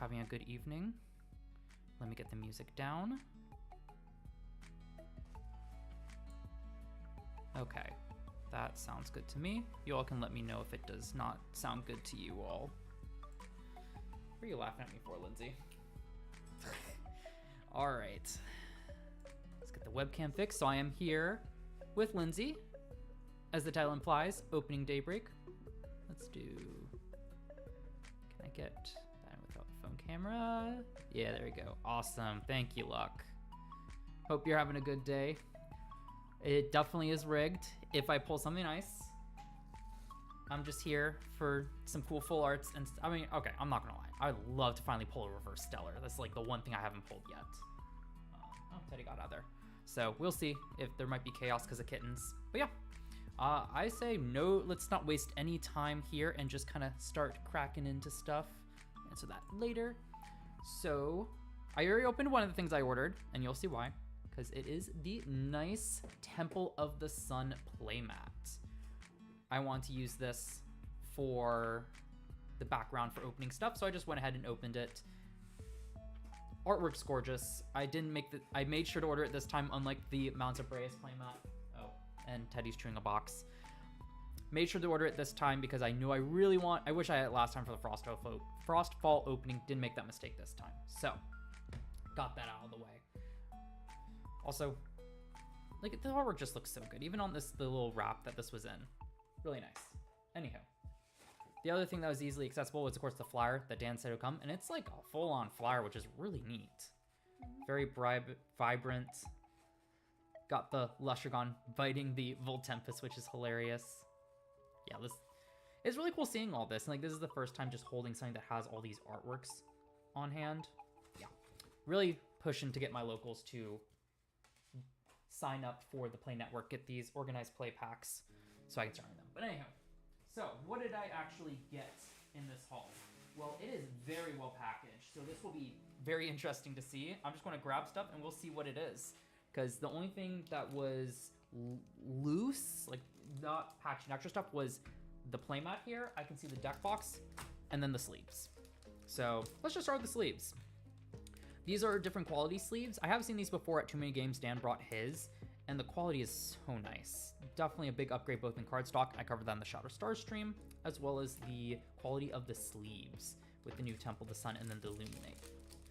having a good evening. Let me get the music down. Okay, that sounds good to me. You all can let me know if it does not sound good to you all. What are you laughing at me for, Lindsay? All right, let's get the webcam fixed. So I am here with Lindsay, as the title implies, opening Daybreak. Let's do, can I get that without the phone camera? Yeah, there we go. Awesome, thank you, Luck. Hope you're having a good day. It definitely is rigged. If I pull something nice, I'm just here for some cool full arts. And I mean, okay, I'm not gonna lie. I'd love to finally pull a reverse stellar. That's like the one thing I haven't pulled yet. Oh, Teddy got out there. So we'll see if there might be chaos because of kittens. But yeah, I say no, let's not waste any time here and just kind of start cracking into stuff. Answer that later. So I already opened one of the things I ordered, and you'll see why. Because it is the nice Temple of the Sun playmat. I want to use this for the background for opening stuff, so I just went ahead and opened it. Artwork's gorgeous. I made sure to order it this time, unlike the Mounts of Braius playmat. Oh, and Teddy's chewing a box. Made sure to order it this time because I knew I wish I had it last time for the Frostfall opening. Didn't make that mistake this time. So, got that out of the way. Also, like, the artwork just looks so good, even on the little wrap that this was in. Really nice. Anyhow, the other thing that was easily accessible was, of course, the flyer that Dan said would come, and it's like a full-on flyer, which is really neat. Very vibrant. Got the Lustragon biting the Voltempest, which is hilarious. Yeah, it's really cool seeing all this. And, like, this is the first time just holding something that has all these artworks on hand. Yeah, really pushing to get my locals to sign up for the Play Network, get these organized play packs so I can start them. But anyhow, so what did I actually get in this haul? Well, it is very well packaged, so this will be very interesting to see. I'm just going to grab stuff and we'll see what it is, because the only thing that was loose, like not packaged extra stuff, was the playmat here. I can see the deck box and then the sleeves. So let's just start with the sleeves. These are different quality sleeves. I have seen these before at Too Many Games. Dan brought his, and the quality is so nice. Definitely a big upgrade both in cardstock. I covered that in the Shadow Stars stream, as well as the quality of the sleeves with the new Temple of the Sun and then the Illuminate.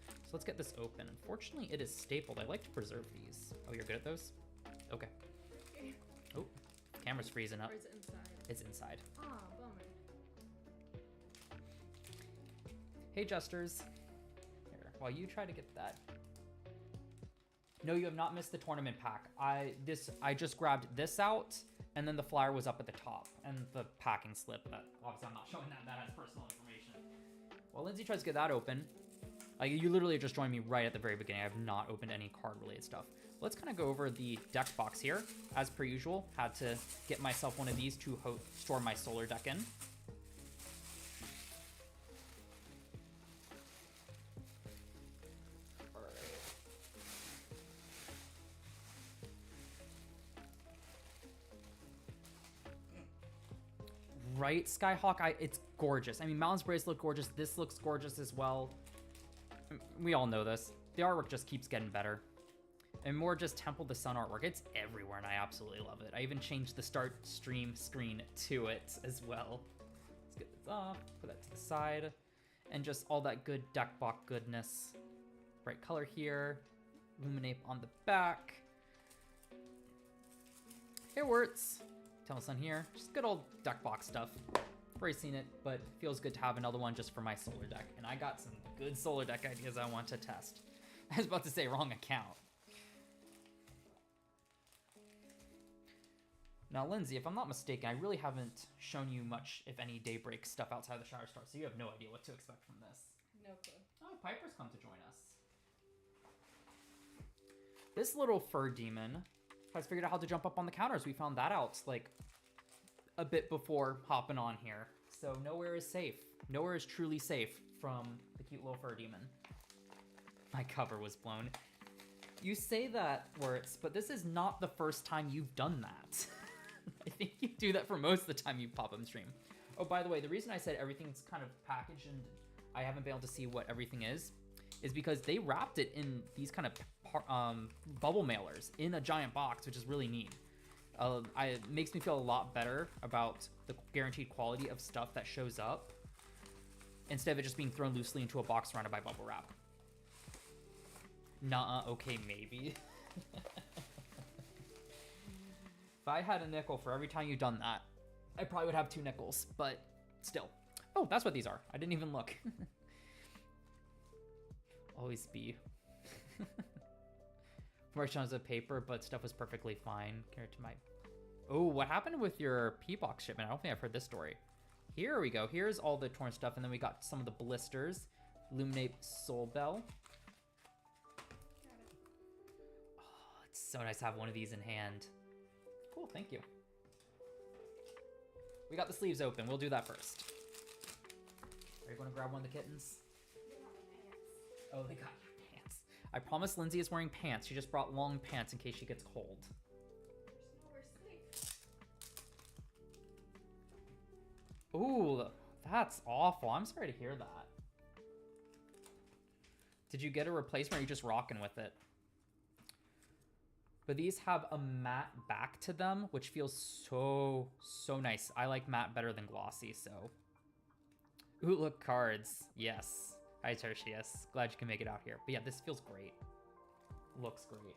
So let's get this open. Unfortunately, it is stapled. I like to preserve these. Oh, you're good at those? Okay. Oh, camera's freezing up. Or is it inside? It's inside. Ah, bummer. Hey, Jesters. While you try to get that. No, you have not missed the tournament pack. I just grabbed this out, and then the flyer was up at the top, and the packing slip. That obviously I'm not showing that. That has personal information. While Lindsay tries to get that open, you literally just joined me right at the very beginning. I have not opened any card-related stuff. Let's kind of go over the deck box here. As per usual, had to get myself one of these to store my solar deck in. Right, Skyhawk, it's gorgeous. I mean, Mountain's Brace look gorgeous. This looks gorgeous as well. We all know this. The artwork just keeps getting better. And more just Temple of the Sun artwork. It's everywhere, and I absolutely love it. I even changed the start stream screen to it as well. Let's get this off, put that to the side. And just all that good deck box goodness. Bright color here. Illuminate on the back. It works. Temple Sun here. Just good old deck box stuff. I've already seen it, but it feels good to have another one just for my solar deck. And I got some good solar deck ideas I want to test. I was about to say wrong account. Now, Lindsay, if I'm not mistaken, I really haven't shown you much, if any, Daybreak stuff outside the Shadow Stars, so you have no idea what to expect from this. No clue. Oh, Piper's come to join us. This little fur demon has figured out how to jump up on the counters. We found that out, like, a bit before hopping on here. So nowhere is safe. Nowhere is truly safe from the cute little fur demon. My cover was blown. You say that, Wirtz, but this is not the first time you've done that. I think you do that for most of the time you pop up and stream. Oh, by the way, the reason I said everything's kind of packaged and I haven't been able to see what everything is because they wrapped it in these kind of bubble mailers in a giant box, which is really neat. It makes me feel a lot better about the guaranteed quality of stuff that shows up instead of it just being thrown loosely into a box surrounded by bubble wrap. Nuh-uh, okay, maybe. If I had a nickel for every time you've done that, I probably would have 2 nickels, but still. Oh, that's what these are. I didn't even look. Always be. More tons of paper, but stuff was perfectly fine compared to my... Oh, what happened with your P-Box shipment? I don't think I've heard this story. Here we go. Here's all the torn stuff, and then we got some of the blisters. Luminate Soul Bell. Oh, it's so nice to have one of these in hand. Cool, thank you. We got the sleeves open. We'll do that first. Are you going to grab one of the kittens? Oh, they got your pants. I promise Lindsay is wearing pants. She just brought long pants in case she gets cold. Ooh, that's awful. I'm sorry to hear that. Did you get a replacement or are you just rocking with it? But these have a matte back to them, which feels so nice. I like matte better than glossy, so. Ooh, look, cards. Yes. Hi, Tertius. Glad you can make it out here. But yeah, this feels great. Looks great.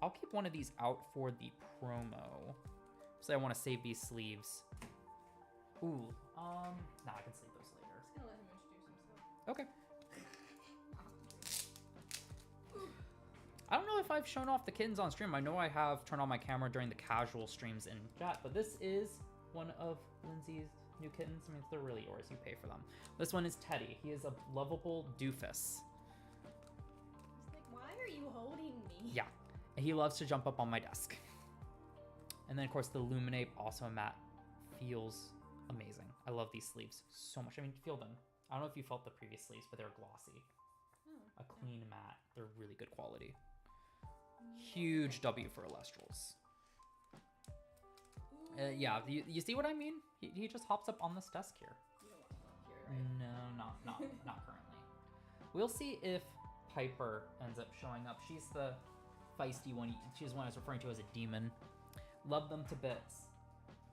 I'll keep one of these out for the promo. So I want to save these sleeves. Ooh, nah, I can save those later. Just gonna let him introduce himself. Okay. I don't know if I've shown off the kittens on stream. I know I have turned on my camera during the casual streams in chat, but this is one of Lindsay's new kittens. I mean, they're really yours. You pay for them. This one is Teddy. He is a lovable doofus. He's like, why are you holding me? Yeah. He loves to jump up on my desk. And then, of course, the Luminate, also a matte, feels amazing. I love these sleeves so much. I mean, feel them. I don't know if you felt the previous sleeves, but they're glossy. Oh, A clean matte. They're really good quality. Huge W for Elestrals. Yeah, you see what I mean? He just hops up on this desk here. You don't want to up here, right? No, not currently. We'll see if Piper ends up showing up. She's the feisty one. She's the one I was referring to as a demon. Love them to bits.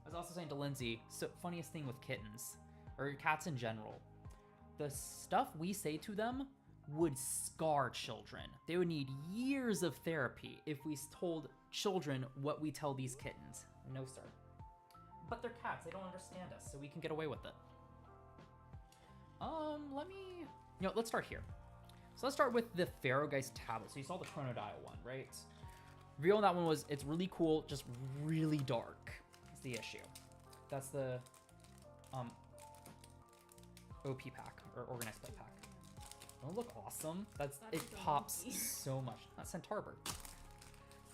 I was also saying to Lindsay, so funniest thing with kittens, or cats in general, the stuff we say to them would scar children. They would need years of therapy if we told children what we tell these kittens. No, sir. But they're cats. They don't understand us, so we can get away with it. Let's start here. So let's start with the Pharaohgeist tablet. So you saw the Chronodial one, right? Real on that one was, it's really cool, just really dark is the issue. That's the OP pack, or Organized Play pack. Don't look awesome? It pops so much. Not Centaur.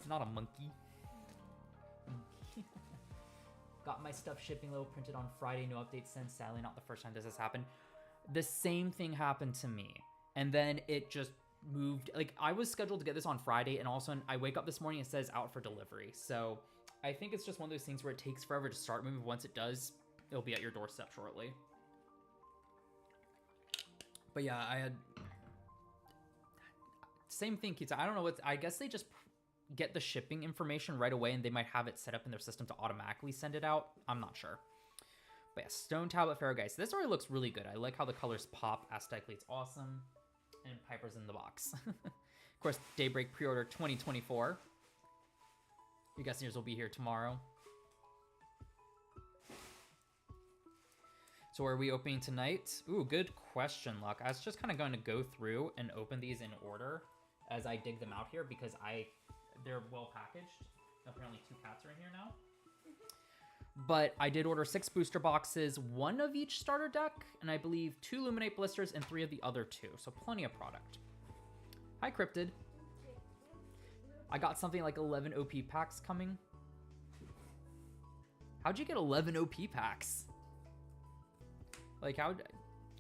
Not a monkey. Got my stuff shipping low, printed on Friday, no updates since. Sadly, not the first time this has happened. The same thing happened to me. And then it just moved. Like, I was scheduled to get this on Friday, and all of a sudden, I wake up this morning and it says out for delivery. So I think it's just one of those things where it takes forever to start moving. Once it does, it'll be at your doorstep shortly. But yeah, I had... Same thing, Kita. I don't know what... I guess they just get the shipping information right away, and they might have it set up in their system to automatically send it out. I'm not sure. But yeah, Stone Tablet Pharaohgeist. This already looks really good. I like how the colors pop. Aesthetically, it's awesome. And Piper's in the box. Of course, Daybreak pre-order 2024. You guys will be here tomorrow. So are we opening tonight? Ooh, good question, Luck. I was just kind of going to go through and open these in order as I dig them out here because they're well packaged. Apparently 2 cats are in here now. But I did order 6 booster boxes, 1 of each starter deck, and I believe 2 Luminate blisters and 3 of the other 2. So plenty of product. Hi, Cryptid. I got something like 11 OP packs coming. How'd you get 11 OP packs? Like,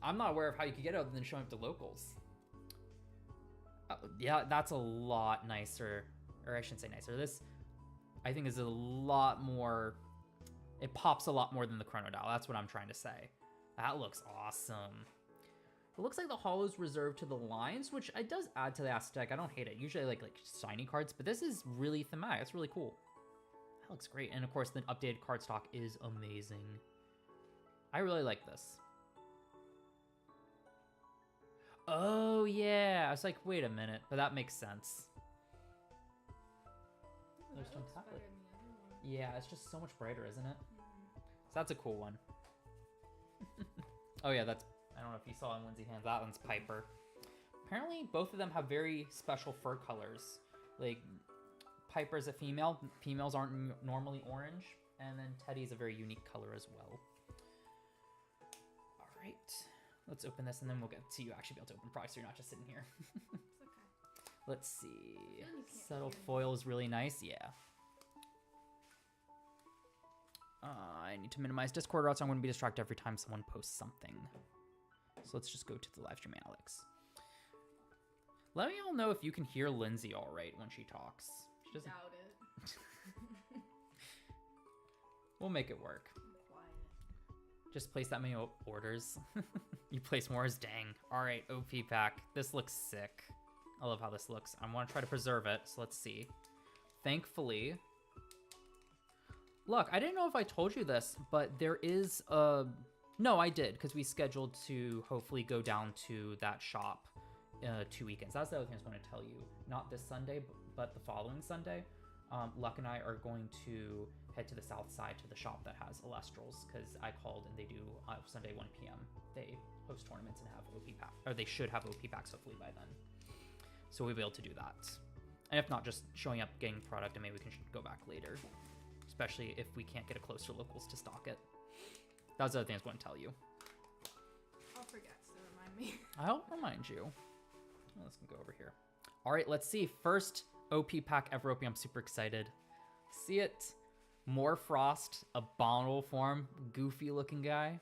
I'm not aware of how you could get it other than showing up to locals. Yeah, that's a lot nicer. Or I shouldn't say nicer. This, I think, is a lot more... It pops a lot more than the Chronodial. That's what I'm trying to say. That looks awesome. It looks like the holo's reserved to the lines, which it does add to the aesthetic. I don't hate it. Usually I like shiny cards, but this is really thematic. It's really cool. That looks great. And of course, the updated card stock is amazing. I really like this. Oh, yeah. I was like, wait a minute. But that makes sense. That looks better than the other one. Yeah, it's just so much brighter, isn't it? So that's a cool one. Oh, yeah, that's... I don't know if you saw in Lindsay's hands. That one's Piper. Apparently, both of them have very special fur colors. Like, Piper's a female. Females aren't normally orange. And then Teddy's a very unique color as well. All right. Let's open this, and then we'll get to you actually be able to open products so you're not just sitting here. It's okay. Let's see. You can't Subtle hear me. foil is really nice. Yeah. I need to minimize Discord, or else I'm going to be distracted every time someone posts something. So let's just go to the live stream, Alex. Let me all know if you can hear Lindsay all right when she talks. She doesn't. Doubt it. We'll make it work. I'm quiet. Just place that many orders. You place more as dang. All right, OP pack. This looks sick. I love how this looks. I want to try to preserve it, so let's see. Thankfully, look, I didn't know if I told you this, but there is a... No, I did, because we scheduled to hopefully go down to that shop 2 weekends. That's the other thing I was going to tell you. Not this Sunday, but the following Sunday. Luck and I are going to head to the south side to the shop that has Elestrals, because I called and they do Sunday 1 p.m. They host tournaments and have OP pack, or they should have OP packs hopefully by then. So we'll be able to do that. And if not, just showing up, getting product, and maybe we can go back later. Especially if we can't get a closer locals to stock it. That was the other thing I was going to tell you. I'll forget, so remind me. I'll remind you. Let's go over here. All right, let's see. First OP pack ever opening. I'm super excited. See it. More Frost, abominable form, goofy looking guy.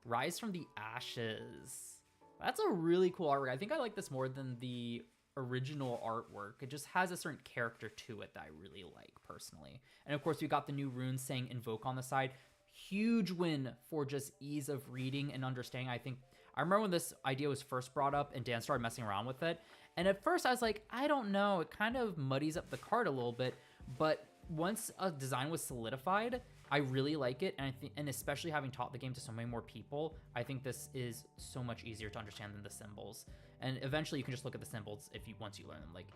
Rise from the Ashes. That's a really cool artwork. I think I like this more than the original artwork. It just has a certain character to it that I really like personally. And of course, we got the new runes saying invoke on the side. Huge win for just ease of reading and understanding. I remember when this idea was first brought up and Dan started messing around with it. And at first I was like, I don't know. It kind of muddies up the card a little bit. But once a design was solidified, I really like it. And especially having taught the game to so many more people, I think this is so much easier to understand than the symbols. And eventually you can just look at the symbols once you learn them. Like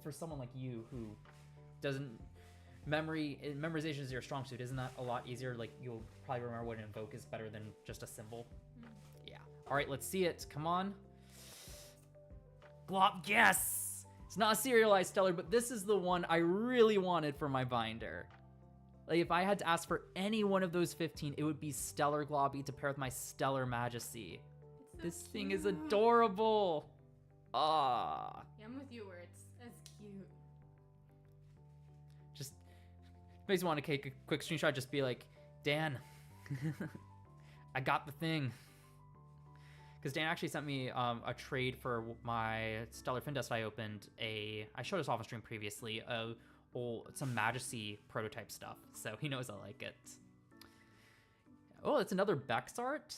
for someone like you who doesn't, memorization is your strong suit. Isn't that a lot easier? Like you'll probably remember what an invoke is better than just a symbol. Yeah. All right, let's see it. Come on. Glop, yes! It's not a serialized stellar, but this is the one I really wanted for my binder. Like if I had to ask for any one of those 15, it would be Stellar Globby to pair with my Stellar Majesty. This thing is adorable. Ah. Yeah, I'm with you where it's cute. Just makes me want to take a quick screenshot. Just be like, Dan, I got the thing. Because Dan actually sent me a trade for my Stellar Findust I opened. I showed us off on stream previously. Some Majesty prototype stuff. So he knows I like it. Oh, it's another Bex art.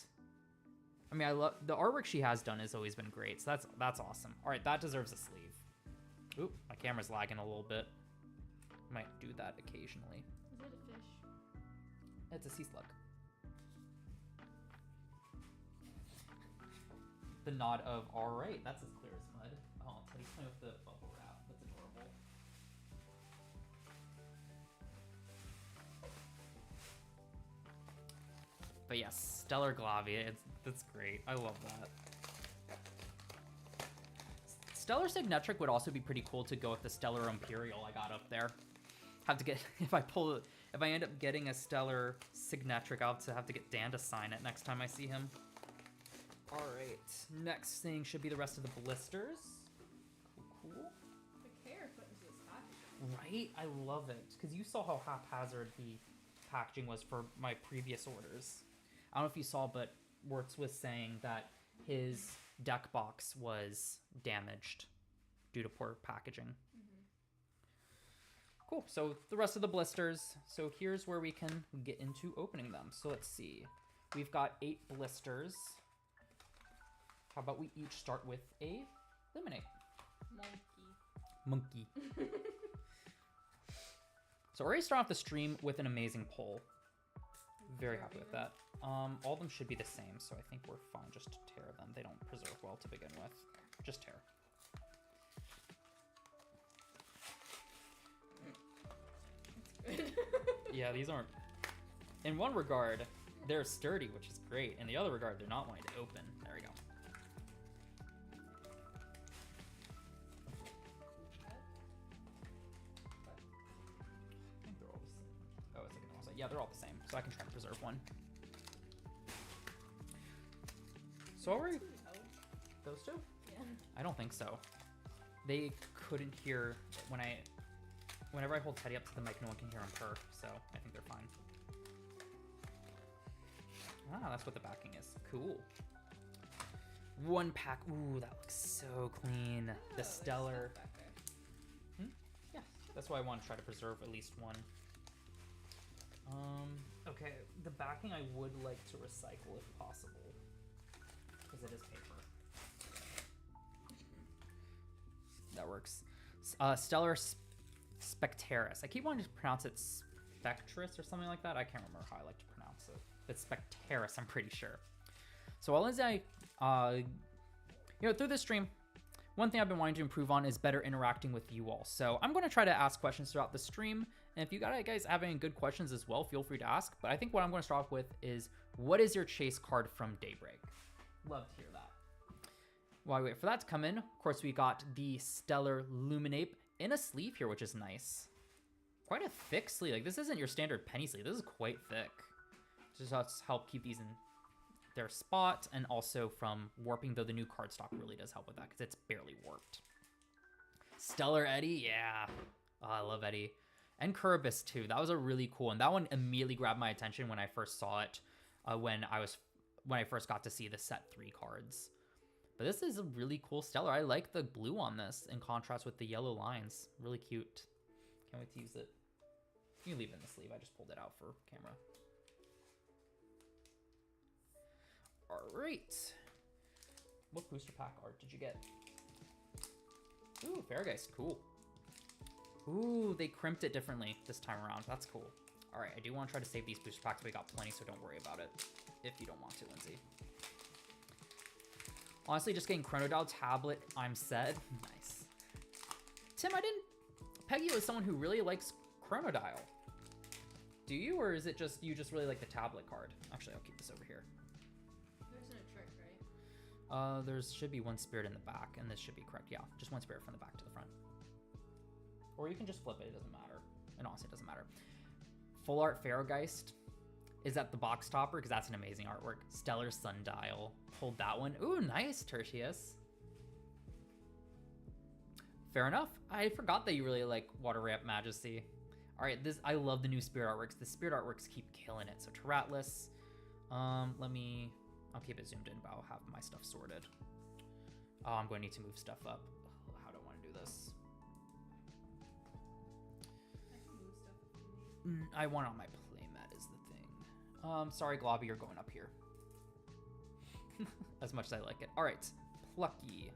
I mean, I love the artwork she has done has always been great. So that's awesome. All right, that deserves a sleeve. Oop, my camera's lagging a little bit. Might do that occasionally. Is it a fish? It's a sea slug. The nod of all right, that's as clear as mud. Oh, so he's playing with the bubble wrap. That's adorable. But yes, Stellar Glavia, that's great. I love that. Stellar Signetric would also be pretty cool to go with the Stellar Imperial I got up there. Have to get if I end up getting a Stellar Signetric, I'll have to get Dan to sign it next time I see him. All right, next thing should be the rest of the blisters. Cool. The care put into this package. Right? I love it. Because you saw how haphazard the packaging was for my previous orders. I don't know if you saw, but Wirtz was saying that his deck box was damaged due to poor packaging. Mm-hmm. Cool. So the rest of the blisters. So here's where we can get into opening them. So let's see. We've got 8 blisters. How about we each start with a Luminate? Monkey. So already start off the stream with an amazing poll. Very happy with that. All of them should be the same, so I think we're fine just to tear them. They don't preserve well to begin with. Just tear. Yeah, these aren't... In one regard, they're sturdy, which is great. In the other regard, they're not wanting to open. There we go. I think they're all the same. Oh, it's like an also. Yeah, they're all the same, so I can try to preserve one. So are we... Those two? Yeah. I don't think so. They couldn't hear when whenever I hold Teddy up to the mic, no one can hear him purr, so I think they're fine. Ah, that's what the backing is. Cool. 1 pack. Ooh, that looks so clean. The Stellar. Yeah, that's why I want to try to preserve at least one. Okay, the backing I would like to recycle if possible, because it is paper. That works. Stellar Spectaris. I keep wanting to pronounce it Spectris or something like that. I can't remember how I like to pronounce it. But Spectaris, I'm pretty sure. So while Lindsay, through this stream, one thing I've been wanting to improve on is better interacting with you all. So I'm going to try to ask questions throughout the stream. And if you guys have any good questions as well, feel free to ask. But I think what I'm going to start off with is, what is your chase card from Daybreak? Love to hear that. While we wait for that to come in, of course, we got the Stellar Luminape in a sleeve here, which is nice. Quite a thick sleeve. Like, this isn't your standard penny sleeve. This is quite thick. Just to help keep these in their spot, and also from warping, though the new cardstock really does help with that because it's barely warped. Stellar Eddie, yeah. Oh, I love Eddie. And Kerberos too. That was a really cool one. That one immediately grabbed my attention when I first saw it, when I first got to see the set 3 cards. But this is a really cool Stellar. I like the blue on this in contrast with the yellow lines. Really cute. Can't wait to use it. You can leave it in the sleeve. I just pulled it out for camera. All right. What booster pack art did you get? Ooh, Fairgeist. Cool. Ooh, they crimped it differently this time around. That's cool. All right, I do want to try to save these booster packs. We got plenty, so don't worry about it if you don't want to, Lindsay. Honestly, just getting Chronodial tablet, I'm set. Nice. Tim, I didn't peg you as someone who really likes Chronodial. Do you, or is it just you just really like the tablet card? Actually, I'll keep this over here. There's no trick, right? There should be 1 spirit in the back, and this should be correct. Yeah, just 1 spirit from the back to the front. Or you can just flip it, it doesn't matter. And honestly, it doesn't matter. Full Art Fairgeist. Is that the box topper? Because that's an amazing artwork. Stellar Sundial. Hold that one. Ooh, nice, Tertius. Fair enough. I forgot that you really like Water Ramp Majesty. All right, I love the new spirit artworks. The spirit artworks keep killing it. So Terratlus. I'll keep it zoomed in, but I'll have my stuff sorted. Oh, I'm going to need to move stuff up. How do I want to do this? I can move stuff if you need. I want it on my playmat is the thing. Sorry, Globby, you're going up here. As much as I like it. All right, Plucky.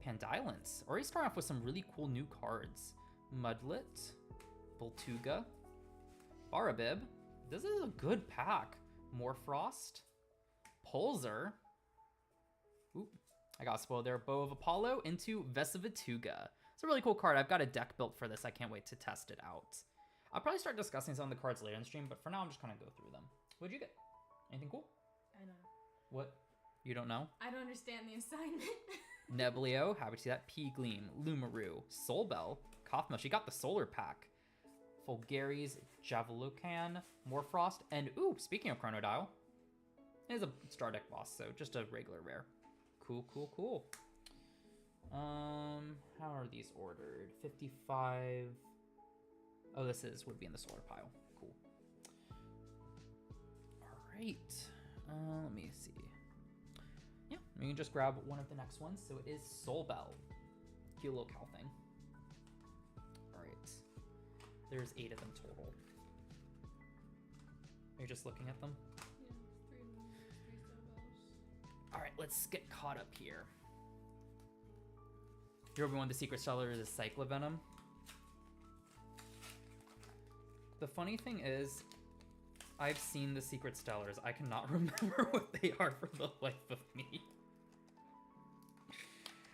Pandylance. Already starting off with some really cool new cards. Mudlet. Voltuga. Barabib. This is a good pack. Morfrost. Pulsar. Ooh, I got spoiled there. Bow of Apollo into Vesivituga. It's a really cool card. I've got a deck built for this. I can't wait to test it out. I'll probably start discussing some of the cards later in the stream, but for now I'm just gonna go through them. What'd you get? Anything cool? I know. What? You don't know? I don't understand the assignment. Neblio, happy to see that. P-Gleam, Lumaru, Soulbell, Kathma. She got the solar pack. Fulgaris, Javelucan, Morfrost, and ooh, speaking of Chronodial, it is a Star Deck boss, so just a regular rare. Cool, cool, cool. How are these ordered? 55. Oh, would be in the solar pile. Cool. All right. Let me see. Yeah, we can just grab one of the next ones. So it is Soulbell. Cute little cow thing. All right. There's 8 of them total. Are you just looking at them? Yeah, 3 right, let's get caught up here. You're hoping one of the secret sellers is Cyclovenom. The funny thing is, I've seen the secret stellars. I cannot remember what they are for the life of me.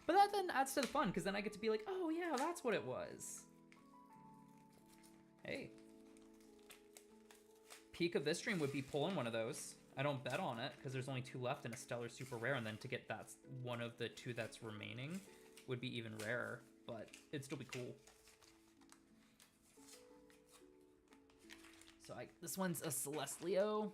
But that then adds to the fun, because then I get to be like, oh yeah, that's what it was. Hey. Peak of this stream would be pulling one of those. I don't bet on it, because there's only 2 left in a stellar super rare, and then to get that one of the 2 that's remaining would be even rarer, but it'd still be cool. So this one's a Celestlio.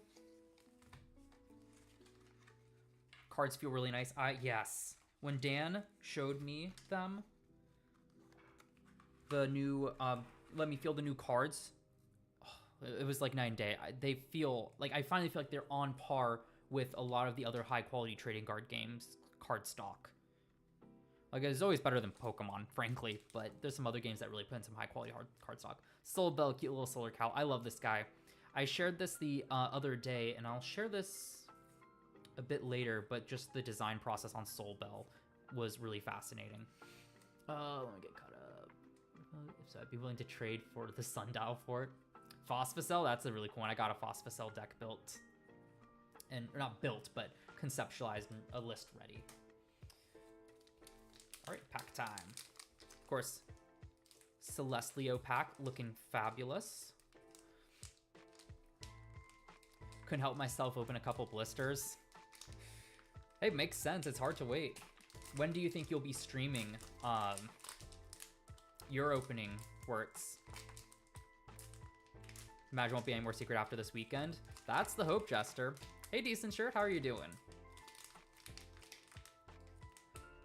Cards feel really nice. Yes. When Dan showed me them, the new, let me feel the new cards, it was like night and day. They feel, like, I finally feel like they're on par with a lot of the other high quality trading card games, card stock. Like, it's always better than Pokemon, frankly, but there's some other games that really put in some high quality card stock. Soul Bell, cute little solar cow. I love this guy. I shared this the other day, and I'll share this a bit later, but just the design process on Soul Bell was really fascinating. Let me get caught up. So I'd be willing to trade for the Sundial Fort. Phosphocell, that's a really cool one. I got a Phosphocell deck built. And, or not built, but conceptualized and a list ready. All right, pack time. Of course, Celestlio pack looking fabulous. Couldn't help myself open a couple blisters. Hey, makes sense. It's hard to wait. When do you think you'll be streaming your opening Worts? Imagine won't be any more secret after this weekend. That's the hope, Jester. Hey, Decent Shirt, how are you doing?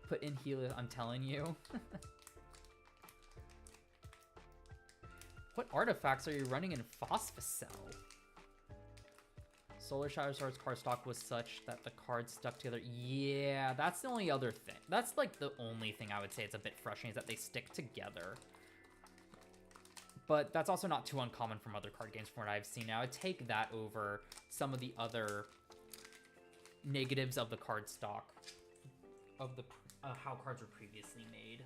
Put in Helios, I'm telling you. What artifacts are you running in Phosphocell? Solar Shadow Sword's card stock was such that the cards stuck together. Yeah, that's the only other thing. That's like the only thing I would say it's a bit frustrating is that they stick together. But that's also not too uncommon from other card games from what I've seen. Now, I'd take that over some of the other negatives of the card stock, of the how cards were previously made.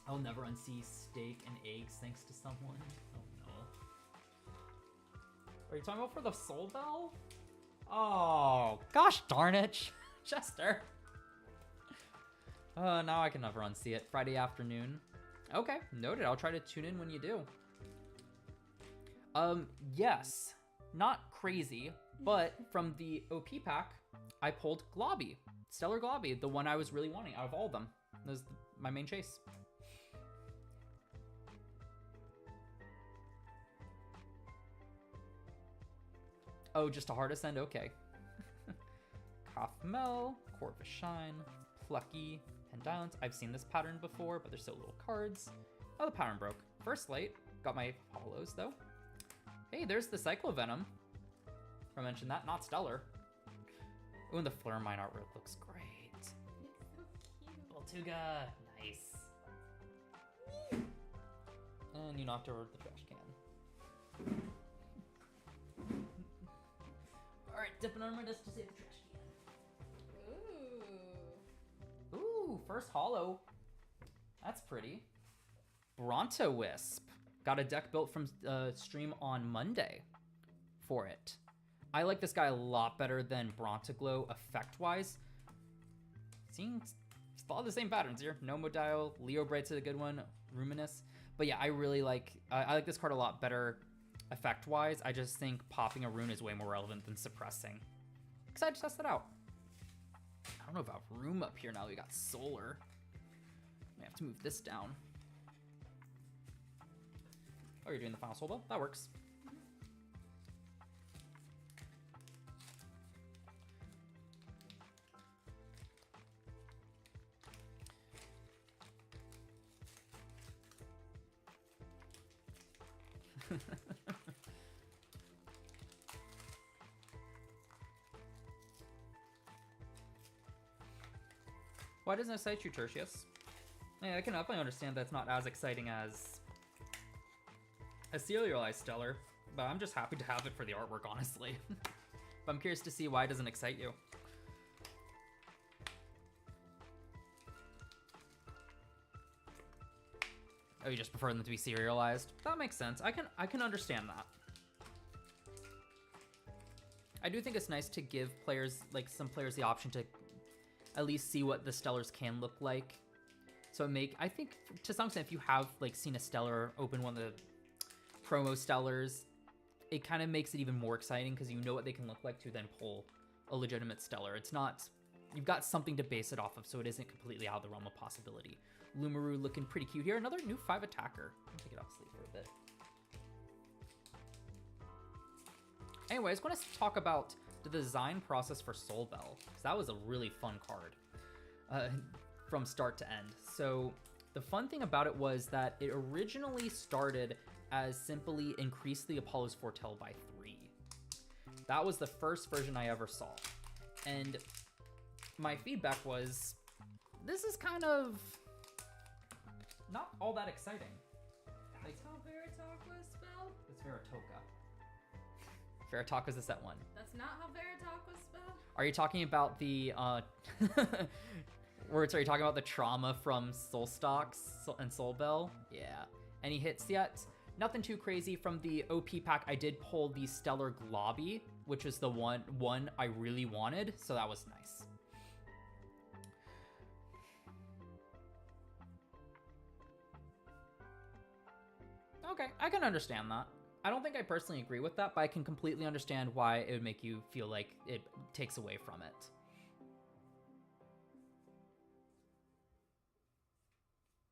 I'll never unsee steak and eggs thanks to someone. Oh no. Are you talking about for the Soul Bell? Oh, gosh darn it, Chester. Now I can never unsee it. Friday afternoon. Okay, noted. I'll try to tune in when you do. Yes, not crazy, but from the OP pack, I pulled Globby. Stellar Globby, the one I was really wanting out of all of them. That was my main chase. Oh, just a Heart Ascend? Okay. Kathmel, Corvus Shine, Plucky, Pendulance. I've seen this pattern before, but there's so little cards. Oh, the pattern broke. First Light. Got my hollows, though. Hey, there's the Cyclovenom. I mentioned that. Not Stellar. Ooh, and the Flare Mine artwork looks great. It's so cute. Baltuga. Nice. And you knocked over the trash can. Alright, dipping under my desk to save the trash can. Ooh, first hollow. That's pretty. Bronto Wisp. Got a deck built from stream on Monday for it. I like this guy a lot better than Brontoglow effect-wise. Seeing a lot of the same patterns here. Nomodile, Leo Bright's a good one, Ruminous. But yeah, I really like, I like this card a lot better effect-wise. I just think popping a rune is way more relevant than suppressing. Excited to test that out. I don't know about room up here now that we got solar. I have to move this down. Oh, you're doing the final soul bell? That works. Why doesn't it excite you, Tertius? Yeah, I can definitely understand that's not as exciting as a serialized Stellar, but I'm just happy to have it for the artwork, honestly. But I'm curious to see why it doesn't excite you. Oh, you just prefer them to be serialized? That makes sense. I can understand that. I do think it's nice to give players, like some players, the option to at least see what the Stellars can look like. So I think to some extent, if you have like seen a Stellar open one of the promo Stellars, it kind of makes it even more exciting because you know what they can look like to then pull a legitimate Stellar. It's not, you've got something to base it off of, so it isn't completely out of the realm of possibility. Lumaru looking pretty cute here. Another new 5 attacker. I'll take it off sleep for a bit. Anyways, I want to talk about the design process for Soul Bell, because that was a really fun card from start to end. So the fun thing about it was that it originally started as simply increase the Apollo's Foretell by 3. That was the first version I ever saw. And my feedback was, this is kind of not all that exciting. That's how Veritalk was spelled? It's Veratoka. Veritaka's the set one. That's not how Veritalk was spelled? Are you talking about the, words, are you talking about the trauma from Soul Stocks and Soul Bell? Yeah. Any hits yet? Nothing too crazy. From the OP pack, I did pull the Stellar Globby, which is the one I really wanted, so that was nice. Okay, I can understand that. I don't think I personally agree with that, but I can completely understand why it would make you feel like it takes away from it.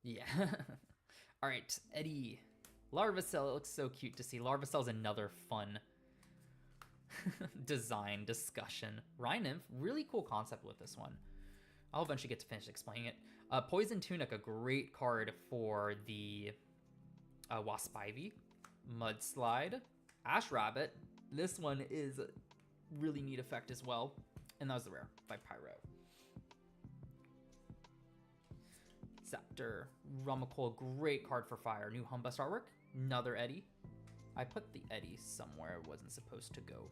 Yeah. All right, Eddie. Larvacell, it looks so cute to see. Larvacell's another fun design discussion. Rhynymph, really cool concept with this one. I'll eventually get to finish explaining it. Poison Tunic, a great card for the Wasp Ivy. Mudslide. Ash Rabbit. This one is a really neat effect as well. And that was the rare by Pyro. Scepter. Rummacle, great card for fire. New Humbust artwork. Another Eddie. I put the Eddie somewhere it wasn't supposed to go.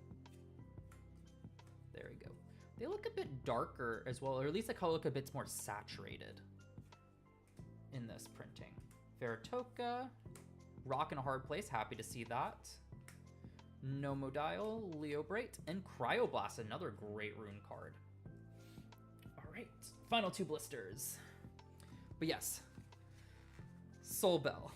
There we go. They look a bit darker as well, or at least the color look a bit more saturated in this printing. Veratoka. Rock in a Hard Place, happy to see that. Nomodial, Leobrate, and Cryoblast, another great rune card. All right, final 2 blisters. But yes, Soul Bell.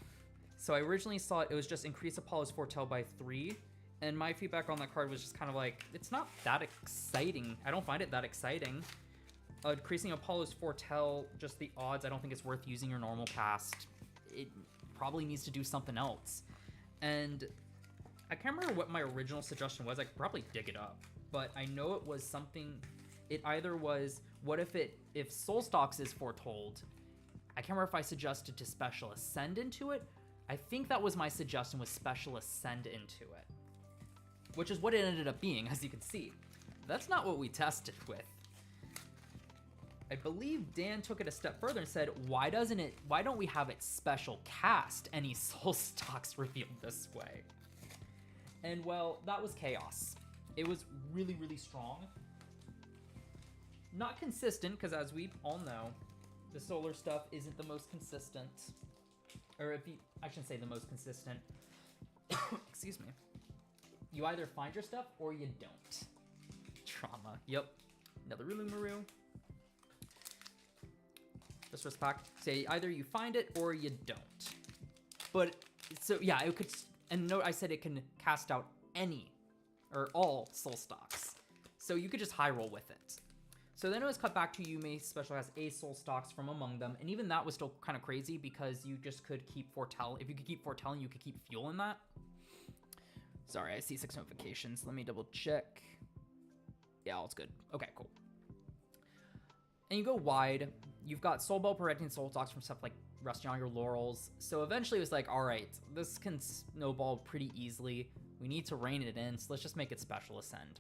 So I originally saw it was just increase Apollo's Foretell by 3, and my feedback on that card was just kind of like, it's not that exciting. I don't find it that exciting. Increasing Apollo's Foretell, just the odds, I don't think it's worth using your normal cast. It probably needs to do something else. And I can't remember what my original suggestion was. I could probably dig it up, but I know it was something. It either was, what if Soul Stocks is foretold? I can't remember if I suggested to Special Ascend into it. I think that was my suggestion, was Special Ascend into it, which is what it ended up being, as you can see. That's not what we tested with. I believe Dan took it a step further and said, why don't we have it special cast any Soul Stocks revealed this way? And well, that was chaos. It was really, really strong. Not consistent, because as we all know, the solar stuff isn't the most consistent. Or I shouldn't say the most consistent. Excuse me. You either find your stuff or you don't. Trauma. Yep. Another Lumaru. This was pack. Say either you find it or you don't. But so yeah, it could. And note I said it can cast out any or all Soul Stocks. So you could just high roll with it. So then it was cut back to you may specialize a Soul Stocks from among them. And even that was still kind of crazy because you just could keep Foretell. If you could keep Foretelling, you could keep Fuel in that. Sorry, I see 6 notifications. Let me double check. Yeah, all's good. Okay, cool. And you go wide. You've got Soul Bell preventing Soul Stocks from stuff like resting on your laurels. So eventually it was like, all right, this can snowball pretty easily. We need to rein it in, so let's just make it Special Ascend.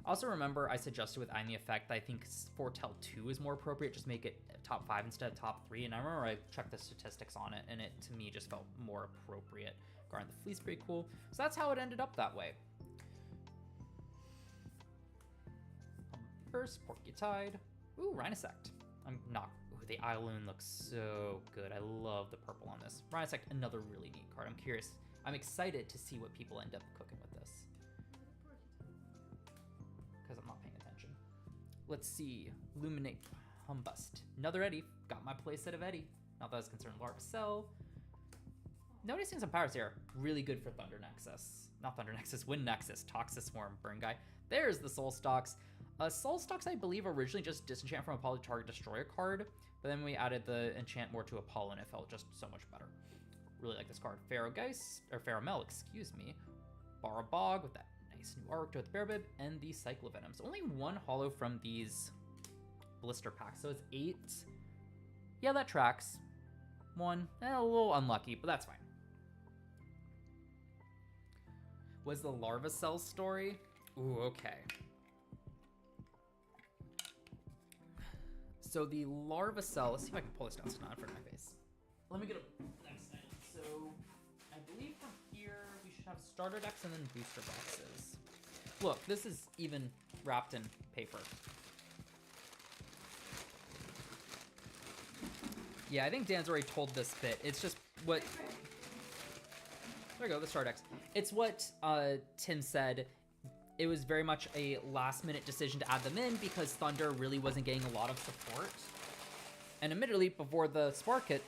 Also remember, I suggested with Eye Effect, I think Foretell 2 is more appropriate. Just make it top 5 instead of top 3. And I remember I checked the statistics on it, and it, to me, just felt more appropriate. Guarding the Fleece, pretty cool. So that's how it ended up that way. First, Porcutide. Ooh, Rhinosect. I'm not. Ooh, the Eiloon looks so good. I love the purple on this. Rhinosect, another really neat card. I'm curious. I'm excited to see what people end up cooking with this. Because I'm not paying attention. Let's see. Luminate Humbust. Another Eddie. Got my playset of Eddie. Not that I was concerned. Larva Cell. Noticing some powers here. Really good for Thunder Nexus. Not Thunder Nexus, Wind Nexus. Toxic Swarm, Burn Guy. There's the Soul Stalks. Soul Stalks, I believe, originally just disenchant from Apollo to target destroy a card. But then we added the enchant more to Apollo and it felt just so much better. Really like this card. Pharaoh Geist, or Pharamel, excuse me. Barabog with that nice new arc with Bearbib, and the Cyclovenoms. Only one holo from these blister packs, so it's 8. Yeah, that tracks. 1, a little unlucky, but that's fine. Was the Larva Cell story? Ooh, okay. So the Larva Cell, let's see if I can pull this down so it's not in front of my face. Let me get a next item. So I believe from here we should have starter decks and then booster boxes. Look, this is even wrapped in paper. Yeah, I think Dan's already told this bit. It's just what... There we go, the starter decks. It's what Tim said. It was very much a last-minute decision to add them in because Thunder really wasn't getting a lot of support. And admittedly, before the Spark hit,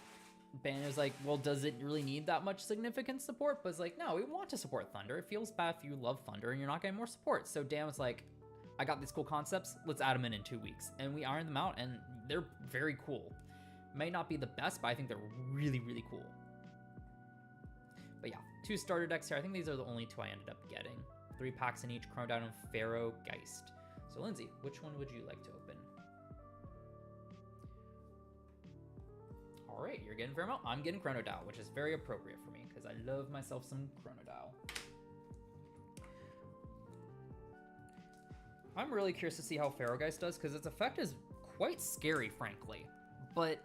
ban was like, well, does it really need that much significant support? But it's like, no, we want to support Thunder. It feels bad if you love Thunder and you're not getting more support. So Dan was like, I got these cool concepts. Let's add them in 2 weeks. And we ironed them out, and they're very cool. May not be the best, but I think they're really, really cool. But yeah, 2 starter decks here. I think these are the only 2 I ended up getting. 3 packs in each, Chronodown and Pharaoh Geist. So Lindsay, which one would you like to open? All right, you're getting Pheromel. I'm getting Chronodown, which is very appropriate for me because I love myself some Chronodown. I'm really curious to see how Pharaoh Geist does because its effect is quite scary, frankly. But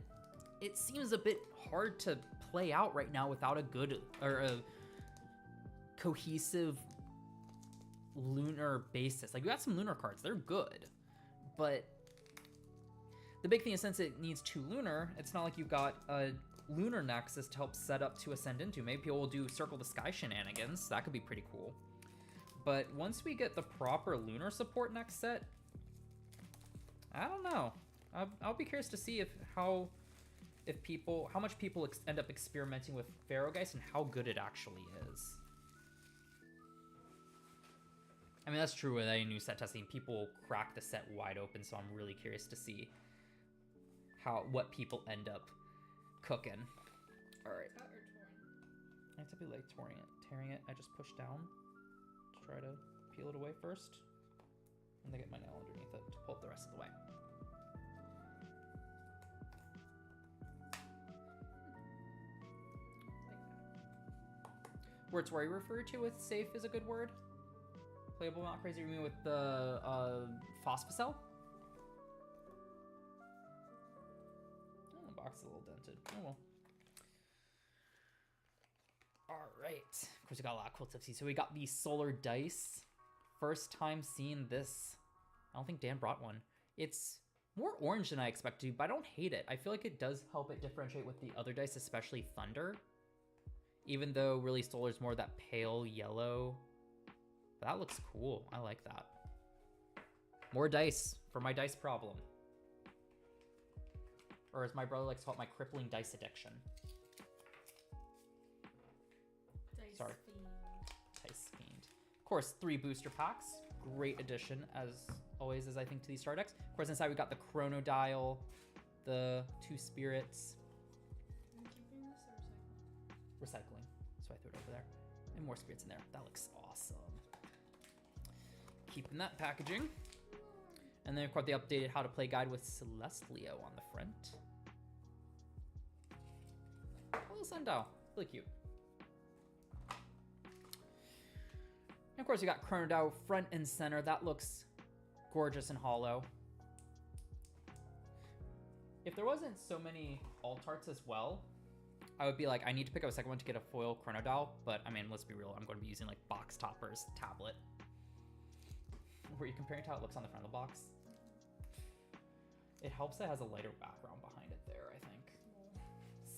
it seems a bit hard to play out right now without a good or a cohesive lunar basis. Like, we got some lunar cards, they're good, but the big thing is since it needs 2 lunar, it's not like you've got a lunar nexus to help set up to ascend into. Maybe people will do Circle the Sky shenanigans. That could be pretty cool. But once we get the proper lunar support next set, I don't know. I'll be curious to see how much people end up experimenting with Pharaoh Geist and how good it actually is. I mean, that's true with any new set testing. People crack the set wide open, so I'm really curious to see what people end up cooking. All right. I have to be like tearing it. I just push down to try to peel it away first, and then get my nail underneath it to pull it the rest of the way. Words where you refer to with safe is a good word. Playable, not crazy. You mean with the Phosphocell? Oh, the box is a little dented. Oh well. All right. Of course, we got a lot of cool tipsy. So we got the solar dice. First time seeing this. I don't think Dan brought one. It's more orange than I expected, but I don't hate it. I feel like it does help it differentiate with the other dice, especially Thunder. Even though really solar's more that pale yellow. That looks cool. I like that. More dice for my dice problem. Or as my brother likes to call it, my crippling dice addiction. Sorry. Dice Fiend. Of course, 3 booster packs. Great addition, as always, as I think, to these star decks. Of course, inside we got the Chronodial, the 2 spirits. Are you keeping this or recycling? Recycling. So I threw it over there. And more spirits in there. That looks awesome. Keeping that packaging. And then, of course, the updated how to play guide with Celestleo on the front. A little sundial. Really cute. And of course, you got Chronodile front and center. That looks gorgeous and hollow. If there wasn't so many alt arts as well, I would be like, I need to pick up a second one to get a foil Chronodile. But I mean, let's be real. I'm going to be using like Box Topper's tablet. Were you comparing to how it looks on the front of the box? It helps that it has a lighter background behind it there.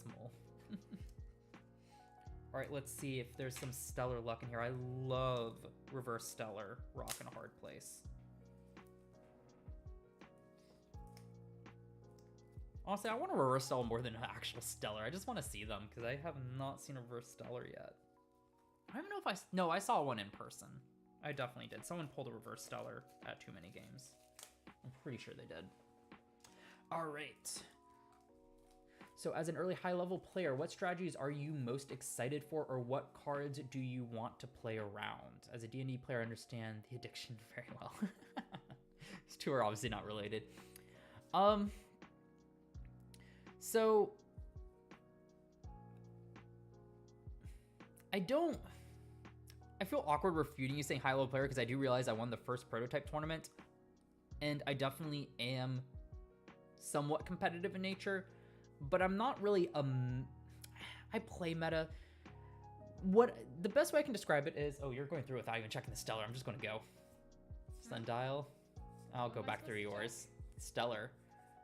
Abysmal. All right, let's see if there's some stellar luck in here. I love reverse stellar, rock in a hard place. Honestly, I want a reverse stellar more than an actual stellar. I just want to see them because I have not seen a reverse stellar yet. I don't know if no, I saw one in person. I definitely did. Someone pulled a reverse stellar at Too Many Games. I'm pretty sure they did. All right. So as an early high-level player, what strategies are you most excited for, or what cards do you want to play around? As a D&D player, I understand the addiction very well. These two are obviously not related. So I feel awkward refuting you saying high-level player because I do realize I won the first prototype tournament, and I definitely am somewhat competitive in nature. But I'm not really I play meta. The best way I can describe it is, oh, you're going through without even checking the stellar. I'm just going to go. Sundial. I'll go back through yours. Stellar.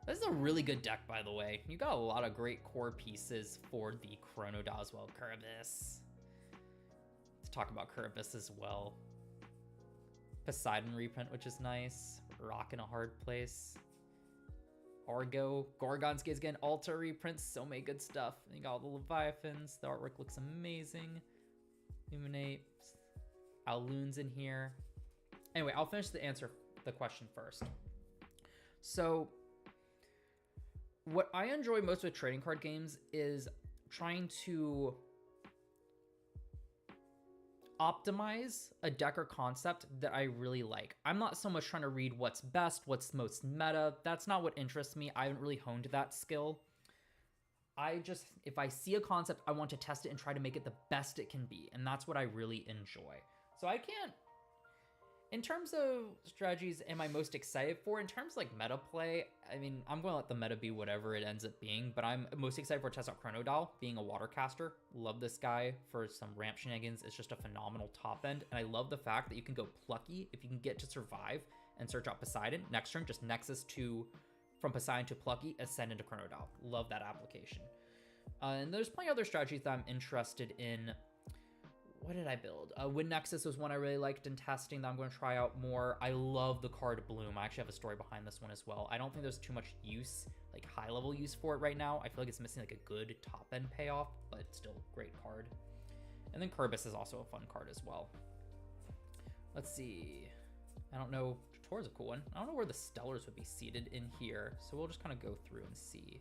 This is a really good deck, by the way. You got a lot of great core pieces for the Chronodile as well. Curibus. Let's talk about Curibus as well. Poseidon reprint, which is nice. Rock in a hard place. Argo, Gorgon's Gaze again, Altar reprints, so many good stuff. And you got all the Leviathans, the artwork looks amazing. Illuminate, Alloon's in here. Anyway, I'll finish the question first. So, what I enjoy most with trading card games is trying to optimize a deck or concept that I really like. I'm not so much trying to read what's best, what's most meta. That's not what interests me. I haven't really honed that skill. If I see a concept, I want to test it and try to make it the best it can be. And that's what I really enjoy. So in terms of strategies, am I most excited for? In terms of like meta play, I mean, I'm going to let the meta be whatever it ends up being, but I'm most excited for test out Chronodile, being a water caster. Love this guy for some ramp shenanigans. It's just a phenomenal top end. And I love the fact that you can go Plucky if you can get to survive and search out Poseidon. Next turn, just Nexus from Poseidon to Plucky, ascend into Chronodile. Love that application. And there's plenty of other strategies that I'm interested in. What did I build? Wind Nexus was one I really liked in testing that I'm going to try out more. I love the card Bloom. I actually have a story behind this one as well. I don't think there's too much use, like high-level use for it right now. I feel like it's missing like a good top-end payoff, but still great card. And then Curibus is also a fun card as well. Let's see. I don't know. Tor's a cool one. I don't know where the Stellars would be seated in here, so we'll just kind of go through and see.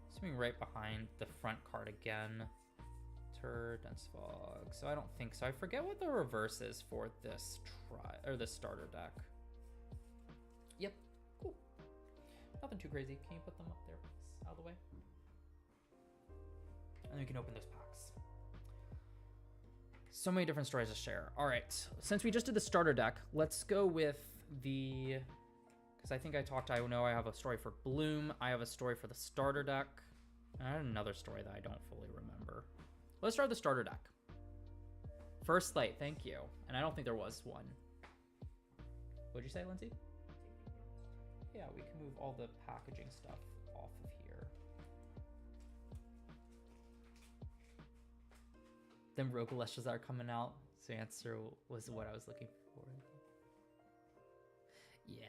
Assuming right behind the front card again. Dense Fog. So I don't think so. I forget what the reverse is for this this starter deck. Yep. Cool. Nothing too crazy. Can you put them up there, please? Out of the way. And then we can open those packs. So many different stories to share. All right. Since we just did the starter deck, let's go with because I think I know I have a story for Bloom. I have a story for the starter deck. And I had another story that I don't fully remember. Let's start the starter deck. First slate, thank you. And I don't think there was one. What'd you say, Lindsay? Yeah, we can move all the packaging stuff off of here. Then Rogue Elestrals are coming out. So the answer was what I was looking for. Yeah.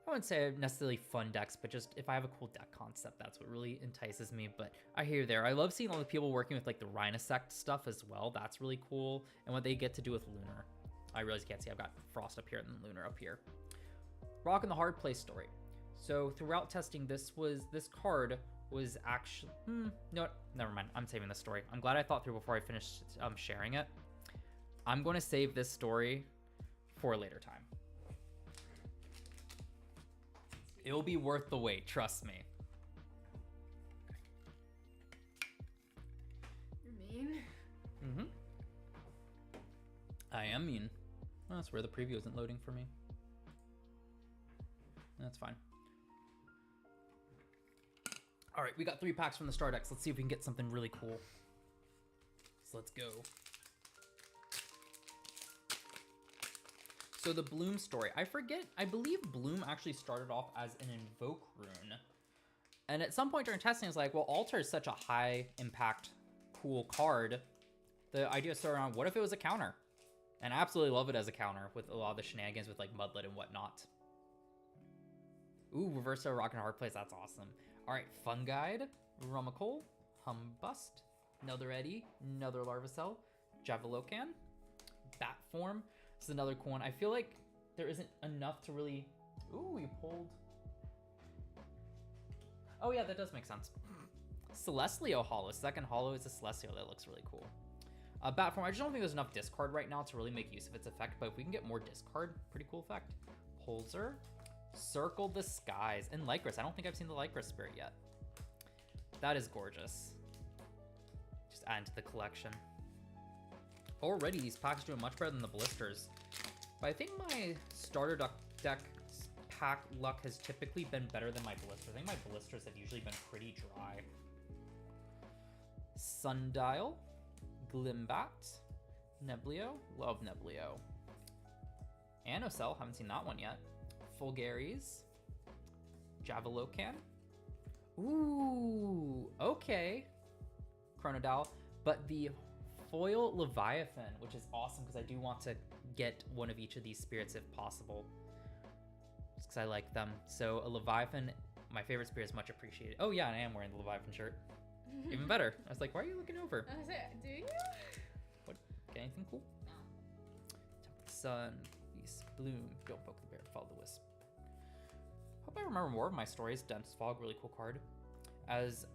I wouldn't say necessarily fun decks, but just if I have a cool deck concept, that's what really entices me. But I hear you there. I love seeing all the people working with like the Rhinosect stuff as well. That's really cool. And what they get to do with Lunar. I realize you can't see I've got Frost up here and then Lunar up here. Rock in the Hard Place story. So throughout testing, this card was actually... no, never mind. I'm saving this story. I'm glad I thought through before I finished sharing it. I'm going to save this story for a later time. It'll be worth the wait, trust me. You're mean. Mm-hmm. I am mean. Well, that's where the preview isn't loading for me. That's fine. All right, we got 3 packs from the Star Decks. Let's see if we can get something really cool. So let's go. So the Bloom story, I believe Bloom actually started off as an Invoke rune. And at some point during testing, it's like, well, Altar is such a high impact, cool card. The idea started around, what if it was a counter? And I absolutely love it as a counter with a lot of the shenanigans with like Mudlet and whatnot. Ooh, Reverso Rock and Hard Plays, that's awesome. All right, Fun Guide, Rummikole, Humbust, another Eddy, another Larvicell, Javalocan, Bat Form. This is another cool one. I feel like there isn't enough to really... Ooh, we pulled... Oh yeah, that does make sense. Celestial Hollow. Second Hollow is a Celestial. That looks really cool. Bat Form, I just don't think there's enough discard right now to really make use of its effect, but if we can get more discard, pretty cool effect. Pulsar, Circle the Skies, and Lycris. I don't think I've seen the Lycris Spirit yet. That is gorgeous. Just add into the collection. Already, these packs are doing much better than the blisters. But I think my starter deck pack luck has typically been better than my blisters. I think my blisters have usually been pretty dry. Sundial, Glimbat, Neblio, love Neblio. Anocell, haven't seen that one yet. Fulgaris, Javalocan. Ooh, okay. Chronodile, but the foil Leviathan, which is awesome because I do want to get one of each of these spirits if possible. Just because I like them. So a Leviathan, my favorite spirit, is much appreciated. Oh yeah, and I am wearing the Leviathan shirt. Even better. I was like, why are you looking over? I was like, do you? What? Get anything cool? No. Sun, Feast, Bloom, Don't Poke the Bear, Follow the Wisp. Hope I remember more of my stories. Dense Fog, really cool card. As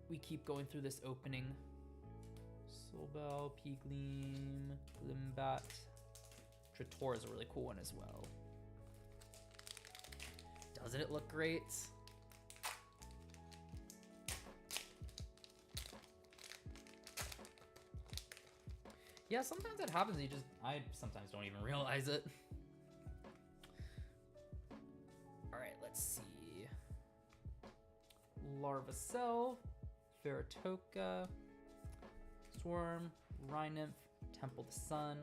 we keep going through this opening. Soulbell, Peegleam, Glimbat. Tritor is a really cool one as well. Doesn't it look great? Yeah, sometimes that happens. I sometimes don't even realize it. All right, let's see. Larvicell, Feratoka, Swarm, Rhynymph, Temple the Sun,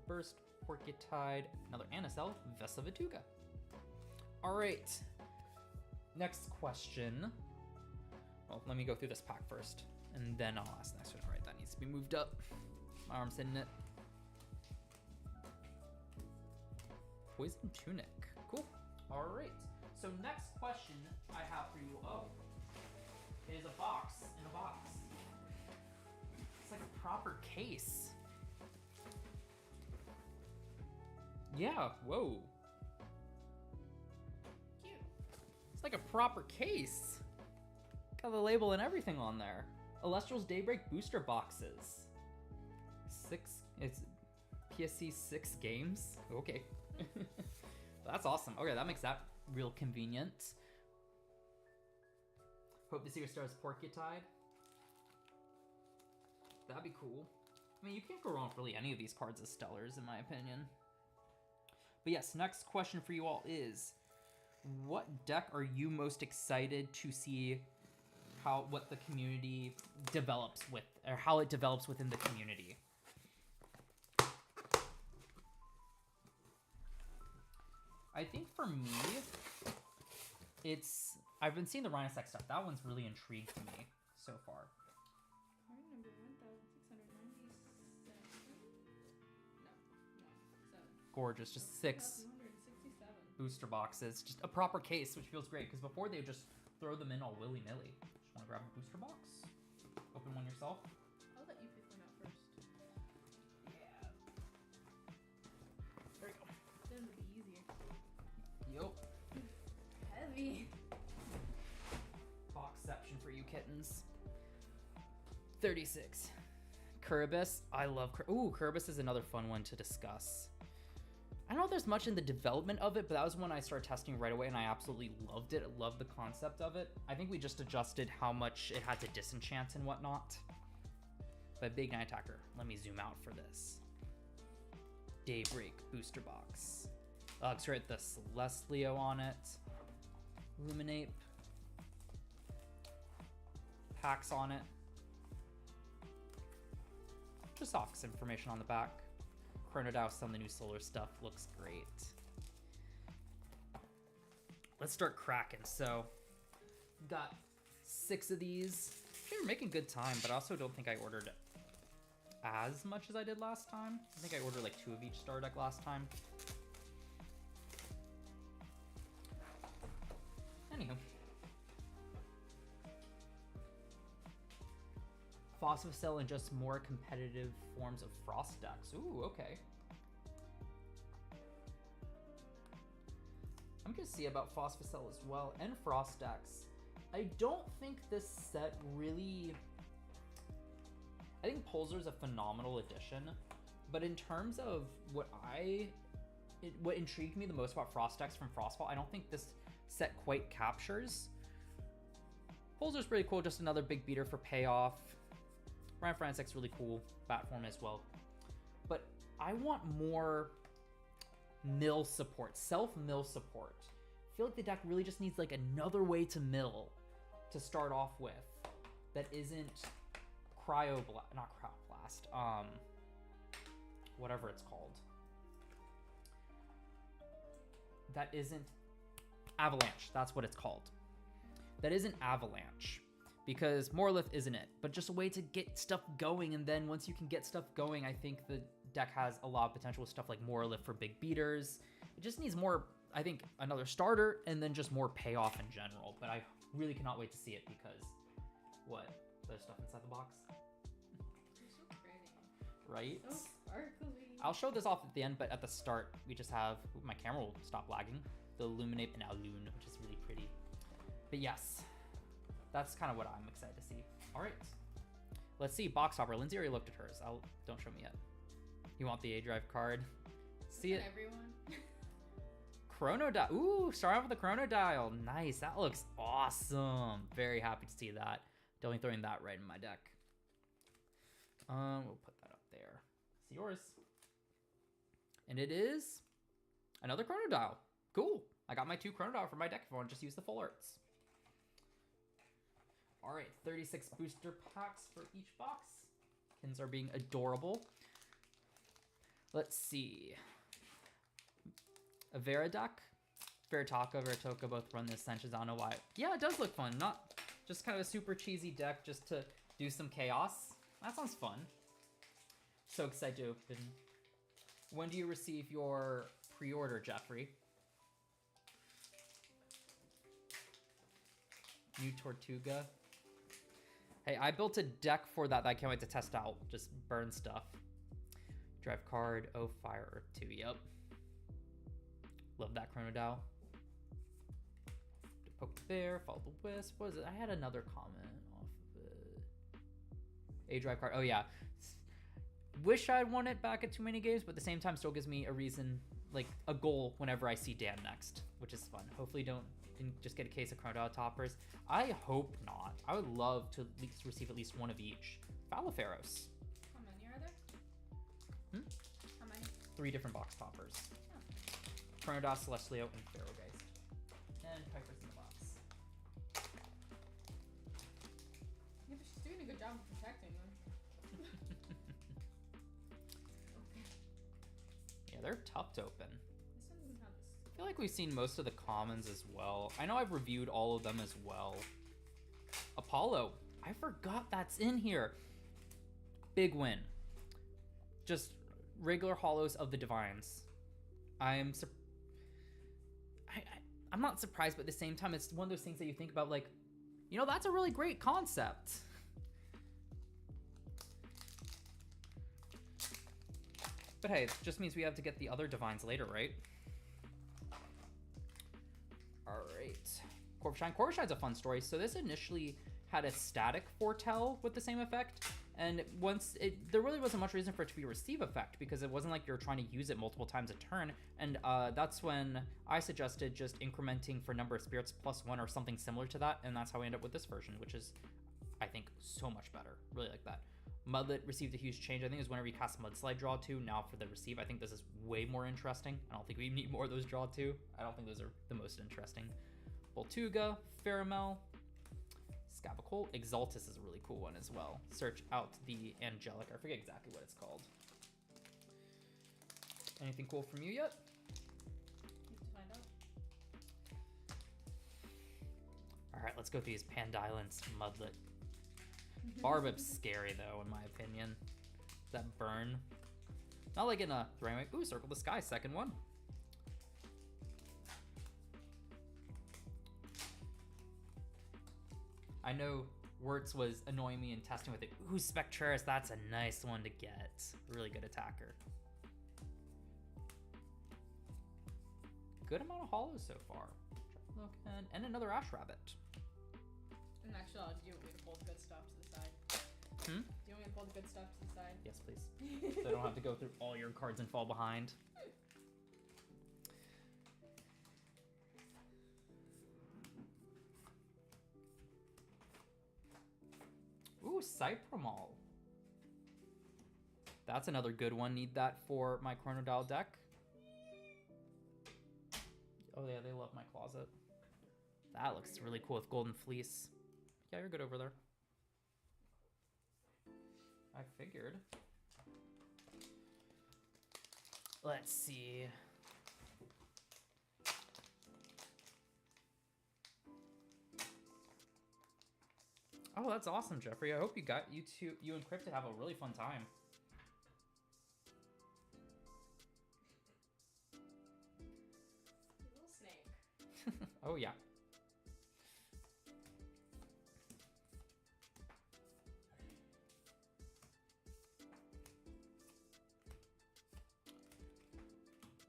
Burst, Porcutide, another Anacell, Vesavatuga. All right, next question. Well, let me go through this pack first, and then I'll ask the next one. All right, that needs to be moved up. My arm's hitting it. Poison Tunic. Cool. All right. So next question I have for you, is a box in a box. It's like a proper case. Yeah, whoa. Cute. It's like a proper case. Got the label and everything on there. Elestrals Daybreak booster boxes. It's PSC 6 games. Okay. That's awesome. Okay, that makes that real convenient. Hope to see your stars Porcutide. That'd be cool. I mean, you can't go wrong with really any of these cards as Stellars, in my opinion. But yes, next question for you all is, what deck are you most excited to see what the community develops with, or how it develops within the community? I think for me, I've been seeing the Rhinosec stuff. That one's really intrigued me so far. Card number 1697. No, 7. Gorgeous, just 6 267. booster boxes. Just a proper case, which feels great, because before they would just throw them in all willy-nilly. Just want to grab a booster box, open one yourself. I'll let you pick one out first. Yeah. There you go. Then it'll be easier. Yup. Heavy. Boxception for you kittens. 36. Kiribus. I love Kiribus is another fun one to discuss. I don't know if there's much in the development of it, but that was one I started testing right away and I absolutely loved it. I loved the concept of it. I think we just adjusted how much it had to disenchant and whatnot. But Big Night Attacker, let me zoom out for this. Daybreak booster box. Looks right, the Celestlio on it. Luminape. Packs on it. Just Ox information on the back. Chronodile, some of the new solar stuff looks great. Let's start cracking. So, got 6 of these. We were making good time, but I also don't think I ordered as much as I did last time. I think I ordered like 2 of each star deck last time. Anywho. Phosphocell and just more competitive forms of Frost decks. Ooh, okay. I'm gonna see about Phosphocell as well, and Frost decks. I don't think this set really... I think Pulsar's a phenomenal addition, but in terms of what intrigued me the most about Frost decks from Frostfall, I don't think this set quite captures. Pulsar's pretty cool, just another big beater for payoff. Ryan Frantic's really cool bat form as well. But I want more mill support, self-mill support. I feel like the deck really just needs like another way to mill to start off with that isn't not cryoblast, whatever it's called. That isn't avalanche, that's what it's called. That isn't avalanche, because Morlith isn't it, but just a way to get stuff going, and then once you can get stuff going, I think the deck has a lot of potential with stuff like Morlith for big beaters. It just needs more, I think, another starter, and then just more payoff in general, but I really cannot wait to see it because, what? There's stuff inside the box? They're so pretty. Right? So sparkly. I'll show this off at the end, but at the start, we just have, my camera will stop lagging, the Illuminate and Alune, which is really pretty. But yes, that's kind of what I'm excited to see. All right, let's see, box hopper. Lindsay already looked at hers. Don't show me yet. You want the A drive card? See it? Everyone. Chrono Dial. Ooh, start off with the Chrono Dial. Nice, that looks awesome. Very happy to see that. Definitely throwing that right in my deck. We'll put that up there. It's yours. And it is another Chrono Dial. Cool. I got my 2 Chrono Dial for my deck if I want to just use the full arts. All right, 36 booster packs for each box. Kins are being adorable. Let's see. A Veriduck, Veritoka both run the Ascensions. I don't know why. Yeah, it does look fun. Not just kind of a super cheesy deck just to do some chaos. That sounds fun. So excited to open. When do you receive your pre-order, Jeffrey? New Tortuga. Hey, I built a deck for that I can't wait to test out. Just burn stuff. Drive card. Oh, Fire Earth 2. Yep. Love that Chrono Dial. Poke there. Follow the Wisp. What is it? I had another comment off of it. A drive card. Oh, yeah. Wish I'd won it back at too many games, but at the same time still gives me a reason, like a goal whenever I see Dan next, which is fun. Hopefully didn't just get a case of Chrono Dial toppers. I hope not. I would love to receive at least one of each. Falaferos. How many are there? How many? 3 different box toppers. Oh. Chrono Dial, Celestial, and Ferrogeist. And Piper's in the box. Yeah, but she's doing a good job of protecting them. Yeah, they're tough to open. This one doesn't have this. I feel like we've seen most of the commons as well. I know I've reviewed all of them as well. Apollo. I forgot that's in here. Big win. Just regular hollows of the Divines. I'm not surprised, but at the same time, it's one of those things that you think about like, you know, that's a really great concept. But hey, it just means we have to get the other Divines later, right? All right. Corpshine. Corpshine's a fun story. So this initially had a static foretell with the same effect. And there really wasn't much reason for it to be a receive effect because it wasn't like you're trying to use it multiple times a turn. And that's when I suggested just incrementing for number of spirits +1 or something similar to that. And that's how we end up with this version, which is, I think, so much better. Really like that. Mudlet received a huge change. I think it was whenever you cast Mudslide, draw 2. Now for the receive, I think this is way more interesting. I don't think we need more of those draw 2. I don't think those are the most interesting. Voltuga, Pheramel, Scavacol. Exaltus is a really cool one as well. Search out the Angelic. I forget exactly what it's called. Anything cool from you yet? You have to find out. Alright, let's go through these Pandylants Mudlet. Barbip's scary though, in my opinion. That burn. Not like in a throwing away. Ooh, Circle the Sky, second one. I know Wirtz was annoying me in testing with it. Ooh, Spectreris, that's a nice one to get. Really good attacker. Good amount of hollows so far. Look, and another Ash Rabbit. And actually, do you want me to pull the good stuff to the side? Hmm? Do you want me to pull the good stuff to the side? Yes, please. So I don't have to go through all your cards and fall behind. Ooh, Cypramol. That's another good one. Need that for my Chronodial deck. Oh yeah, they love my closet. That looks really cool with Golden Fleece. Yeah, you're good over there. I figured. Let's see. Oh, that's awesome, Jeffrey. I hope you and Cryptid have a really fun time. Little snake. Oh, yeah.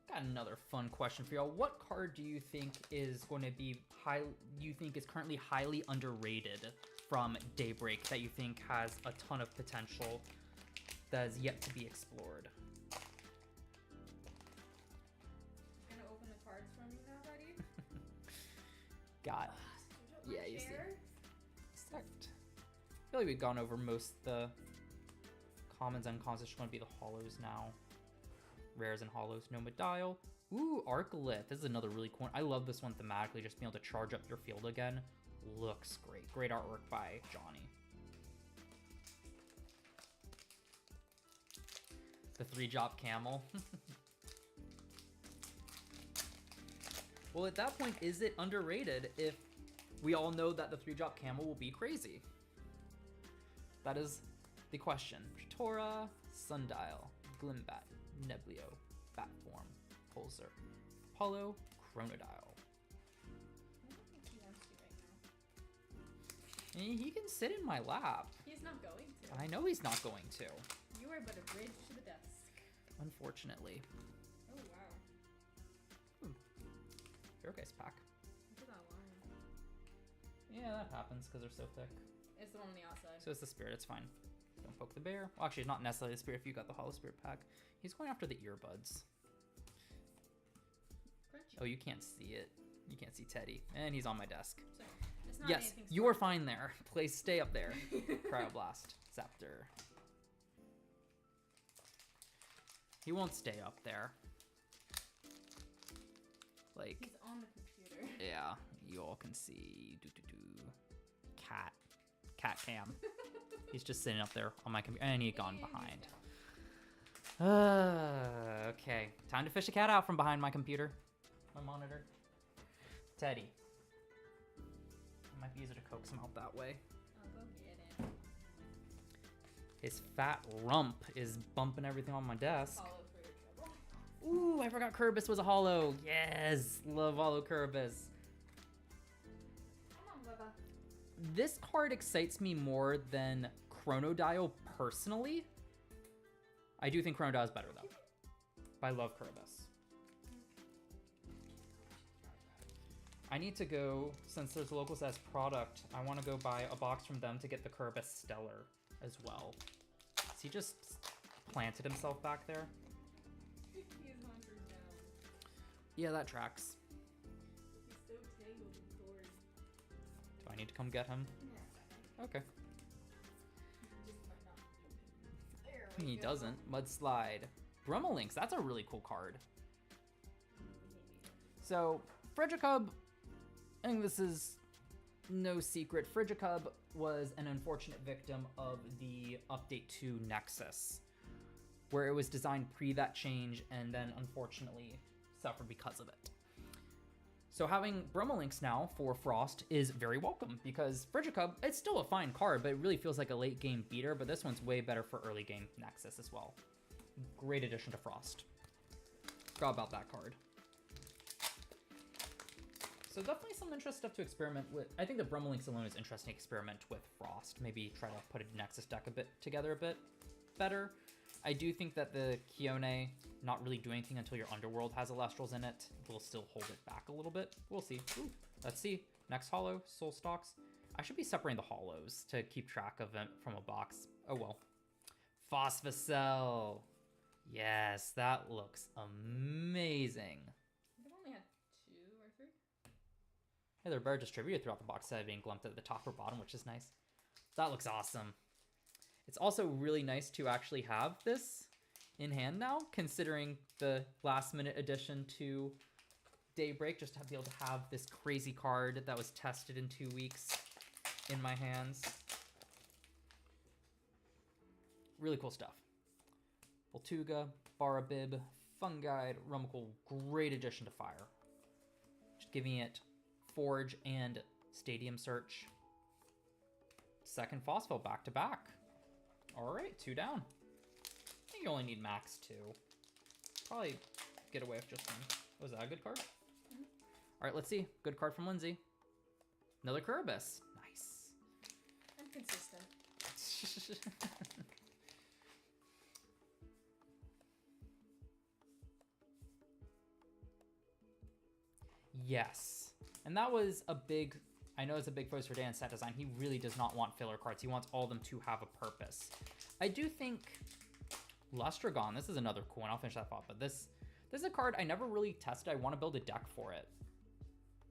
Got another fun question for y'all. What card do you think is going to be currently highly underrated from Daybreak that you think has a ton of potential that is yet to be explored? Gonna open the cards for me now, buddy? Got yeah, you see. Sect. I feel like we've gone over most of the commons and uncommons. It's just going to be the hollows now. Rares and hollows. No Dial. Ooh, Arcolith. This is another really cool one. I love this one thematically. Just being able to charge up your field again. Looks great. Great artwork by Johnny. The 3-drop camel. Well, at that point, is it underrated if we all know that the 3-drop camel will be crazy? That is the question. Tora, Sundial, Glimbat, Neblio, Batform, Pulsar, Apollo, Chronodial. I don't think he wants to right now. He can sit in my lap. He's not going to. I know he's not going to. You are but a bridge to the desk. Unfortunately. Oh, wow. Faircase pack. Look at that line. Yeah, that happens because they're so thick. It's the one on the outside. So it's the spirit, it's fine. Don't poke the bear. Well, actually, not necessarily the spirit if you got the Hollow Spirit pack. He's going after the earbuds. Crunchy. Oh, you can't see it. You can't see Teddy. And he's on my desk. So, it's not Yes, anything you are fine there. Please stay up there. Cryoblast. Scepter. He won't stay up there. Like, He's on the computer. yeah, you all can see. Cat. Cat cam. He's just sitting up there on my computer. And he had gone behind. Okay. Time to fish a cat out from behind my computer. My monitor. Teddy. It might be easier to coax him out that way. I'll go get him. His fat rump is bumping everything on my desk. Follow for your trouble. Ooh, I forgot Kerbis was a hollow. Yes, love hollow Kerbis. Come on, Bubba. This card excites me more than Chronodial personally. I do think Chronodial is better though. But I love Kerbis. I need to go, since there's a local says product, I want to go buy a box from them to get the Kerbis Stellar as well. So he just planted himself back there. He's hunkered down. Yeah, that tracks. He's so tangled in cords. Do I need to come get him? Okay. There we He go. doesn't. Mudslide. Brummelinks, that's a really cool card. So, Frigicub, I think this is no secret. Frigicub was an unfortunate victim of the update to Nexus, where it was designed pre that change and then unfortunately suffered because of it. So having Bromolinks now for Frost is very welcome because Frigicub, it's still a fine card, but it really feels like a late game beater, but this one's way better for early game Nexus as well. Great addition to Frost. Forgot about that card. So definitely some interesting stuff to experiment with. I think the Bromolinks alone is interesting to experiment with Frost. Maybe try to put a Nexus deck together a bit better. I do think that the Kione not really doing anything until your Underworld has Elestrals in it will still hold it back a little bit. We'll see. Ooh, let's see. Next holo, Soul Stalks. I should be separating the holos to keep track of them from a box. Oh well. Phosphocell. Yes, that looks amazing. They've only had 2 or 3. Yeah, they're better distributed throughout the box instead of being glumped at the top or bottom, which is nice. That looks awesome. It's also really nice to actually have this in hand now, considering the last minute addition to Daybreak, just to be able to have this crazy card that was tested in 2 weeks in my hands. Really cool stuff. Voltuga, Barabib, Fungide, Rumble, great addition to Fire. Just giving it Forge and Stadium Search. Second Phosphor back to back. All right, 2 down. I think you only need max 2. Probably get away with just 1. Was that a good card? Mm-hmm. All right, let's see. Good card from Lindsay. Another Kerberos. Nice. I'm consistent. Yes. And that was a big, I know it's a big focus for Dan set design. He really does not want filler cards. He wants all of them to have a purpose. I do think Lustragon, this is another cool one. I'll finish that thought, but this is a card I never really tested. I want to build a deck for it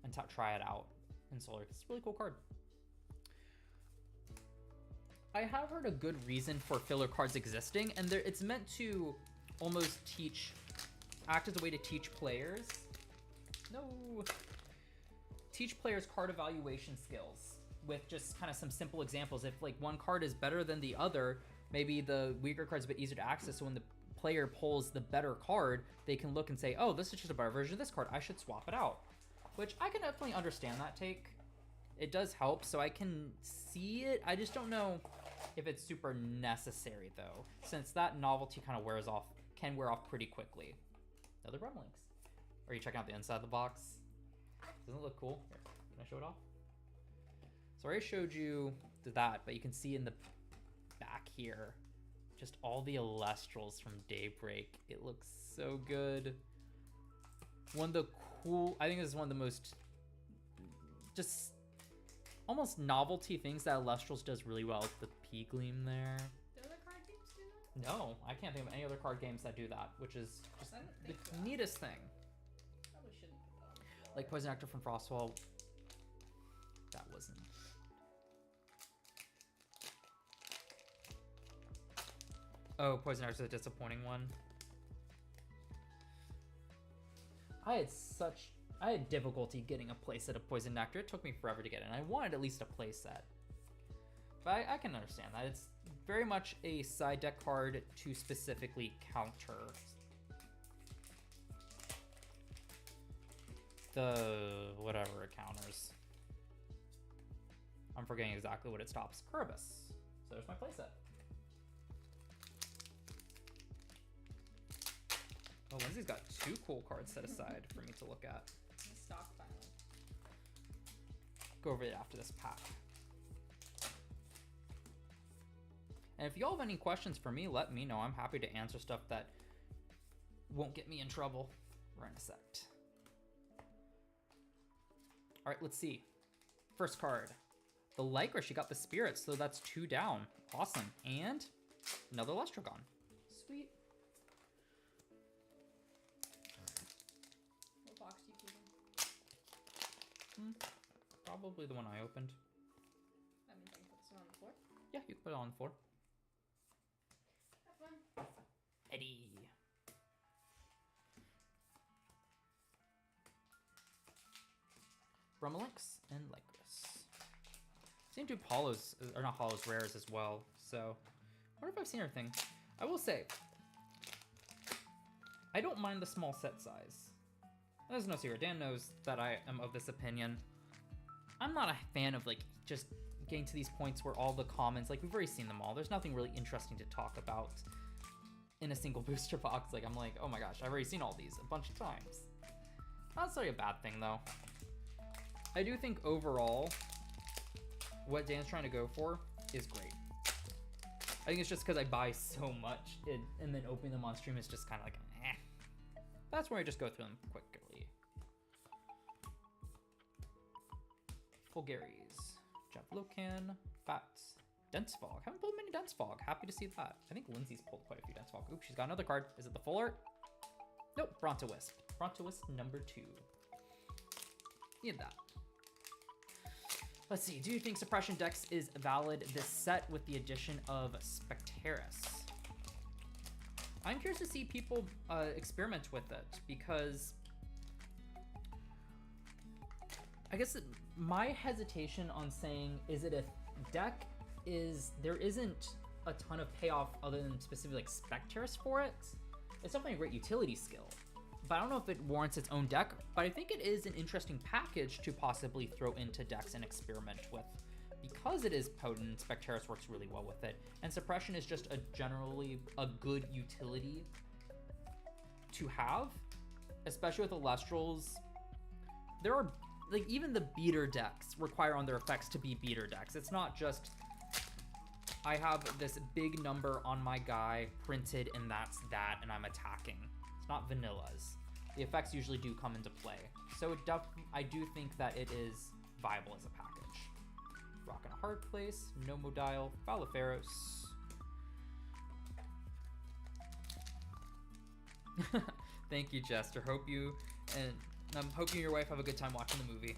and try it out in Solar. It's a really cool card. I have heard a good reason for filler cards existing, and it's meant to almost act as a way to teach players. Teach players card evaluation skills with just kind of some simple examples. If like one card is better than the other, maybe the weaker card's a bit easier to access, so when the player pulls the better card, they can look and say, oh, this is just a better version of this card, I should swap it out. Which I can definitely understand that take. It does help, so I can see it. I just don't know if it's super necessary though, since that novelty kind of can wear off pretty quickly. Another Bromolinks. Are you checking out the inside of the box? Doesn't it look cool? Here, can I show it off? So I already showed you that, but you can see in the back here, just all the Elestrals from Daybreak. It looks so good. I think this is one of the most just almost novelty things that Elestrals does really well. The P-Gleam there. Do other card games do that? No, I can't think of any other card games that do that, which is just the neatest thing. Probably shouldn't put that on the floor. Like Poison Nectar from Frostwall. That wasn't. Oh, Poison Nectar is a disappointing one. I had difficulty getting a playset of Poison Nectar. It took me forever to get it, and I wanted at least a playset. But I can understand that. It's very much a side deck card to specifically counter the whatever it counters. I'm forgetting exactly what it stops. Kerberos. So there's my playset. Oh, Lindsay's got 2 cool cards set aside for me to look at. Stockpiling. Go over it after this pack. And if y'all have any questions for me, let me know. I'm happy to answer stuff that won't get me in trouble. Right in a sec. All right, let's see. First card. The Lycra, she got the Spirit, so that's 2 down. Awesome. And another Lestragon. Sweet. What box do you keep in? Probably the one I opened. That means I can put this one on the floor? Yeah, you can put it on the floor. Have fun. Eddie. Bromolinks and Lycris. Seen 2 holos, or not holos, rares as well. So, I wonder if I've seen everything. I will say, I don't mind the small set size. There's no secret. Dan knows that I am of this opinion. I'm not a fan of like just getting to these points where all the commons, like we've already seen them all. There's nothing really interesting to talk about in a single booster box. Like I'm like, oh my gosh, I've already seen all these a bunch of times. Not necessarily a bad thing though. I do think overall, what Dan's trying to go for is great. I think it's just because I buy so much and then opening them on stream is just kind of like, eh. That's where I just go through them quickly. Fulgaries, Javlocan, Bats, Dense Fog. Haven't pulled many Dense Fog. Happy to see that. I think Lindsay's pulled quite a few Dense Fog. Ooh, she's got another card. Is it the full art? Nope, Brontowisp. Brontowisp number 2. Need that. Let's see, do you think Suppression Dex is valid this set with the addition of Specterus? I'm curious to see people experiment with it because I guess my hesitation on saying is it a deck is there isn't a ton of payoff other than specifically like Specterus for it. It's definitely a great utility skill, but I don't know if it warrants its own deck, but I think it is an interesting package to possibly throw into decks and experiment with. Because it is potent, Specterus works really well with it, and Suppression is just a generally a good utility to have, especially with Elestrals. There are, like, even the beater decks require on their effects to be beater decks. It's not just, I have this big number on my guy printed and that's that, and I'm attacking. It's not vanillas. The effects usually do come into play. So I do think that it is viable as a package. Rock in a Hard Place, Nomodile, Balaferos. Thank you, Jester. Hope you and I'm hoping your wife have a good time watching the movie.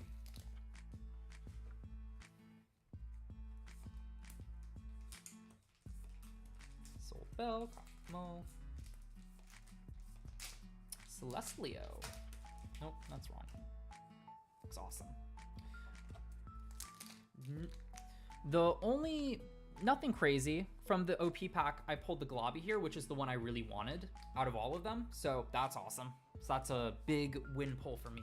Soul Bell, Cosmo. Celestlio. Nope, that's wrong. Looks awesome. The only, nothing crazy from the OP pack, I pulled the Globby here, which is the one I really wanted out of all of them. So that's awesome. So that's a big win pull for me.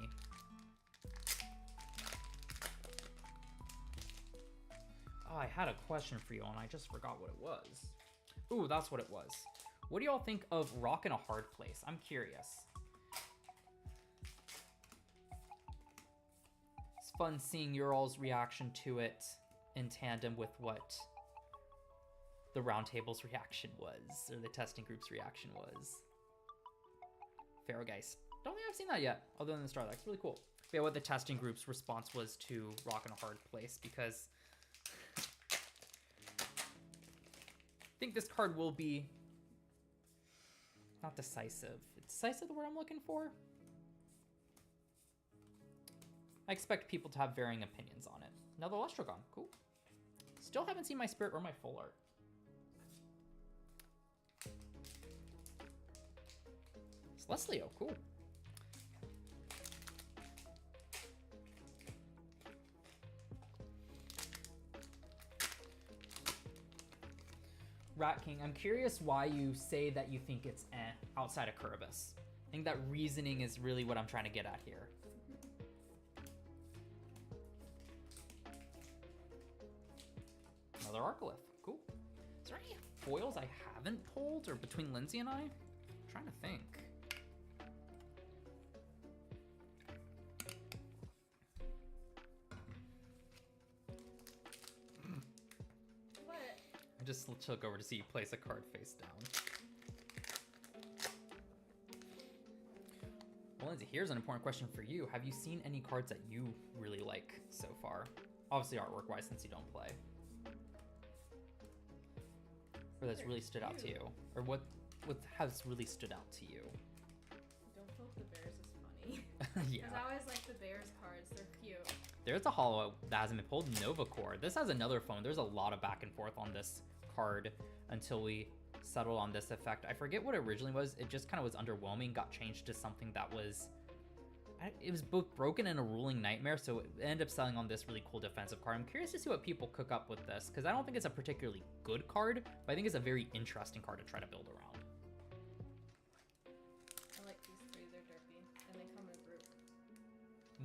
Oh, I had a question for you and I just forgot what it was. Ooh, that's what it was. What do y'all think of Rock in a Hard Place? I'm curious. It's fun seeing your all's reaction to it in tandem with what the roundtable's reaction was, or the testing group's reaction was. Pharaohgeist. Don't think I've seen that yet, other than the Starlight. It's really cool. But yeah, what the testing group's response was to Rock in a Hard Place, because I think this card will be not decisive. Is decisive the word I'm looking for? I expect people to have varying opinions on it. Another Lestrogon, cool. Still haven't seen my Spirit or my full art. Celestlio, cool. Rat King, I'm curious why you say that you think it's outside of Kerberos. I think that reasoning is really what I'm trying to get at here. Another Arcolith, cool. Is there any foils I haven't pulled, or between Lindsay and I? I'm trying to think. What? I just took over to see you place a card face down. Well, Lindsay, here's an important question for you. Have you seen any cards that you really like so far? Obviously artwork-wise, since you don't play. Or that's really stood out to you? Or what has really stood out to you? Don't Poke the Bears is funny. Yeah. Because I always like the Bears cards. They're cute. There's a holo that hasn't been pulled, Nova Core. This has another phone. There's a lot of back and forth on this card until we settled on this effect. I forget what it originally was. It just kind of was underwhelming, got changed to something that was... It was both broken and a ruling nightmare, so it ended up selling on this really cool defensive card. I'm curious to see what people cook up with this, because I don't think it's a particularly good card, but I think it's a very interesting card to try to build around. I like these three. They're derpy. And they come in a group.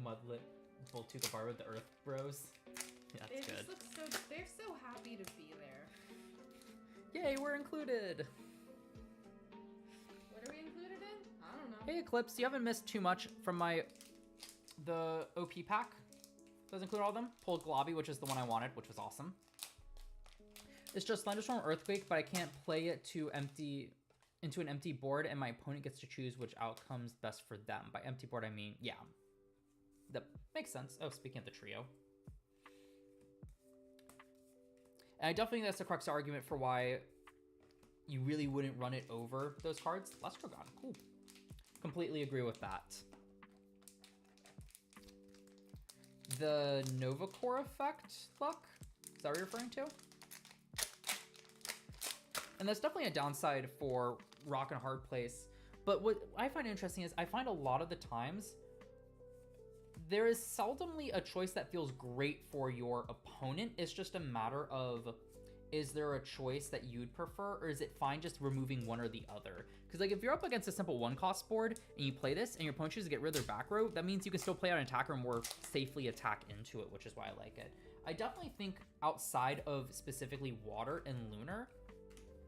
Mudlet Voltuga bar with the Earth Bros. Yeah, They that's just good. look so. They're so happy to be there. Yay, we're included. What are we included in? I don't know. Hey Eclipse, you haven't missed too much from the OP pack. Does include all of them. Pulled Globby, which is the one I wanted, which was awesome. It's just Thunderstorm Earthquake, but I can't play it into an empty board, and my opponent gets to choose which outcome's best for them. By empty board, I mean, yeah. That makes sense. Oh, speaking of the trio. And I definitely think that's the crux argument for why you really wouldn't run it over those cards. Lestrogon, cool. Completely agree with that. The Nova Core effect, luck? Is that what you're referring to? And that's definitely a downside for Rock and Hard Place. But what I find interesting is I find a lot of the times there is seldomly a choice that feels great for your opponent. It's just a matter of, is there a choice that you'd prefer, or is it fine just removing one or the other? Because like if you're up against a simple one-cost board and you play this and your opponent chooses to get rid of their back row, that means you can still play out an attacker and more safely attack into it, which is why I like it. I definitely think outside of specifically Water and Lunar,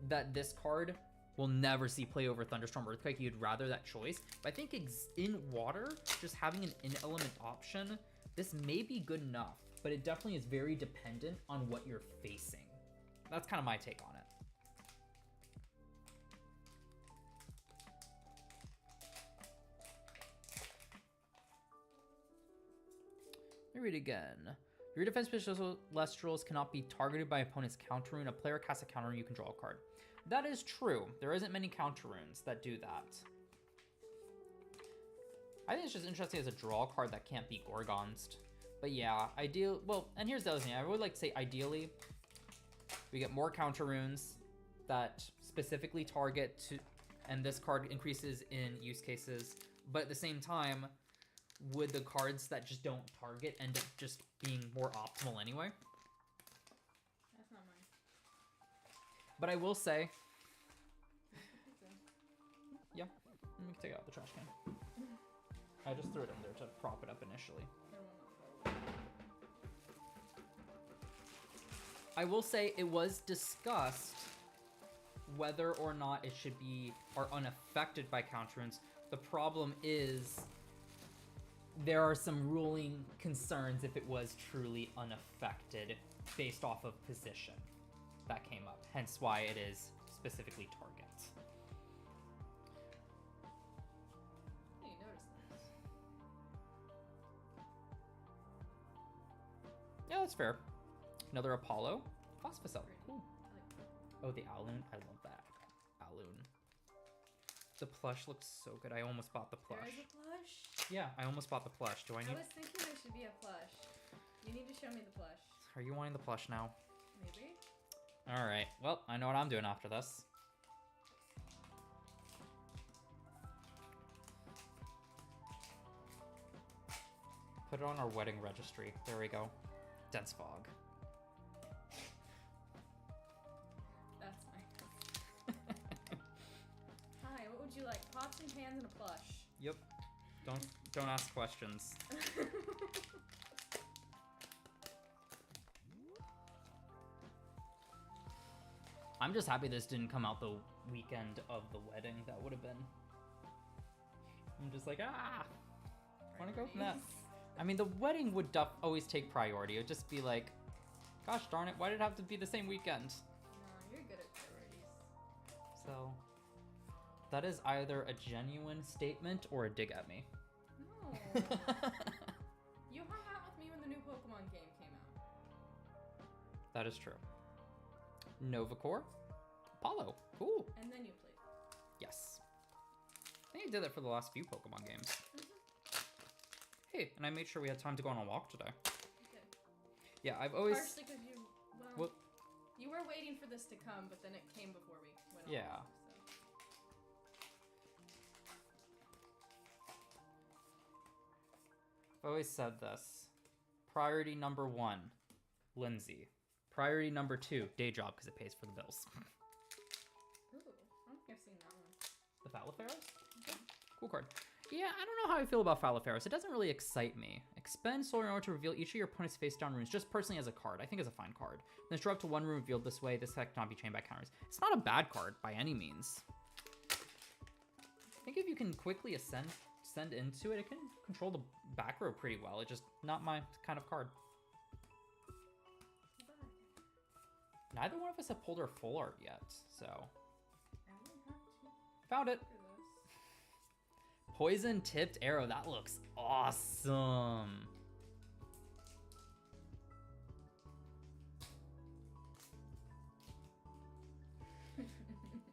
that this card will never see play over Thunderstorm Earthquake. You'd rather that choice. But I think in Water, just having an in-element option, this may be good enough, but it definitely is very dependent on what you're facing. That's kind of my take on it. Let me read again. Your defense special Elestrals cannot be targeted by opponent's counter rune. A player casts a counter rune, you can draw a card. That is true. There isn't many counter runes that do that. I think it's just interesting as a draw card that can't be Gorgonsed. But yeah, well, and here's the other thing. I would like to say ideally, we get more counter runes that specifically target to, and this card increases in use cases. But at the same time, would the cards that just don't target end up just being more optimal anyway? That's not mine. But I will say, yeah, let me take it out the trash can. I just threw it in there to prop it up initially. I will say it was discussed whether or not it should be are unaffected by counter runes. The problem is there are some ruling concerns if it was truly unaffected based off of position that came up, hence why it is specifically target. I didn't notice this. Yeah, that's fair. Another Apollo. Phosphocell. Cool. I like that. Oh, the Alloon. I love that. Alloon. The plush looks so good. I almost bought the plush. There is a plush? Yeah, I almost bought the plush. Do I I need... was thinking there should be a plush. You need to show me the plush. Are you wanting the plush now? Maybe? Alright. Well, I know what I'm doing after this. Put it on our wedding registry. There we go. Dense fog. That's nice. Hi, what would you like? Pots and pans and a plush. Yep. Don't ask questions. I'm just happy this didn't come out the weekend of the wedding. That would have been... I'm just like, wanna go from that. I mean, the wedding would always take priority. It would just be like, gosh darn it, why did it have to be the same weekend? No, you're good at priorities. So, that is either a genuine statement or a dig at me. No. You hung out with me when the new Pokemon game came out. That is true. Novacore. Apollo. Cool. And then you played. Yes. I think I did that for the last few Pokemon games. Hey, and I made sure we had time to go on a walk today. Okay. Yeah, I've always... Partially because you, well, you were waiting for this to come, but then it came before we went on. Yeah. So. I've always said this. Priority number 1, Lindsay. Priority number 2, day job, because it pays for the bills. Ooh, I don't think I've seen that one. The Falafera? Cool card. Yeah, I don't know how I feel about Phalaferos. It doesn't really excite me. Expend solar in order to reveal each of your opponent's face-down runes, just personally as a card. I think it's a fine card. Then draw up to 1 rune revealed this way. This effect cannot be chained by counters. It's not a bad card by any means. I think if you can quickly ascend into it, it can control the back row pretty well. It's just not my kind of card. Neither one of us have pulled our full art yet, so. Found it. Poison tipped arrow. That looks awesome.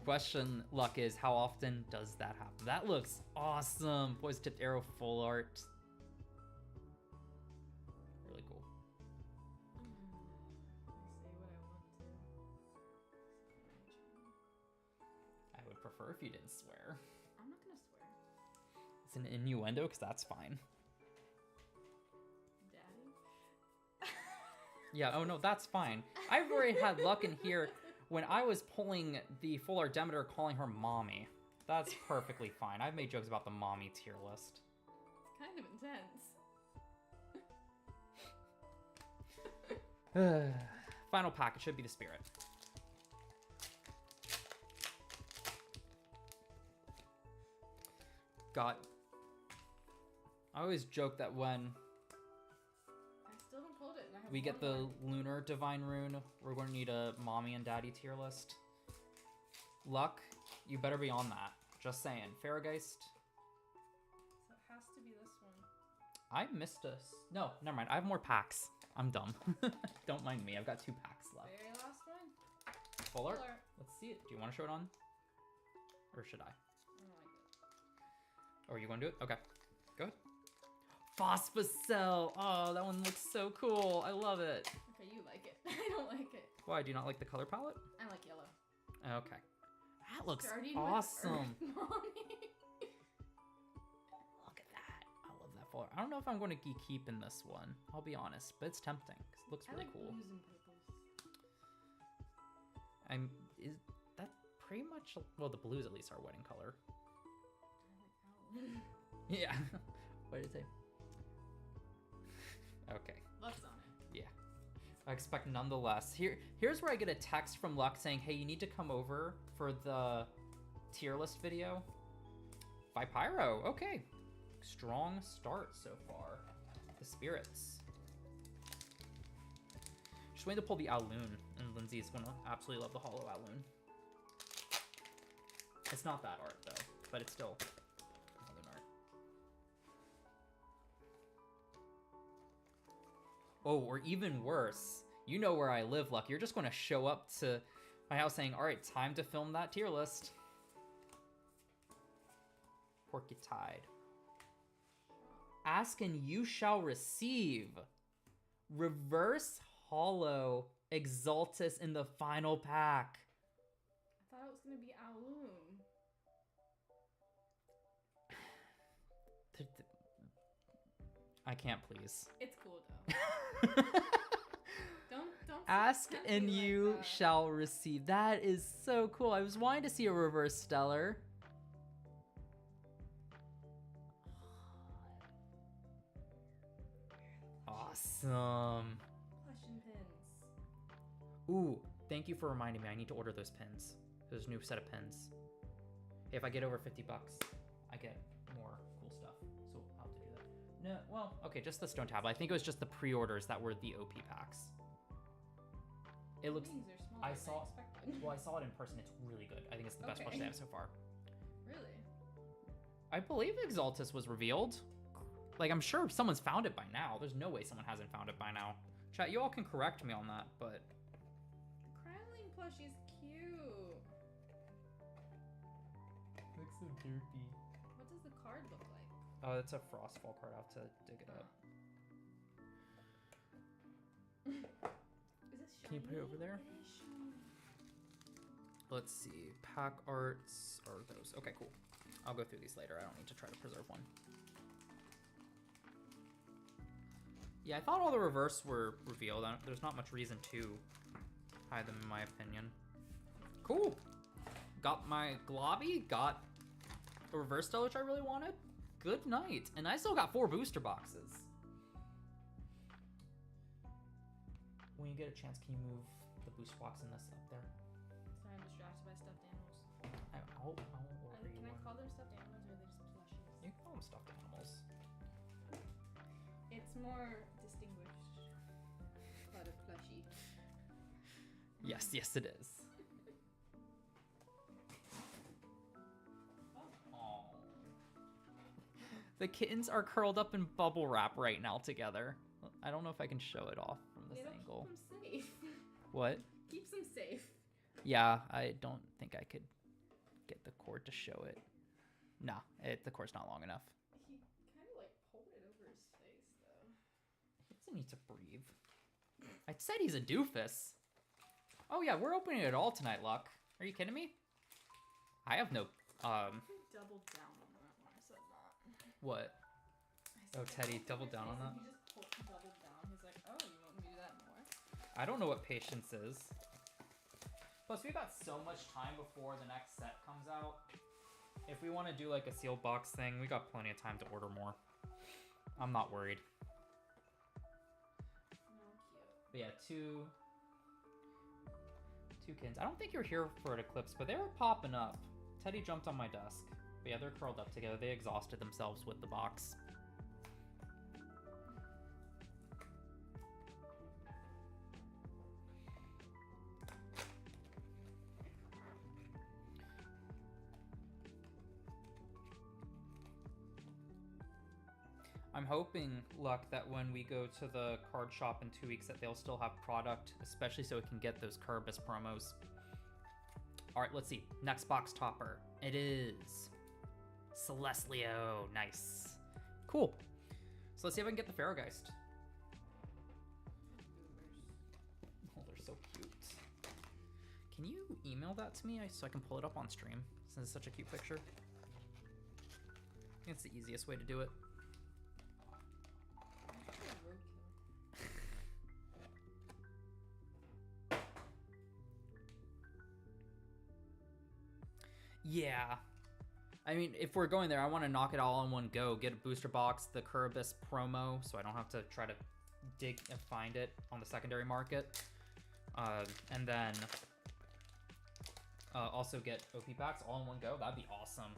Question, Luck, is how often does that happen? That looks awesome. Poison tipped arrow full art. Really cool. I would prefer if you didn't swear. I'm not gonna swear. It's an innuendo, because that's fine. Daddy? Yeah, oh no, that's fine. I've already had Luck in here when I was pulling the full art Demeter calling her mommy. That's perfectly fine. I've made jokes about the mommy tier list. It's kind of intense. Final pack, it should be the spirit. I always joke that when I still haven't pulled it, and I have we get one the more. lunar divine rune, we're going to need a mommy and daddy tier list. Luck, you better be on that. Just saying. Farrageist. So it has to be this one. I missed us. No, never mind. I have more packs. I'm dumb. Don't mind me. I've got 2 packs left. Very last one. Full art? Full art. Let's see it. Do you want to show it on? Or should I? I don't like it. Oh, are you going to do it? Okay. Go ahead. Phosphocell. Oh, that one looks so cool. I love it. Okay, you like it. I don't like it. Why? Do you not like the color palette? I like yellow. Okay. That looks Starting with awesome. Earth Mommy. Look at that. I love that full art. I don't know if I'm going to keep in this one. I'll be honest, but it's tempting. 'Cause it looks I really like cool. blues and purples. Is that pretty much, well, the blues at least are wedding color. I like owl. Yeah. What did it say? Okay. Luck's on it. Yeah. I expect nonetheless. Here's where I get a text from Luck saying, hey, you need to come over for the tier list video. Vipyro. Okay. Strong start so far. The spirits. Just waiting to pull the Aloon, and Lindsay's gonna absolutely love the Hollow Aloon. It's not that art though, but it's still Aloon art. Oh, or even worse, you know where I live, Luck. You're just gonna show up to my house saying, all right, time to film that tier list. Porcutide. Ask and you shall receive. Reverse Hollow Exaltus in the final pack. I thought it was gonna be Aloon. I can't please. It's cool though. Don't Ask tempt and me like you that. shall receive. That is so cool. I was wanting to see a reverse stellar. Awesome. Plush and pins. Ooh, thank you for reminding me. I need to order those pins. There's a new set of pins. If I get over 50 bucks, I get more cool stuff. So I'll have to do that. No, well, okay, just the stone tablet. I think it was just the pre-orders that were the OP packs. It looks. Wings are smaller I than saw. expected. Well, I saw it in person. It's really good. I think it's the best plush Okay. they have so far. Really? I believe Exaltus was revealed. Like, I'm sure someone's found it by now. There's no way someone hasn't found it by now. Chat, you all can correct me on that, but... Kremlin plushie's cute. Looks so derpy. What does the card look like? Oh, it's a Frostfall card. I'll have to dig it up. Is this shiny? Can you put it over there? It is shiny. Let's see. Pack arts are those. Okay, cool. I'll go through these later. I don't need to try to preserve one. Yeah, I thought all the reverse were revealed. There's not much reason to hide them, in my opinion. Cool. Got my Globby. Got a reverse stellar, which I really wanted. Good night. And I still got 4 booster boxes. When you get a chance, can you move the booster box in this up there? Sorry, I'm distracted by stuffed animals. I'll order you Can I one. call them stuffed animals or are they just plushies? You can call them stuffed animals. It's more distinguished. Called a plushie. Yes, yes it is. Oh. The kittens are curled up in bubble wrap right now together. I don't know if I can show it off from this angle. Keep them safe. What? Keeps them safe. Yeah, I don't think I could get the cord to show it. Nah, the cord's not long enough. He kind of like pulled it over his face though. He doesn't need to breathe. I said he's a doofus. Oh yeah, we're opening it all tonight, Luck. Are you kidding me? I have no, He doubled down on that when I said that. What? Oh, Teddy doubled down on that? He just doubled down. He's like, oh, you want me to do that more? I don't know what patience is. Plus, we got so much time before the next set comes out. If we want to do like a sealed box thing, we got plenty of time to order more. I'm not worried. No, cute. But yeah, two kittens. I don't think you're here for an eclipse, but they were popping up. Teddy jumped on my desk. But yeah, they're curled up together. They exhausted themselves with the box. I'm hoping, Luck, that when we go to the card shop in 2 weeks that they'll still have product, especially so we can get those Kerbis promos. All right, let's see. Next box topper. It is Celestlio. Nice. Cool. So let's see if I can get the Pharaohgeist. Oh, they're so cute. Can you email that to me so I can pull it up on stream, since it's such a cute picture? I think it's the easiest way to do it. Yeah. I mean, if we're going there, I want to knock it all in one go. Get a booster box, the Kerbis promo, so I don't have to try to dig and find it on the secondary market. And then also get OP packs all in one go. That'd be awesome.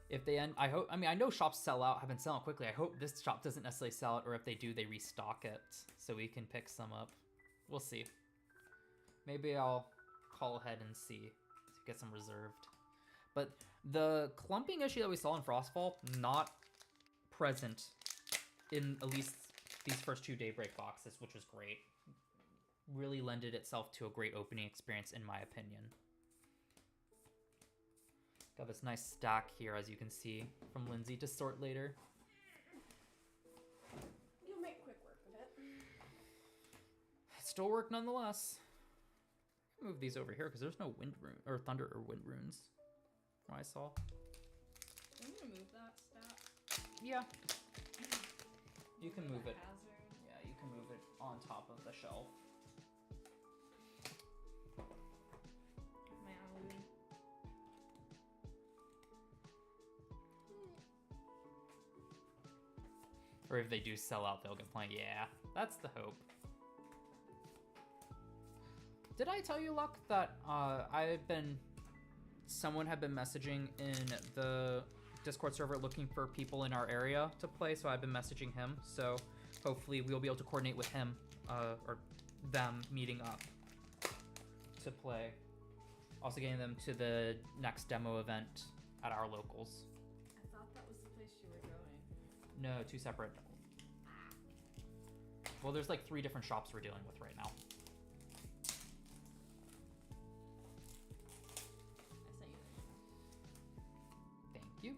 If they end, I know shops sell out, have been selling quickly. I hope this shop doesn't necessarily sell it, or if they do, they restock it so we can pick some up. We'll see. Maybe I'll call ahead and see to get some reserved. But the clumping issue that we saw in Frostfall, not present in at least these first 2 Daybreak boxes, which was great. Really lended itself to a great opening experience, in my opinion. Got this nice stack here, as you can see, from Lindsay to sort later. You'll make quick work of it. Still work nonetheless. Move these over here because there's no wind rune or thunder or wind runes. What I saw. I'm gonna move that stack. Yeah. You can move it. Hazard. Yeah, you can move it on top of the shelf. My Halloween. Or if they do sell out, they'll get plenty. Yeah, that's the hope. Did I tell you, Luck, that someone had been messaging in the Discord server looking for people in our area to play, so I've been messaging him. So hopefully we'll be able to coordinate with him, or them meeting up to play. Also getting them to the next demo event at our locals. I thought that was the place you were going. No, 2 separate. Well, there's like 3 different shops we're dealing with right now. Thank you.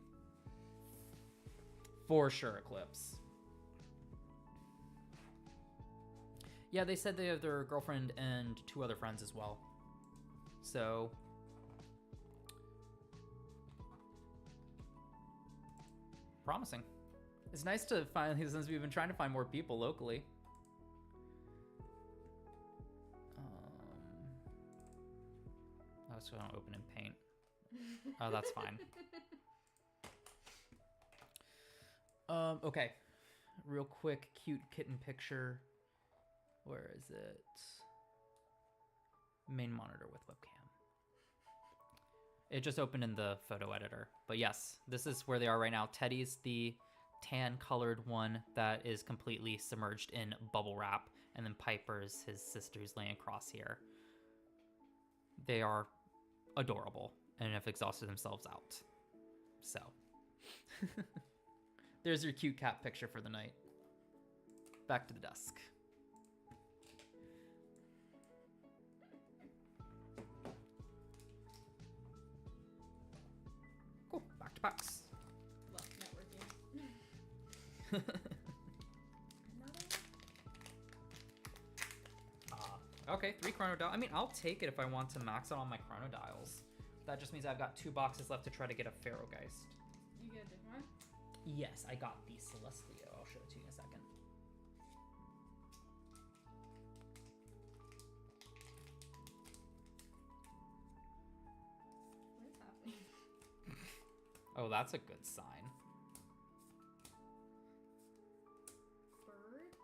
For sure, Eclipse. Yeah, they said they have their girlfriend and 2 other friends as well. So promising. It's nice to finally, since we've been trying to find more people locally. I was going to open in Paint. Oh, that's fine. Okay. Real quick, cute kitten picture. Where is it? Main monitor with webcam. It just opened in the photo editor. But yes, this is where they are right now. Teddy's the tan colored one that is completely submerged in bubble wrap. And then Piper's his sister's laying across here. They are adorable and have exhausted themselves out. So, there's your cute cat picture for the night. Back to the desk. Cool, back to box. Love networking. Okay, 3 chrono dial. I mean, I'll take it if I want to max out on my chrono dials. That just means I've got 2 boxes left to try to get a Pharaohgeist. You get a different one? Yes, I got the Celestlio. I'll show it to you in a second. What is happening? Oh, that's a good sign. Bird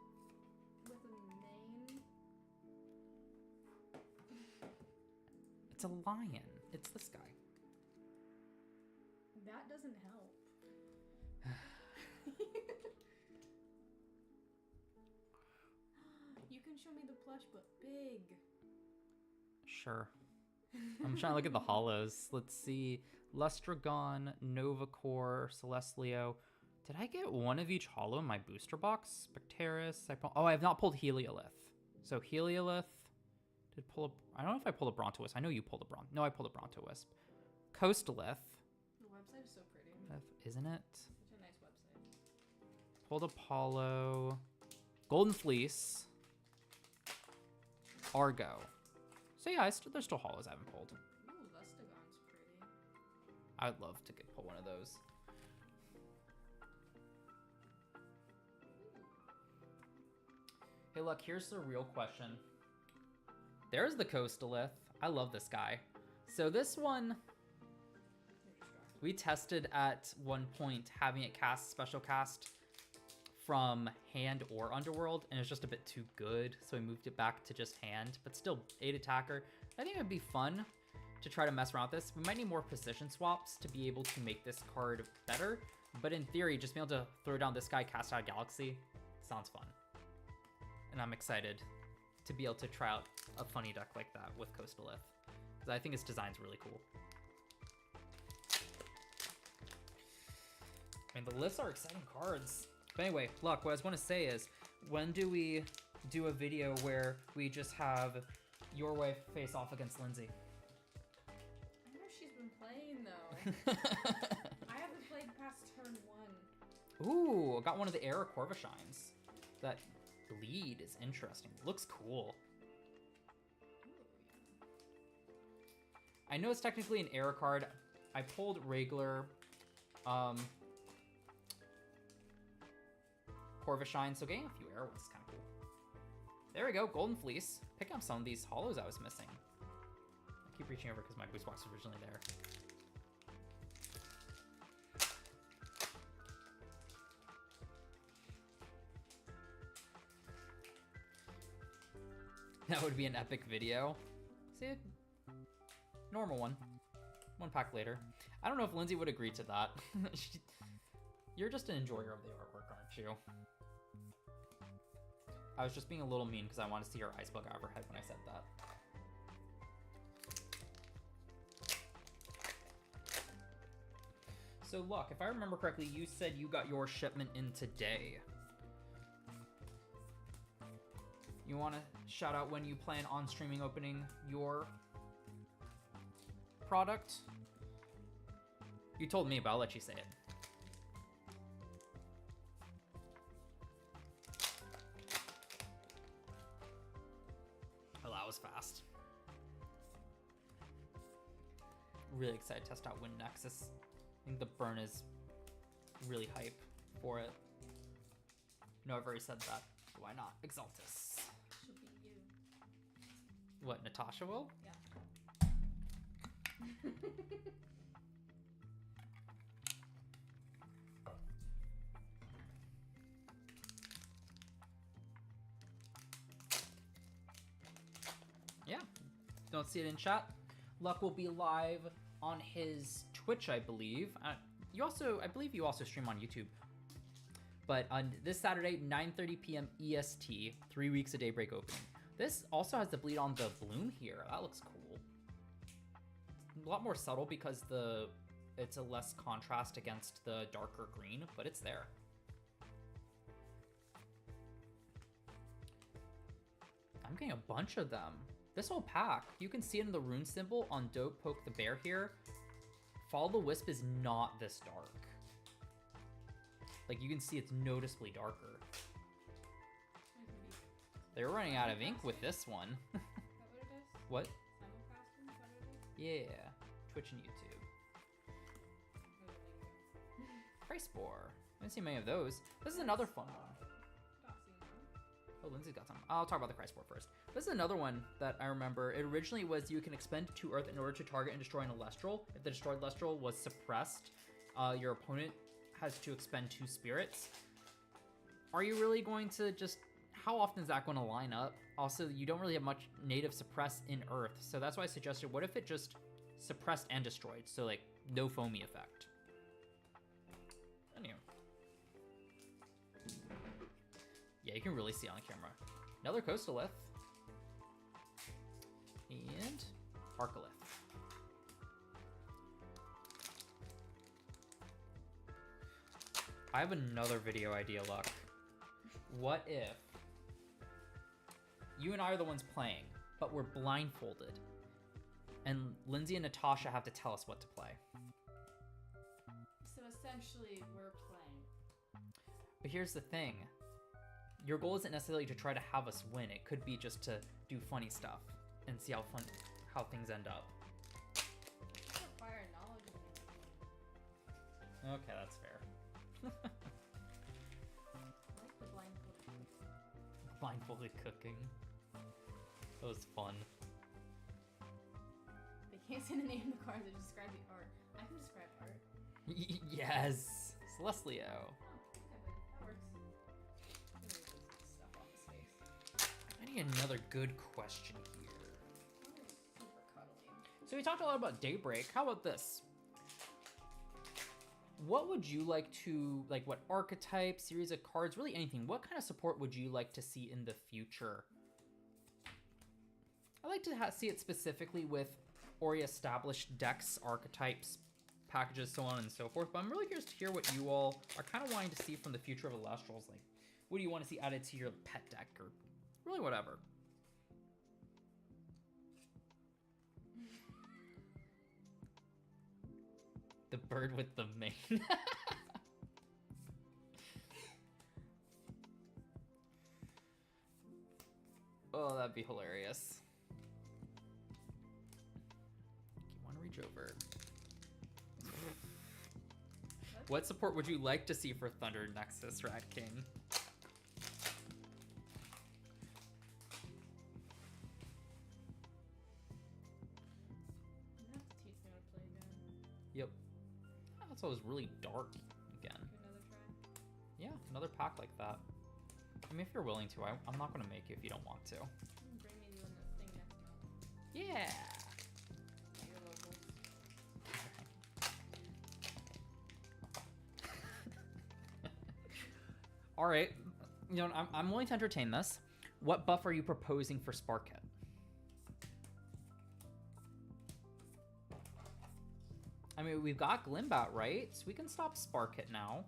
with a name. It's a lion. It's this guy. That doesn't help. You can show me the plush, but big. Sure. I'm trying to look at the hollows. Let's see. Lustragon, Novacore, Celestlio. Did I get one of each hollow in my booster box? Spectaris. I have not pulled Heliolith. So Heliolith. Did pull a... I don't know if I pulled a Brontowisp. I know you pulled a Bronto. No, I pulled a Brontowisp. Coastalith. The website is so pretty. Isn't it? Such a nice website. Pulled Apollo. Golden Fleece. Argo. So yeah, there's still hollows I haven't pulled. Ooh, Lustagon's pretty. I'd love to pull one of those. Hey, look, here's the real question. There's the Coastalith. I love this guy. So this one, we tested at one point having it cast special cast from hand or underworld, and it's just a bit too good, so we moved it back to just hand, but still 8 attacker. I think it would be fun to try to mess around with this. We might need more position swaps to be able to make this card better, but in theory, just being able to throw down this guy, cast out Galaxy, sounds fun. And I'm excited to be able to try out a funny deck like that with Coastalith, because I think its design's really cool. I mean, the lists are exciting cards. But anyway, Luck, what I want to say is, when do we do a video where we just have your wife face off against Lindsay? I wonder if she's been playing, though. I haven't played past turn 1. Ooh, I got one of the Era Corvishines. That bleed is interesting. Looks cool. Ooh, yeah. I know it's technically an Era card. I pulled regular Corvishine, so getting a few Era ones is kind of cool. There we go, Golden Fleece. Picking up some of these hollows I was missing. I keep reaching over because my boost box was originally there. That would be an epic video. See, normal one. 1 pack later. I don't know if Lindsay would agree to that. You're just an enjoyer of the artwork, aren't you? I was just being a little mean because I wanted to see her ice bug out of her head when I said that. So look, if I remember correctly, you said you got your shipment in today. You want to shout out when you plan on streaming opening your product? You told me, but I'll let you say it. Oh, that was fast. Really excited to test out Wind Nexus. I think the burn is really hype for it. No, I've already said that. Why not? Exaltus. Should be you. What, Natasha will? Yeah. don't see it in chat, Luck will be live on his Twitch, I believe. I believe you also stream on YouTube. But on this Saturday, 9:30 p.m. EST, 3 weeks of Daybreak opening. This also has the bleed on the bloom here. That looks cool. It's a lot more subtle because it's a less contrast against the darker green, but it's there. I'm getting a bunch of them. This whole pack, you can see it in the rune symbol on Dope Poke the Bear here. Follow the Wisp is not this dark. Like, you can see it's noticeably darker. They're running out of ink with this one. Is that what it is? What? Simulcasting? Is that what it is? Yeah. Twitch and YouTube. Oh, thank you. Crayspore. I didn't see many of those. This is another fun one. Not seeing them. Oh, Lindsay's got some. I'll talk about the Crayspore first. This is another one that I remember. It originally was you can expend 2 earth in order to target and destroy an Elestral. If the destroyed Elestral was suppressed, your opponent has to expend 2 spirits. Are you really going to just... How often is that going to line up? Also, you don't really have much native suppress in earth, so that's why I suggested, what if it just suppressed and destroyed? So, like, no foamy effect. Anyway. Yeah, you can really see it on the camera. Another Coastalith. And Arcolith. I have another video idea, Luck. What if you and I are the ones playing, but we're blindfolded, and Lindsay and Natasha have to tell us what to play? So essentially, we're playing. But here's the thing. Your goal isn't necessarily to try to have us win. It could be just to do funny stuff and see how things end up. It's require knowledge of Okay, that's fair. I like the blindfolded. Blindfolded cooking. That was fun. They can't say the name of the card, they describe the art. I can describe art. Yes! Celestlio. Oh, okay, but that works. I'm gonna use this stuff on his face. I need another good question here. Oh, it's super cuddly. So we talked a lot about Daybreak. How about this? What would you like to, like, what archetype, series of cards, really anything, what kind of support would you like to see in the future? I like to see it specifically with already established decks, archetypes, packages, so on and so forth, but I'm really curious to hear what you all are kind of wanting to see from the future of Elestrals. Like, what do you want to see added to your pet deck, or really whatever? The bird with the mane. Oh, that'd be hilarious. You want to reach over. What support would you like to see for Thunder Nexus Rat King? You have to teach me how to play again. Yep. That's always really dark again. Do another try. Yeah, another pack like that. I mean, if you're willing to, I'm not going to make you if you don't want to. Bring me to the thing next month. Yeah. At your locals. All right. You know, I'm willing to entertain this. What buff are you proposing for Spark Hit? I mean, we've got Glimbat, right? So we can stop Spark Hit now.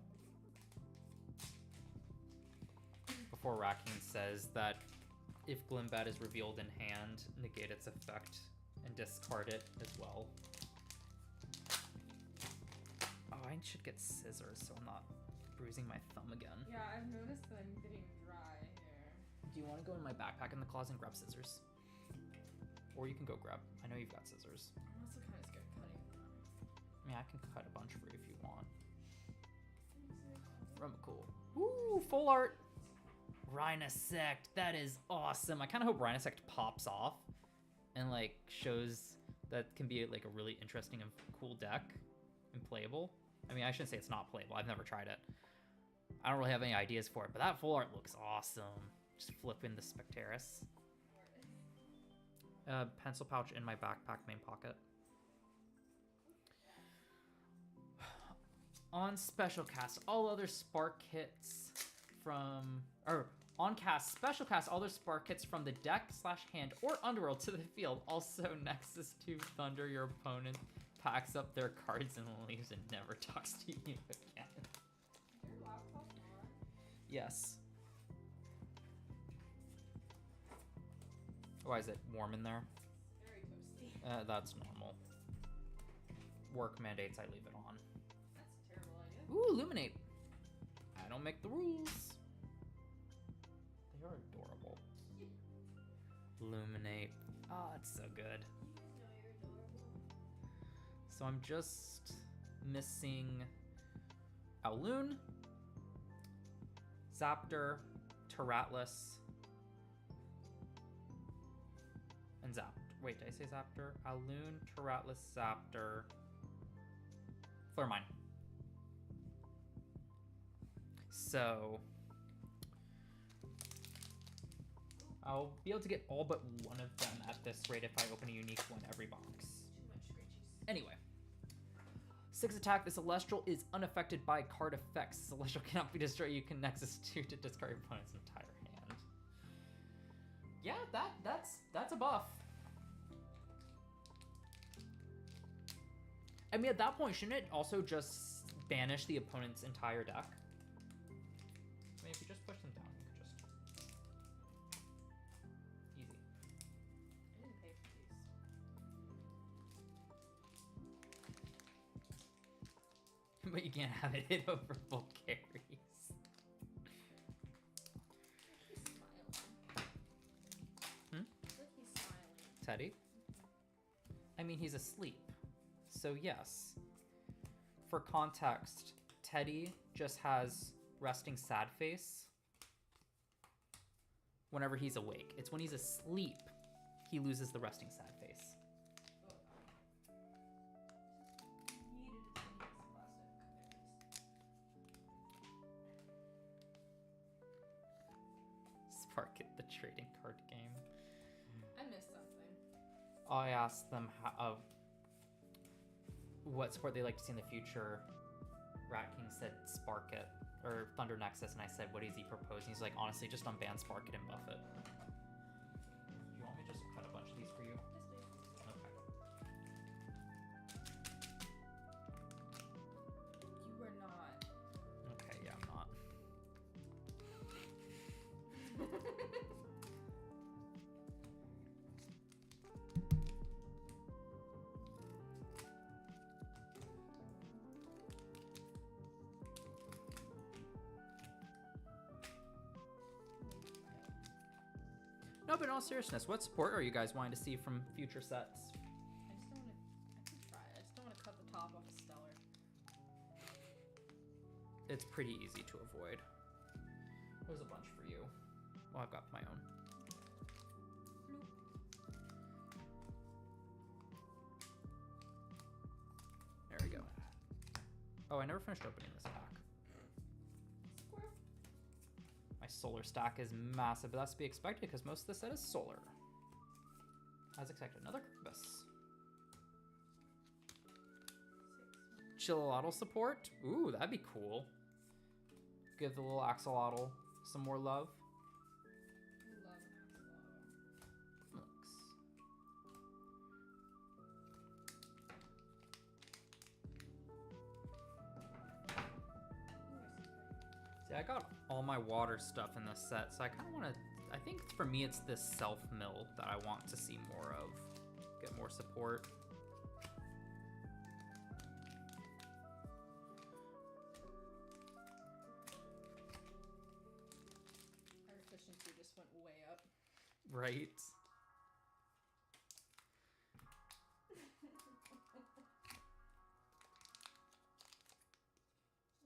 Before Racking says that if Glimbat is revealed in hand, negate its effect and discard it as well. Oh, I should get scissors so I'm not bruising my thumb again. Yeah, I've noticed that I'm getting dry here. Do you want to go in my backpack in the closet and grab scissors? Or you can go grab, I know you've got scissors. I'm also kind of scared of cutting them. I mean, I can cut a bunch for you if you want. Cool. Ooh, full art. Rhinosect, that is awesome. I kind of hope Rhinosect pops off and like shows that can be like a really interesting and cool deck and playable. I mean, I shouldn't say it's not playable. I've never tried it. I don't really have any ideas for it, but that full art looks awesome. Just flipping the Spectaris. Pencil pouch in my backpack main pocket. On special cast, all other spark hits from, or on cast, special cast, all other spark hits from the deck / hand or underworld to the field. Also, Nexus to Thunder, your opponent packs up their cards and leaves and never talks to you again. Your laptop on? Yes. Why is it warm in there? Very toasty. That's normal. Work mandates, I leave it on. That's a terrible idea. Ooh, Illuminate. I don't make the rules. They are adorable. Illuminate. Oh, it's so good. You know you're adorable. So I'm just missing Owloon, Zaptor, Taratlus, and Zaptor. Wait, did I say Zaptor? Owloon, Taratlus, Zaptor, Flormine. So I'll be able to get all but one of them at this rate if I open a unique one every box. Too much scratchies. Anyway. 6 attack, this Celestial is unaffected by card effects. Celestial cannot be destroyed. You can Nexus 2 to discard your opponent's entire hand. Yeah, that's a buff. I mean, at that point, shouldn't it also just banish the opponent's entire deck? I mean, if you just push them down, you could just... Easy. I didn't pay for these. But you can't have it hit over full carries. He's smiling. Hmm? It's like he's smiling. Teddy? I mean, he's asleep. So yes. For context, Teddy just has resting sad face whenever he's awake. It's when he's asleep he loses the resting sad face. Needed to use plastic. Spark it, the trading card game. I missed something. I asked them what sport they like to see in the future. Rat King said Spark It, or Thunder Nexus, and I said, what is he proposing? He's like, honestly, just unban Spark It and buff it. Do you want me to just cut a bunch of these for you? Yes, please. Okay. You are not. Okay, yeah, I'm not. No, but in all seriousness, what support are you guys wanting to see from future sets? I just don't want to. I can try it. I just don't want to cut the top off a stellar. It's pretty easy to avoid. There's a bunch for you. Well, I've got my own. There we go. Oh, I never finished opening this pack. Squirrel. My solar stack is massive, but that's to be expected because most of the set is solar. As expected, another Kribus. Chillowaddle support? Ooh, that'd be cool. Give the little axolotl some more love. Love an axolotl. Looks. See, I got all my water stuff in this set, so I kind of want to... I think for me it's this self-mill that I want to see more of. Get more support. Our efficiency just went way up. Right?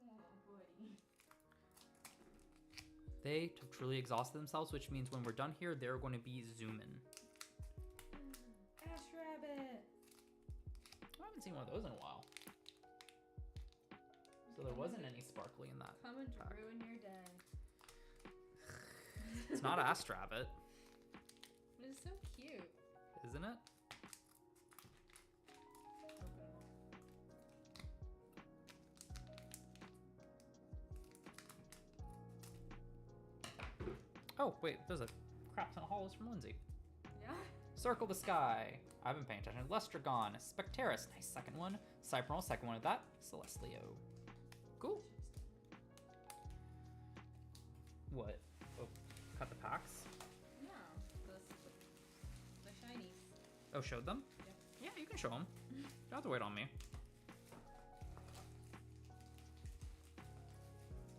Oh, buddy. They have truly exhausted themselves, which means when we're done here, they're going to be zooming. Ash rabbit. I haven't seen one of those in a while. So there wasn't any sparkly in that. Coming to pack. ruin your day. It's not Astrabbit. But it's so cute. isn't it? Oh, wait, there's a crap ton of hollows from Lindsay. Yeah. Circle the Sky. I've been paying attention. Lestragon. Spectaris. Nice second one. Cypernal. Second one of that. Celestlio. Cool. What? Oh, cut the packs? No. The shinies. Oh, showed them? Yep. Yeah, you can show them. You don't have to wait on me.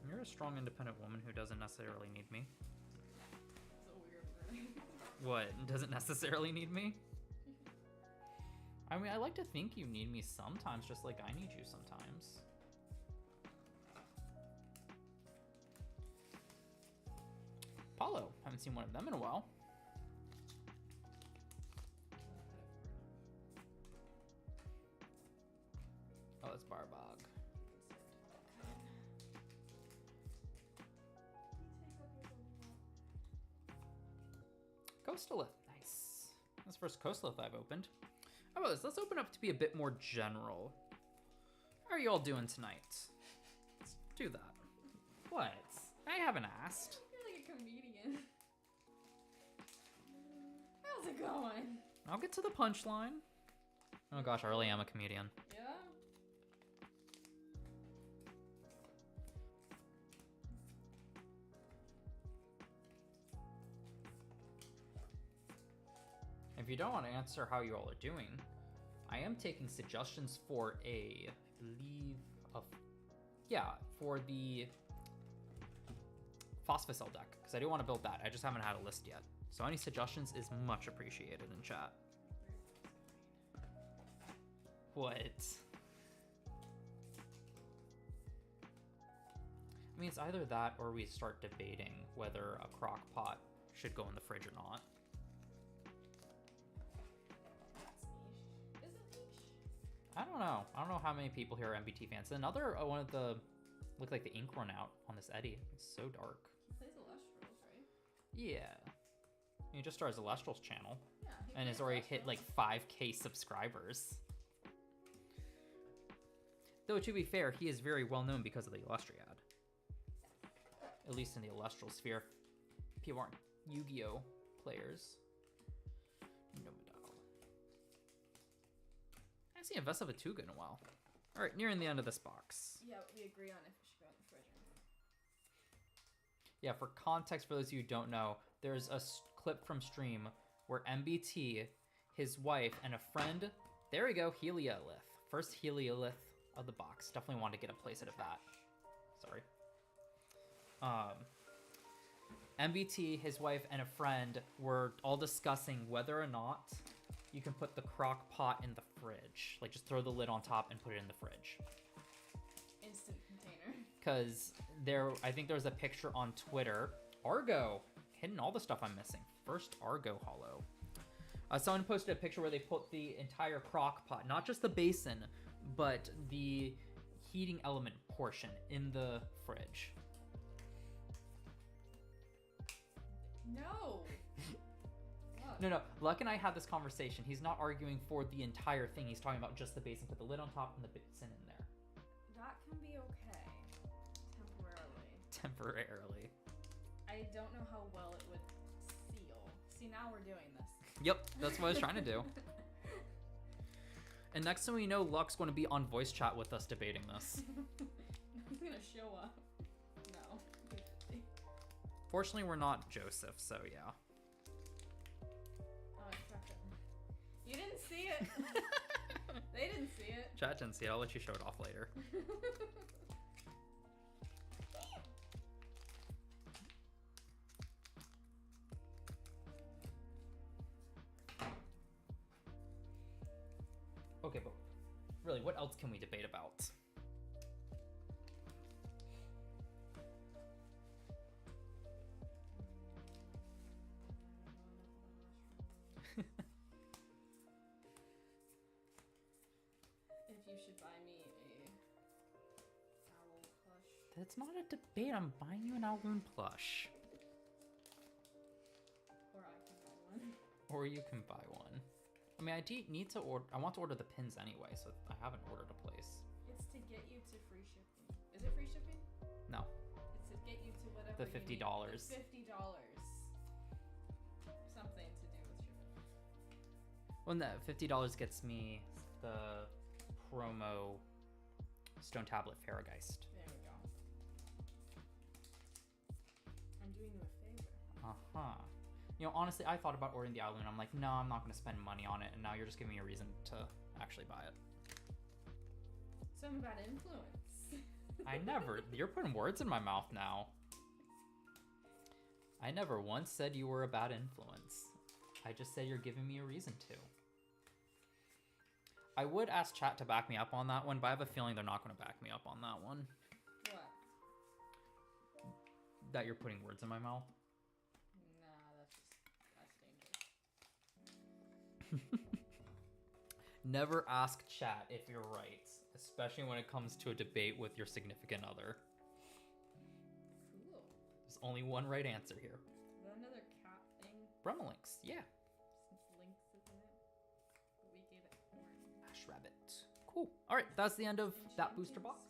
You're a strong, independent woman who doesn't necessarily need me. It's a weird word. What? Doesn't necessarily need me? I mean, I like to think you need me sometimes, just like I need you sometimes. Paulo. Haven't seen one of them in a while. Oh, that's Barbog. Coastalith. Nice. That's the first Coastalith I've opened. How about this? Let's open up to be a bit more general. How are you all doing tonight? Let's do that. What? I haven't asked. You're like a comedian. How's it going? I'll get to the punchline. Oh gosh, I really am a comedian. Yeah. If you don't want to answer how you all are doing, I am taking suggestions for a, I believe, for the Phosphocell deck, because I do want to build that. I just haven't had a list yet. So any suggestions is much appreciated in chat. What? I mean, it's either that or we start debating whether a crock pot should go in the fridge or not. That's niche. Is it niche? I don't know. I don't know how many people here are MBT fans. Another one of the look like the ink run out on this Eddie. It's so dark. He plays Elestrals, right? Yeah. He just started his Elestrals channel Yeah. and has already hit like 5K subscribers. Though to be fair, he is very well known because of the Elestriad. At least in the Elestral sphere. People aren't Yu-Gi-Oh players. No doubt. I haven't seen a Vesa Vatuga in a while. Alright, nearing the end of this box. Yeah, we agree on if it should go in the fridge or not. Yeah, for context, for those of you who don't know, there's a clip from stream where MBT, his wife, and a friend, there we go, Heliolith. First Heliolith of the box. Definitely want to get a playset of that. Sorry. MBT, his wife, and a friend were all discussing whether or not you can put the crock pot in the fridge. Like, just throw the lid on top and put it in the fridge. Instant container. Because I think there was a picture on Twitter. Argo, hidden all the stuff I'm missing. First Argo holo. Someone posted a picture where they put the entire crock pot, not just the basin, but the heating element portion in the fridge. No. No. Luck and I had this conversation. He's not arguing for the entire thing. He's talking about just the basin. Put the lid on top and the basin in there. That can be okay. Temporarily. Temporarily. I don't know how well it would seal. See, now we're doing this. Yep, that's what I was trying to do. And next thing we know, Luck's going to be on voice chat with us debating this. He's gonna show up. No. Fortunately, we're not Joseph, so yeah. Oh, I sucked it. You didn't see it. They didn't see it. Chat didn't see it. I'll let you show it off later. Okay, but really, what else can we debate about? If you should buy me a owl plush. That's not a debate. I'm buying you an Owloon plush. Or I can buy one. Or you can buy one. I mean, need to order. I want to order the pins anyway, so I haven't ordered a place. It's to get you to free shipping. Is it free shipping? No. It's to get you to whatever. The $50. You need. The $50. Something to do with shipping. When that $50 gets me the promo Stone Tablet Farageist. There we go. I'm doing you a favor. Uh-huh. You know, honestly, I thought about ordering the Alloon. I'm like, no, I'm not going to spend money on it. And now you're just giving me a reason to actually buy it. So I'm a bad influence. I never. You're putting words in my mouth now. I never once said you were a bad influence. I just say you're giving me a reason to. I would ask chat to back me up on that one, but I have a feeling they're not going to back me up on that one. What? That you're putting words in my mouth. Nah, that's dangerous. Never ask chat if you're right, especially when it comes to a debate with your significant other. Cool. There's only one right answer here. Is that another cat thing? Brummelinks, yeah. Since Lynx isn't it? But we gave it horn. Ash Rabbit. Cool. All right, that's the end of that booster box.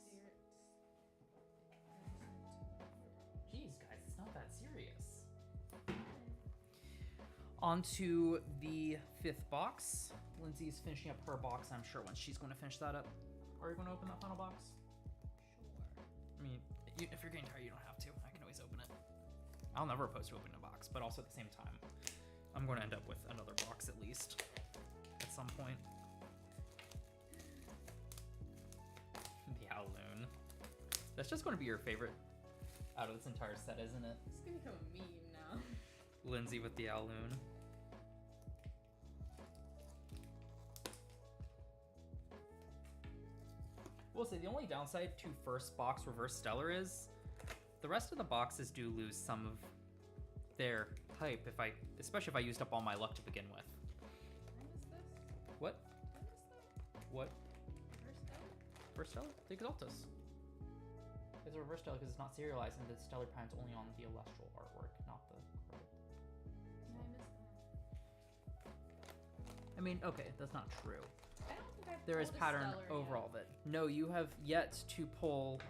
Jeez, guys, it's not that serious. On to the 5th box. Lindsay's finishing up her box. I'm sure once she's going to finish that up. Are you going to open that final box? Sure. I mean, if you're getting tired, you don't have to. I can always open it. I'll never oppose to opening a box, but also at the same time, I'm going to end up with another box at least at some point. The Alloon. That's just going to be your favorite out of this entire set, isn't it? It's gonna become a meme now. Lindsay with the Alloon. We'll say the only downside to first box reverse stellar is the rest of the boxes do lose some of their hype especially if I used up all my luck to begin with. When is this? What? When is that? What? First out? Reverse stellar? The Exaltus. It's a reverse stellar because it's not serialized and the stellar pan's only on the Elestral artwork, not the card. Yeah, I missed that. I mean, okay, that's not true. I don't think I've There is pulled a pattern stellar overall yet. of it. No, you have yet to pull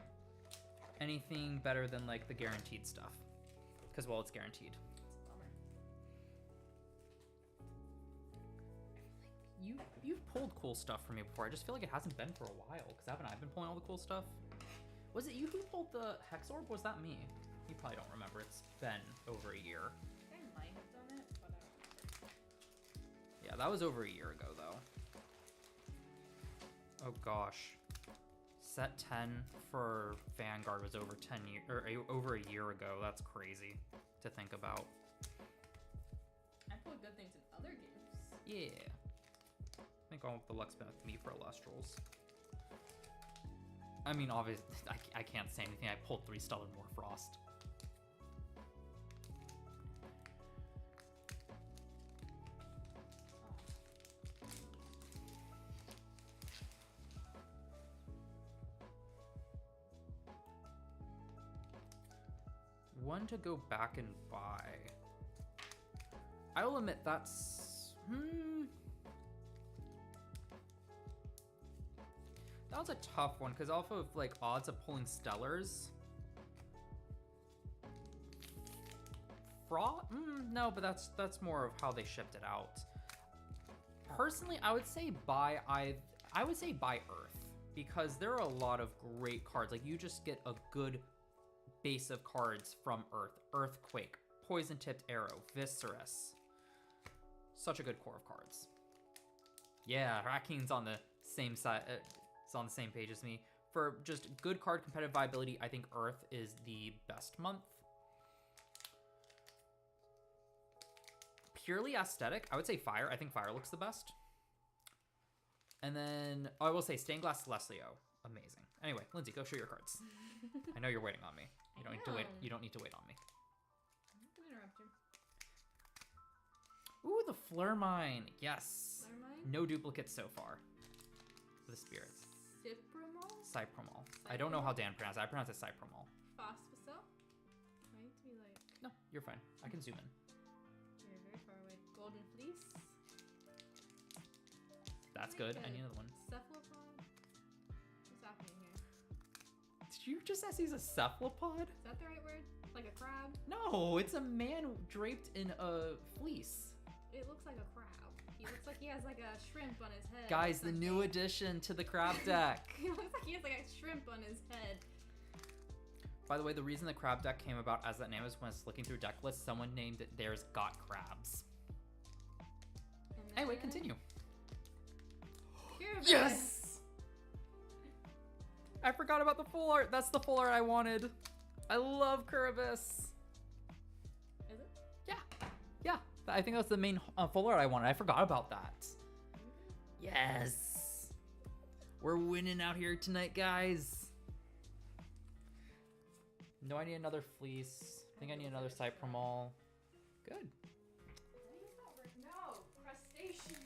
anything better than like the guaranteed stuff. Because, well, it's guaranteed. It's a bummer. You've pulled cool stuff for me before. I just feel like it hasn't been for a while. Because haven't I been pulling all the cool stuff? Was it you who pulled the Hex Orb? Was that me? You probably don't remember. It's been over a year. I think I might have done it, but I don't remember. Yeah, that was over a year ago, though. Oh, gosh. Set 10 for Vanguard was over 10 years, or over a year ago. That's crazy to think about. I pulled good things in other games. Yeah. I think all of the luck's been with me for Elestrals. I mean, obviously, I can't say anything. I pulled 3 Stellar More Frost. One to go back and buy. I will admit that's... That was a tough one, because off of, like, odds of pulling Stellars... No, but that's more of how they shipped it out. Personally, I would say buy Earth, because there are a lot of great cards. Like, you just get a good base of cards from Earth. Earthquake, Poison Tipped Arrow, Viscerus. Such a good core of cards. Yeah, Rakeen's on the same side. It's on the same page as me. For just good card competitive viability, I think Earth is the best month. Purely aesthetic, I would say Fire. I think Fire looks the best. And then, I will say Stained Glass Celestio. Amazing. Anyway, Lindsay, go show your cards. I know you're waiting on me. You don't need to wait. You don't need to wait on me. I'm not gonna interrupt you. Ooh, the Fleur Mine. Yes. Fleur Mine? No duplicates so far. The spirits. Cypromol? Cypromol. I don't know how Dan pronounced it. I pronounce it Cypromol. Phosphocell? I need to be like... No, you're fine. I can zoom in. You're very far away. Golden Fleece? That's good. I need another one. Cephalopod? What's happening here? Did you just ask he's a cephalopod? Is that the right word? Like a crab? No, it's a man draped in a fleece. It looks like a crab. He looks like he has like a shrimp on his head. Guys, the new addition to the crab deck. He looks like he has like a shrimp on his head. By the way, the reason the crab deck came about as that name is when I was looking through deck lists, someone named it There's Got Crabs. Anyway, continue. Curavis. Yes! I forgot about the full art. That's the full art I wanted. I love Curavis. Is it? Yeah. I think that's the main full art I wanted. I forgot about that. Yes. We're winning out here tonight, guys. No, I need another fleece. I think I need another Cypramol. Good. No, crustacean.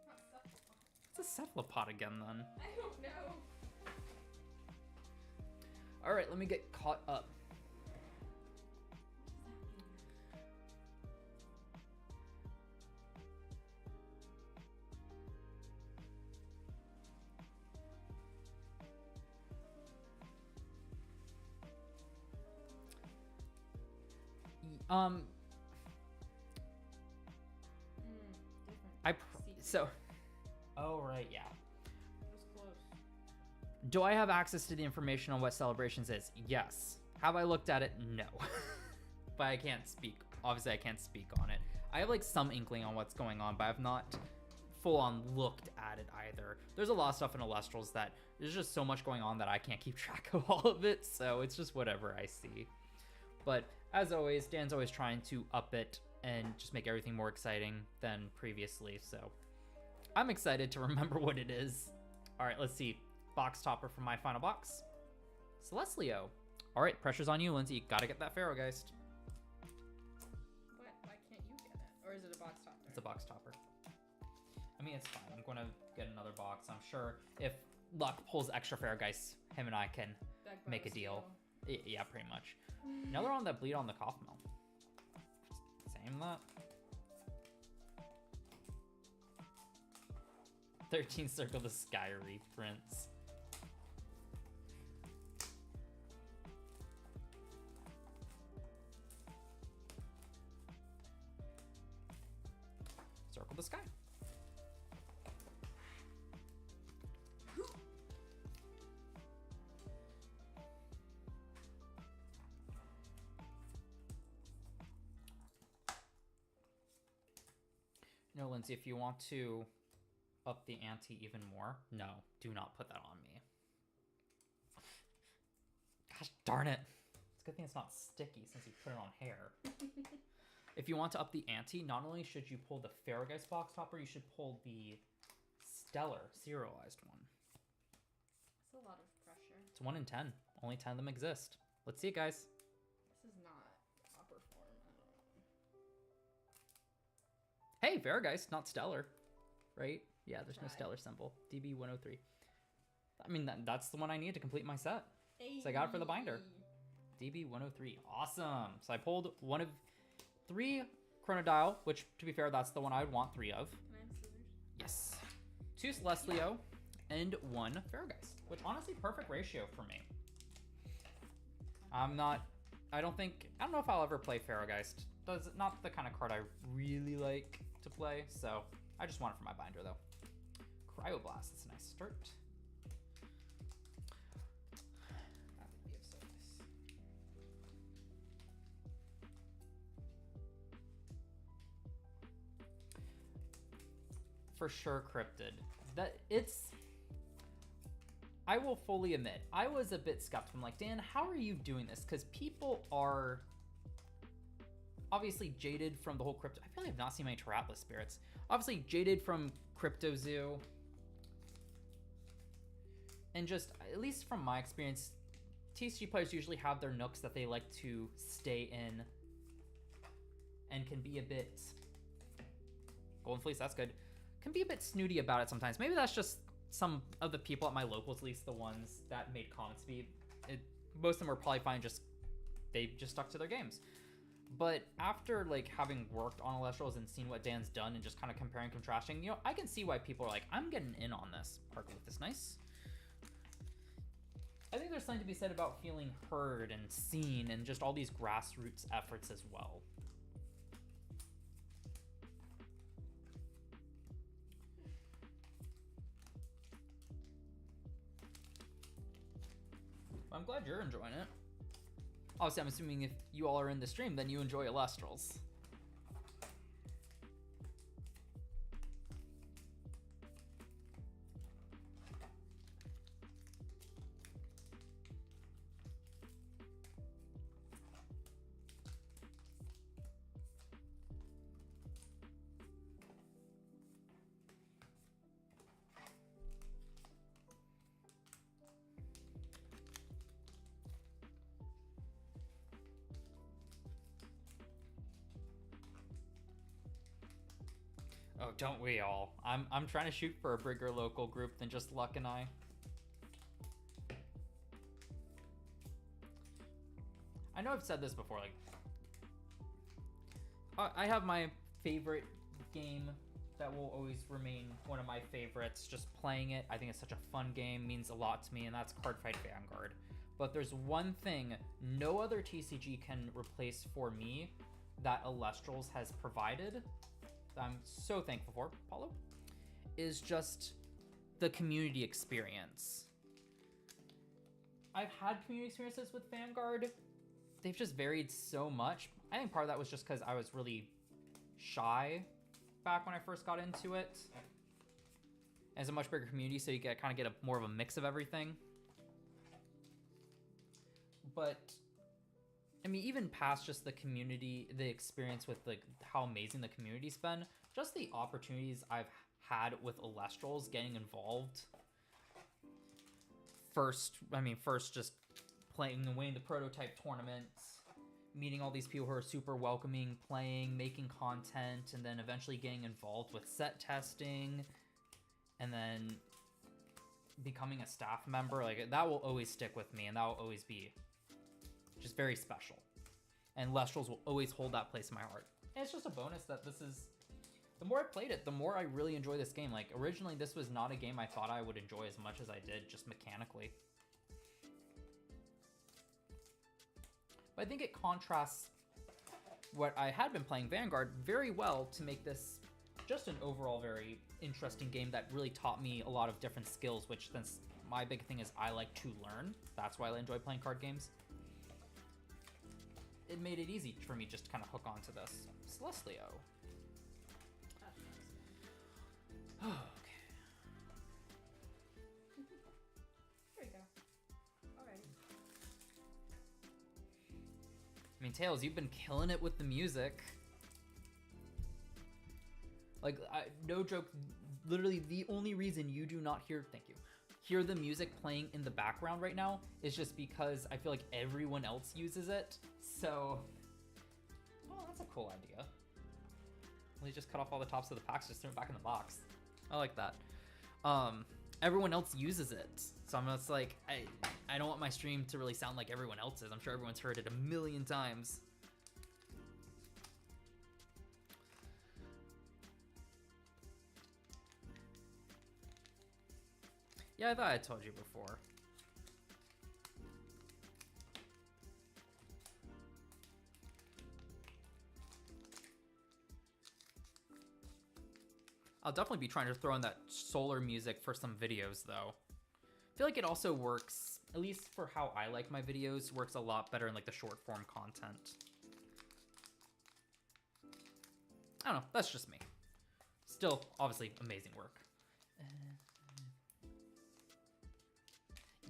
Not cephalopod. It's a cephalopod again, then. I don't know. All right, let me get caught up. Different. So. Oh right, yeah. It was close. Do I have access to the information on what Celebrations is? Yes. Have I looked at it? No. But I can't speak. Obviously, I can't speak on it. I have like some inkling on what's going on, but I've not full on looked at it either. There's a lot of stuff in Elestrals that there's just so much going on that I can't keep track of all of it, so it's just whatever I see. But as always, Dan's always trying to up it and just make everything more exciting than previously, so I'm excited to remember what it is. All right, let's see. Box topper for my final box. Celestlio. All right, pressure's on you, Lindsay. You gotta get that Pharaohgeist. Why can't you get it? Or is it a box topper? It's a box topper. I mean, it's fine. I'm gonna get another box. I'm sure if luck pulls extra Pharaohgeist, him and I can make a deal. Yeah, pretty much. Another one that bleed on the cough mill. Same that. 13 Circle the Sky reprints. Circle the Sky. No, Lindsay, if you want to up the ante even more, no, do not put that on me. Gosh darn it. It's a good thing it's not sticky since you put it on hair. If you want to up the ante, not only should you pull the Pharaohgeist box topper, you should pull the Stellar serialized one. That's a lot of pressure. It's 1 in 10. Only 10 of them exist. Let's see it, guys. This is not proper form. Hey, Pharaohgeist, not Stellar, right? Yeah, there's no Tried. Stellar symbol. DB 103. I mean, that's the one I need to complete my set. So I got it for the binder. DB 103. Awesome. So I pulled one of 3 Chronodial, which, to be fair, that's the one I would want 3 of. Can I have scissors? Yes. 2 Celestlio and 1 Pharaohgeist, which honestly, perfect ratio for me. I don't know if I'll ever play Pharaohgeist. Does not the kind of card I really like to play, so I just want it for my binder though. Cryoblast, that's a nice start. That would be of service. For sure, Cryptid. I will fully admit, I was a bit skeptical. I'm like, Dan, how are you doing this? Because people are obviously jaded from the whole crypto. I really have not seen many Taratless spirits. Obviously jaded from Crypto Zoo. And just, at least from my experience, TCG players usually have their nooks that they like to stay in and can be a bit... Golden Fleece, that's good. Can be a bit snooty about it sometimes. Maybe that's just some of the people at my locals, at least the ones that made comments. Most of them were probably fine, they just stuck to their games. But after like having worked on Elestrals and seen what Dan's done and just kind of comparing, contrasting, you know, I can see why people are like, I'm getting in on this. Park with this, nice. I think there's something to be said about feeling heard and seen and just all these grassroots efforts as well. I'm glad you're enjoying it. Obviously, I'm assuming if you all are in the stream, then you enjoy Elestrals. Oh, don't we all? I'm trying to shoot for a bigger local group than just Luck and I. I know I've said this before, like, I have my favorite game that will always remain one of my favorites. Just playing it, I think it's such a fun game, means a lot to me, and that's Cardfight Vanguard. But there's one thing no other TCG can replace for me that Elestrals has provided, that I'm so thankful for, Paulo, is just the community experience. I've had community experiences with Vanguard. They've just varied so much. I think part of that was just because I was really shy back when I first got into it. It's a much bigger community, so you kind of get more of a mix of everything. But I mean, even past just the community, the experience with like how amazing the community's been, just the opportunities I've had with Elestrals getting involved. First just playing and winning the prototype tournaments, meeting all these people who are super welcoming, playing, making content, and then eventually getting involved with set testing, and then becoming a staff member. Like, that will always stick with me, and that will always be just very special. And Elestrals will always hold that place in my heart. And it's just a bonus that this is, the more I played it, the more I really enjoy this game. Like, originally this was not a game I thought I would enjoy as much as I did, just mechanically. But I think it contrasts what I had been playing, Vanguard, very well to make this just an overall very interesting game that really taught me a lot of different skills, which, since my big thing is I like to learn, that's why I enjoy playing card games. It made it easy for me just to kind of hook onto this. Celestlio. Okay. There you go. Alrighty. I mean, Tails, you've been killing it with the music. Like, no joke, literally the only reason you do not hear, hear the music playing in the background right now is just because I feel like everyone else uses it. So, oh, that's a cool idea. Well, you just cut off all the tops of the packs, just throw it back in the box. I like that. Everyone else uses it. So I'm just like, I don't want my stream to really sound like everyone else's. I'm sure everyone's heard it a million times. Yeah, I thought I told you before. I'll definitely be trying to throw in that solar music for some videos, though. I feel like it also works, at least for how I like my videos, works a lot better in like the short form content. I don't know, that's just me. Still, obviously, amazing work.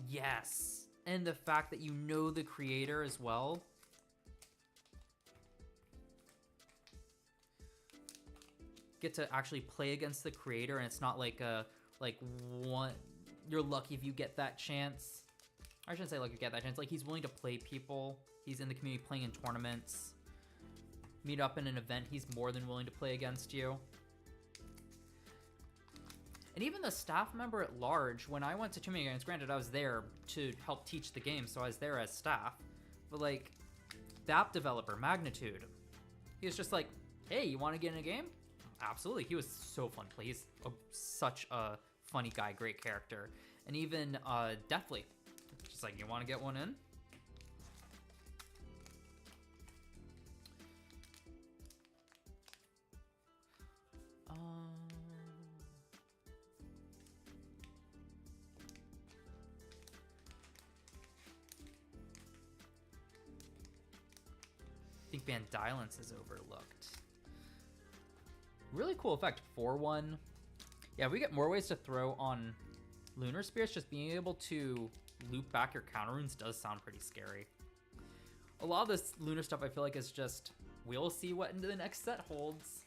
Yes, and the fact that you know the creator as well. Get to actually play against the creator, and it's not like you're lucky if you get that chance. I shouldn't say lucky you get that chance. Like, he's willing to play people. He's in the community playing in tournaments. Meet up in an event, he's more than willing to play against you. And even the staff member at large, when I went to too many games, granted I was there to help teach the game, so I was there as staff, but like, the app developer, Magnitude. He was just like, hey, you want to get in a game? Absolutely. He was so fun to play. He's such a funny guy, great character. And even Deathly, just like, you want to get one in? I think Van Dylance is overlooked. Really cool effect. 4-1. Yeah, if we get more ways to throw on Lunar Spirits, just being able to loop back your counter runes does sound pretty scary. A lot of this Lunar stuff I feel like is just, we'll see what into the next set holds.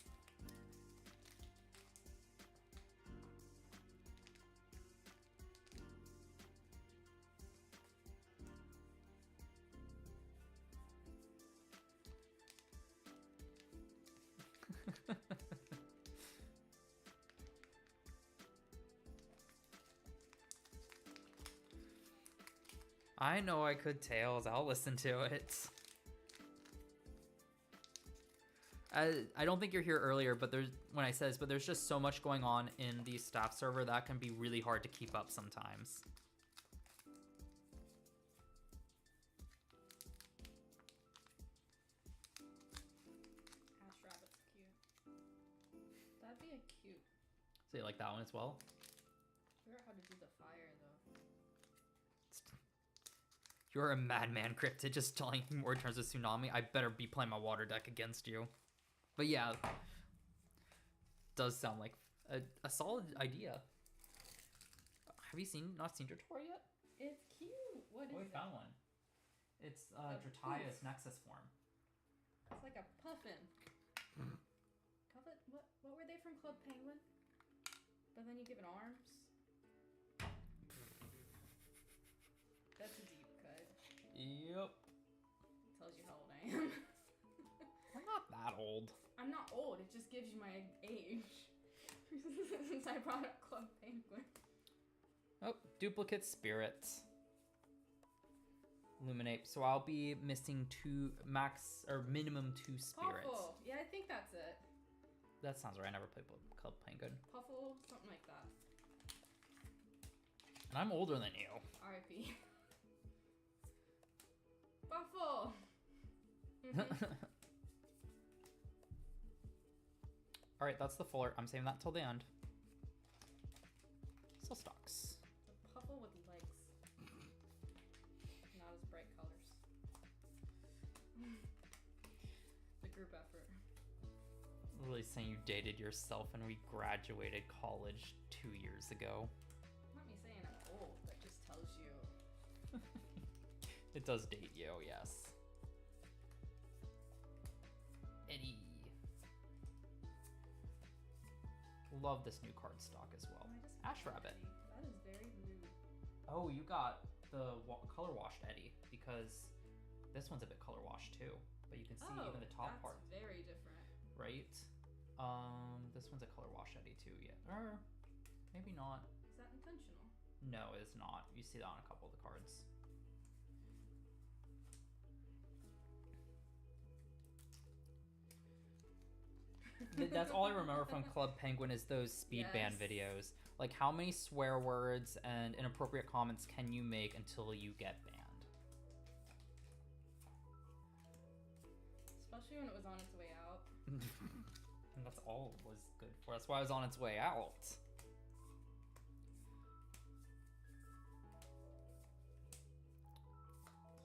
I know I could Tails. I'll listen to it. I don't think you're here earlier, but there's just so much going on in the staff server that can be really hard to keep up sometimes. Ash Rabbit's cute. That'd be a cute. So you like that one as well? I forgot how to do the fire though. You're a madman, Cryptid, just telling me more terms of Tsunami. I better be playing my water deck against you. But yeah, does sound like a solid idea. Have you not seen Dratora yet? It's cute. What is We it? found one. It's A Drataya's Nexus form. It's like a puffin. What were they from Club Penguin? But then you give it arms. That's a deep cut. Yep. Tells you how old I am. I'm not that old. I'm not old. It just gives you my age. Since I brought up Club Penguin. Oh, duplicate spirits. Illuminate. So I'll be missing minimum 2 spirits. Puffle. Yeah, I think that's it. That sounds right. I never played Club Penguin. Puffle, something like that. And I'm older than you. R.I.P. Puffle. Mm-hmm. All right, that's the fuller. I'm saving that till the end. Still stocks. The Puffle with legs. Not as bright colors. The group effort. Really saying you dated yourself and we graduated college 2 years ago. Not me saying I'm old, that just tells you. It does date you, yes. Eddie. Love this new card stock as well. Ash Rabbit. That is very rude. Oh, you got the color washed Eddie, because this one's a bit color washed too. But you can see even the top part. That's very different. Right? This one's a color wash Eddie too, yeah. Or maybe not. Is that intentional? No, it's not. You see that on a couple of the cards. That's all I remember from Club Penguin is those speed ban videos. Like, how many swear words and inappropriate comments can you make until you get banned? Especially when it was on its way out. And that's all it was good for. That's why it was on its way out.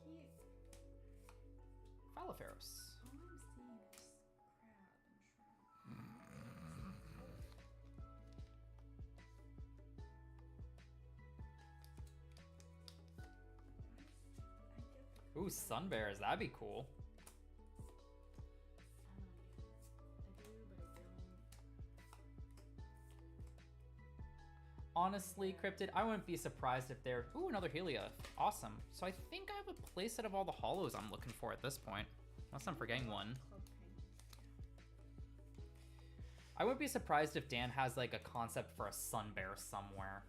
Cute. Falaferos. All I'm seeing is crab and shrimp. Ooh, Sunbears. That'd be cool. Honestly, Cryptid, I wouldn't be surprised if they're... Ooh, another Helia. Awesome. So I think I have a playset of all the hollows I'm looking for at this point. Unless I'm forgetting one. I wouldn't be surprised if Dan has, like, a concept for a Sunbear somewhere.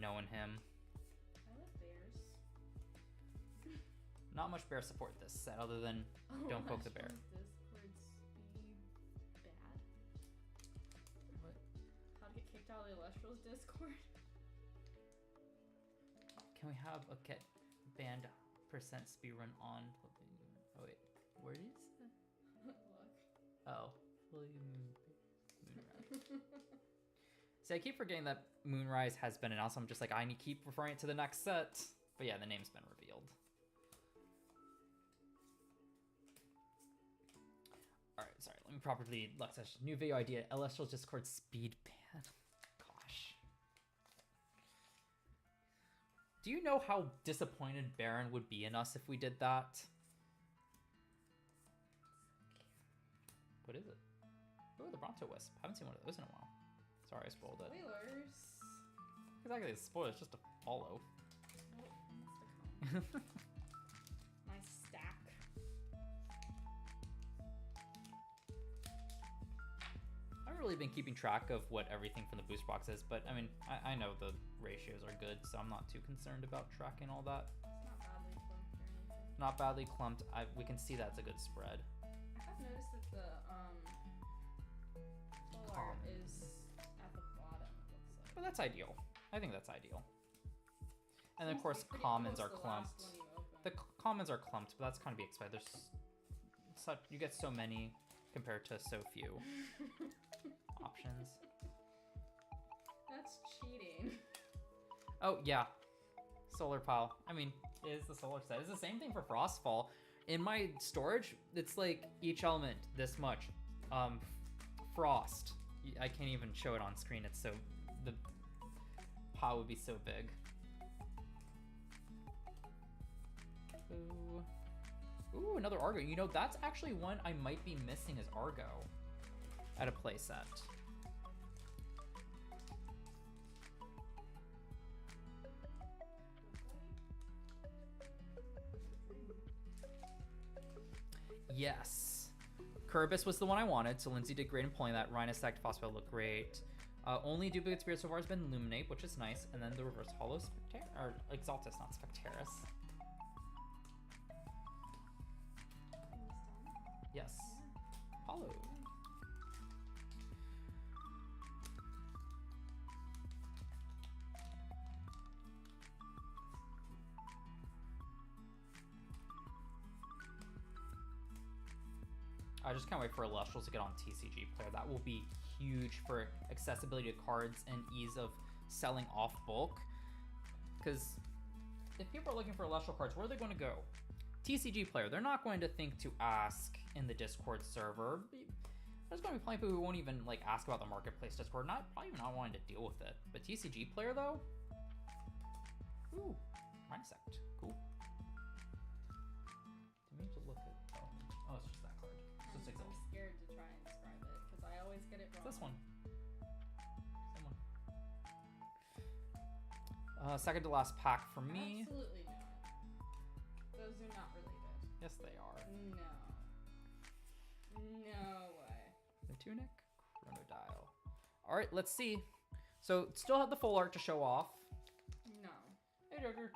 Knowing him. I love bears. Not much bear support this set, other than don't poke the bear. Discord speed bad. What? How to get kicked out of the Elestrals Discord? Can we have a get banned percent speed run on? Oh wait, where is that? Look. Oh, Moonrise. See, I keep forgetting that Moonrise has been announced. I'm just like, I need to keep referring it to the next set. But yeah, the name's been revealed. Alright, sorry, let me properly look. New video idea, Elestrals Discord speed ban. Gosh. Do you know how disappointed Baron would be in us if we did that? What is it? Oh, the Bronto Wisp. Haven't seen one of those in a while. Sorry, I spoiled it. Spoilers. Exactly, it's spoilers, just a follow. Oh, it must have come. My stack. I haven't really been keeping track of what everything from the boost box is, but I mean, I know the ratios are good, so I'm not too concerned about tracking all that. It's not badly clumped or anything. Not badly clumped. We can see that's a good spread. I have noticed that the full art is at the bottom, it looks like. But that's ideal. I think that's ideal. And then of Seems course, to be pretty commons close are to the last clumped. one you opened. The commons are clumped, but that's kind of be expected. There's such, you get so many compared to so few options. That's cheating. Oh yeah, solar pile. I mean, it is the solar set. It's the same thing for Frostfall. In my storage, it's like each element this much. Frost. I can't even show it on screen. It's so, the pile would be so big. Ooh, another Argo. You know, that's actually one I might be missing is Argo at a playset. Yes. Kerbis was the one I wanted, so Lindsay did great in pulling that. Rhino stacked Phospho looked great. Only duplicate spirit so far has been Illuminate, which is nice, and then the reverse hollow or Exaltus, not Spectaris. Yes. Hollow. I just can't wait for Elestrals to get on TCG Player. That will be huge for accessibility to cards and ease of selling off bulk. Because if people are looking for Elestral cards, where are they going to go? TCG Player. They're not going to think to ask in the Discord server. There's going to be plenty of people who won't even like ask about the Marketplace Discord, probably even not wanting to deal with it. But TCG Player though, ooh, Rhinosect, cool. Didn't mean to look at. Oh, it's just that card. So it's I'm Exalt. scared to try and describe it because I always get it wrong. It's this one. Same one. Second to last pack for me. Absolutely not. Those are not related. Yes, they are. No. No way. The Tunic, Chronodial. All right, let's see. So still have the full art to show off. No. Hey, Joker.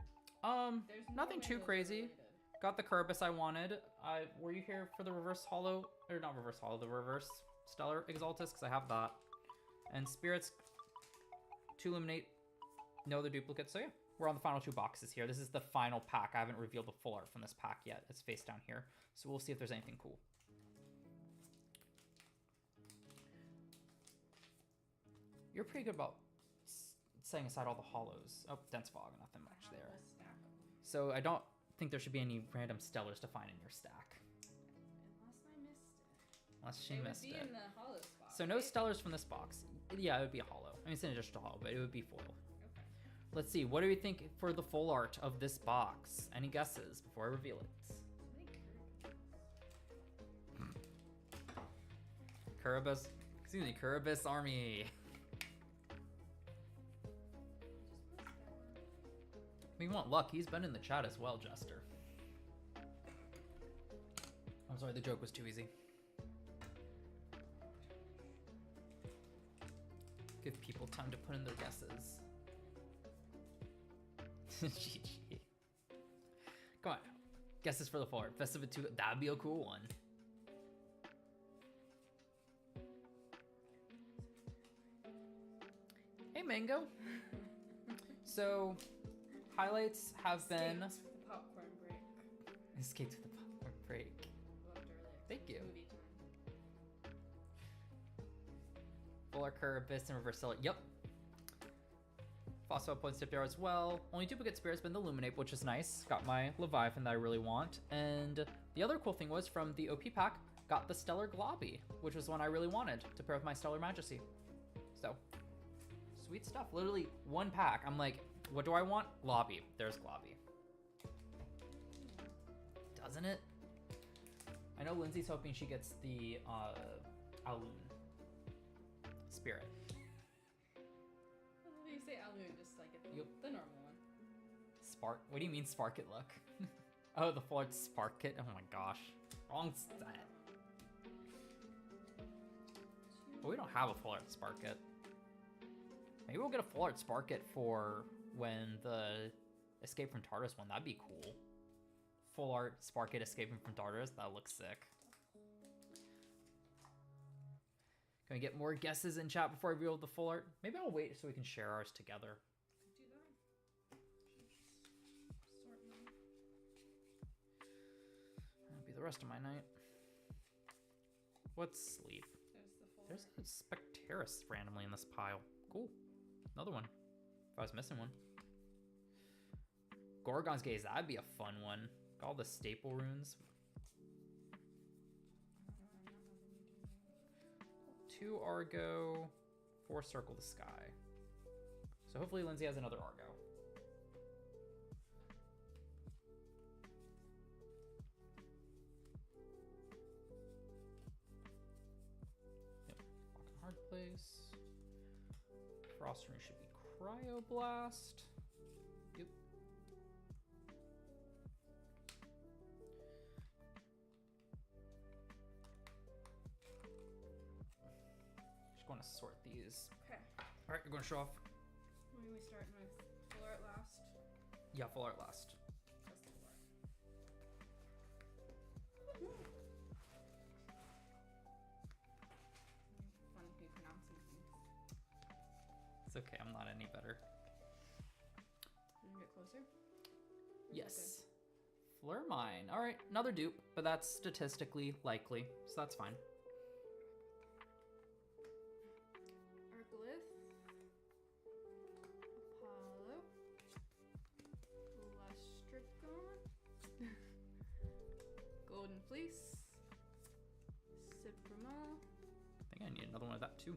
There's no Nothing way too those are crazy. related. Got the Kerbis I wanted. Were you here for the reverse hollow, or not reverse hollow, the reverse Stellar Exaltus? Because I have that. And Spirits, 2 Illuminate, no other duplicates. So yeah, we're on the final 2 boxes here. This is the final pack. I haven't revealed the full art from this pack yet. It's face down here. So we'll see if there's anything cool. You're pretty good about setting aside all the hollows. Oh, Dense Fog, nothing much I have there. a stack of them. So I don't think there should be any random Stellars to find in your stack. Unless I missed it. Unless she It missed would be it. in the hollow spot. So no right? Stellars from this box. Yeah, it would be a hollow. I mean, it's an addition to hollow, but it would be foil. Okay. Let's see. What do we think for the full art of this box? Any guesses before I reveal it? Kerbis. Excuse me, Kerbis Army. We want luck. He's been in the chat as well, Jester. I'm sorry, the joke was too easy. Give people time to put in their guesses. GG. Come on. Guesses for the full art. Festive Tuga. That'd be a cool one. Hey, Mango. So, highlights have been... Escaped with the popcorn break. Escaped with the popcorn break. Left early. Thank you. Movie time. Full art Curve, Abyss, and Reverse Silhouette. Yep. Fossil points dipped there as well. Only duplicate spirit's been the Illuminate, which is nice. Got my Leviathan that I really want. And the other cool thing was from the OP pack, got the Stellar Globby, which was one I really wanted to pair with my Stellar Majesty. So, sweet stuff. Literally one pack. I'm like, what do I want? Globby. There's Globby. Doesn't it? I know Lindsay's hoping she gets the Alun Spirit. You say Alun, just like Yep. the normal one. Spark? What do you mean Spark It look? Oh, the full art Spark It? Oh my gosh. Wrong set. But we don't have a full art Spark It. Maybe we'll get a full art Spark It for when the Escape from Tartarus one. That'd be cool. Full art Spark It Escaping from Tartarus. That looks sick. Can we get more guesses in chat before I reveal the full art? Maybe I'll wait so we can share ours together. Do that. Sort them. That'll be the rest of my night. What's sleep? There's the full There's a Specteris randomly in this pile. Cool. Another one. If I was missing one. Gorgon's Gaze, that'd be a fun one. All the staple runes. 2 Argo, 4 Circle the Sky. So hopefully Lindsay has another Argo. Yep. Walking Hard Place. Frost Rune should be Cryoblast. Yep. Just going to sort these. Okay. All right, you're going to show off. When are we starting with full art last? Yeah, full art last. That's full art. Fun me pronouncing things. It's okay, I'm not any better. Can you get closer? Yes. Flurmine. All right, another dupe, but that's statistically likely, so that's fine. Arcolith. Apollo. Lustricon. Golden Fleece. Cipramo. I think I need another one of that too.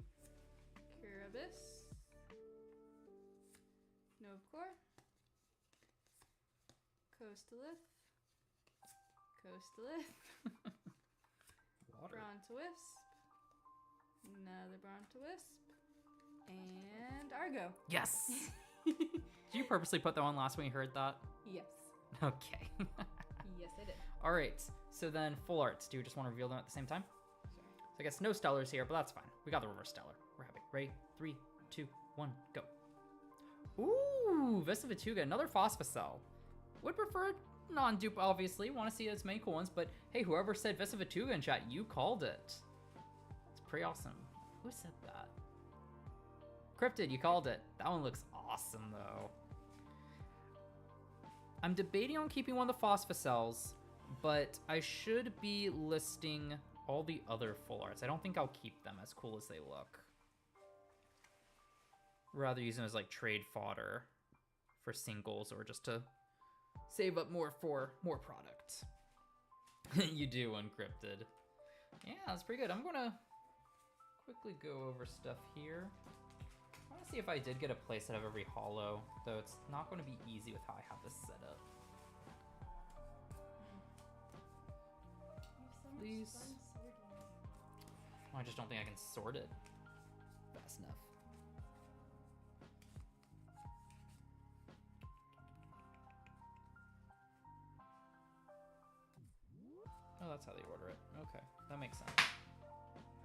Curabus. Novcore. Coastalith. Coastalith. Water. Brontowisp. Another Brontowisp. And Argo. Yes! Did you purposely put that one last when you heard that? Yes. Okay. Yes, I did. All right, so then full arts. Do you just want to reveal them at the same time? Sorry. So I guess no Stellars here, but that's fine. We got the reverse Stellar. We're happy. Ready? 3, 2, 1, go. Ooh, Vista Vituga, another Phosphocell. Would prefer non-dupe, obviously. Want to see as many cool ones, but hey, whoever said Vista Vituga in chat, you called it. It's pretty awesome. Who said that? Cryptid, you called it. That one looks awesome, though. I'm debating on keeping one of the Phosphocells, but I should be listing all the other full arts. I don't think I'll keep them as cool as they look. Rather use them as like trade fodder for singles or just to save up more for more product. You do, Uncrypted. Yeah, that's pretty good. I'm gonna quickly go over stuff here. I want to see if I did get a place out of every holo, though it's not going to be easy with how I have this set up. You have Please. so much fun sorting. I just don't think I can sort it fast enough. Oh, that's how they order it. Okay, that makes sense.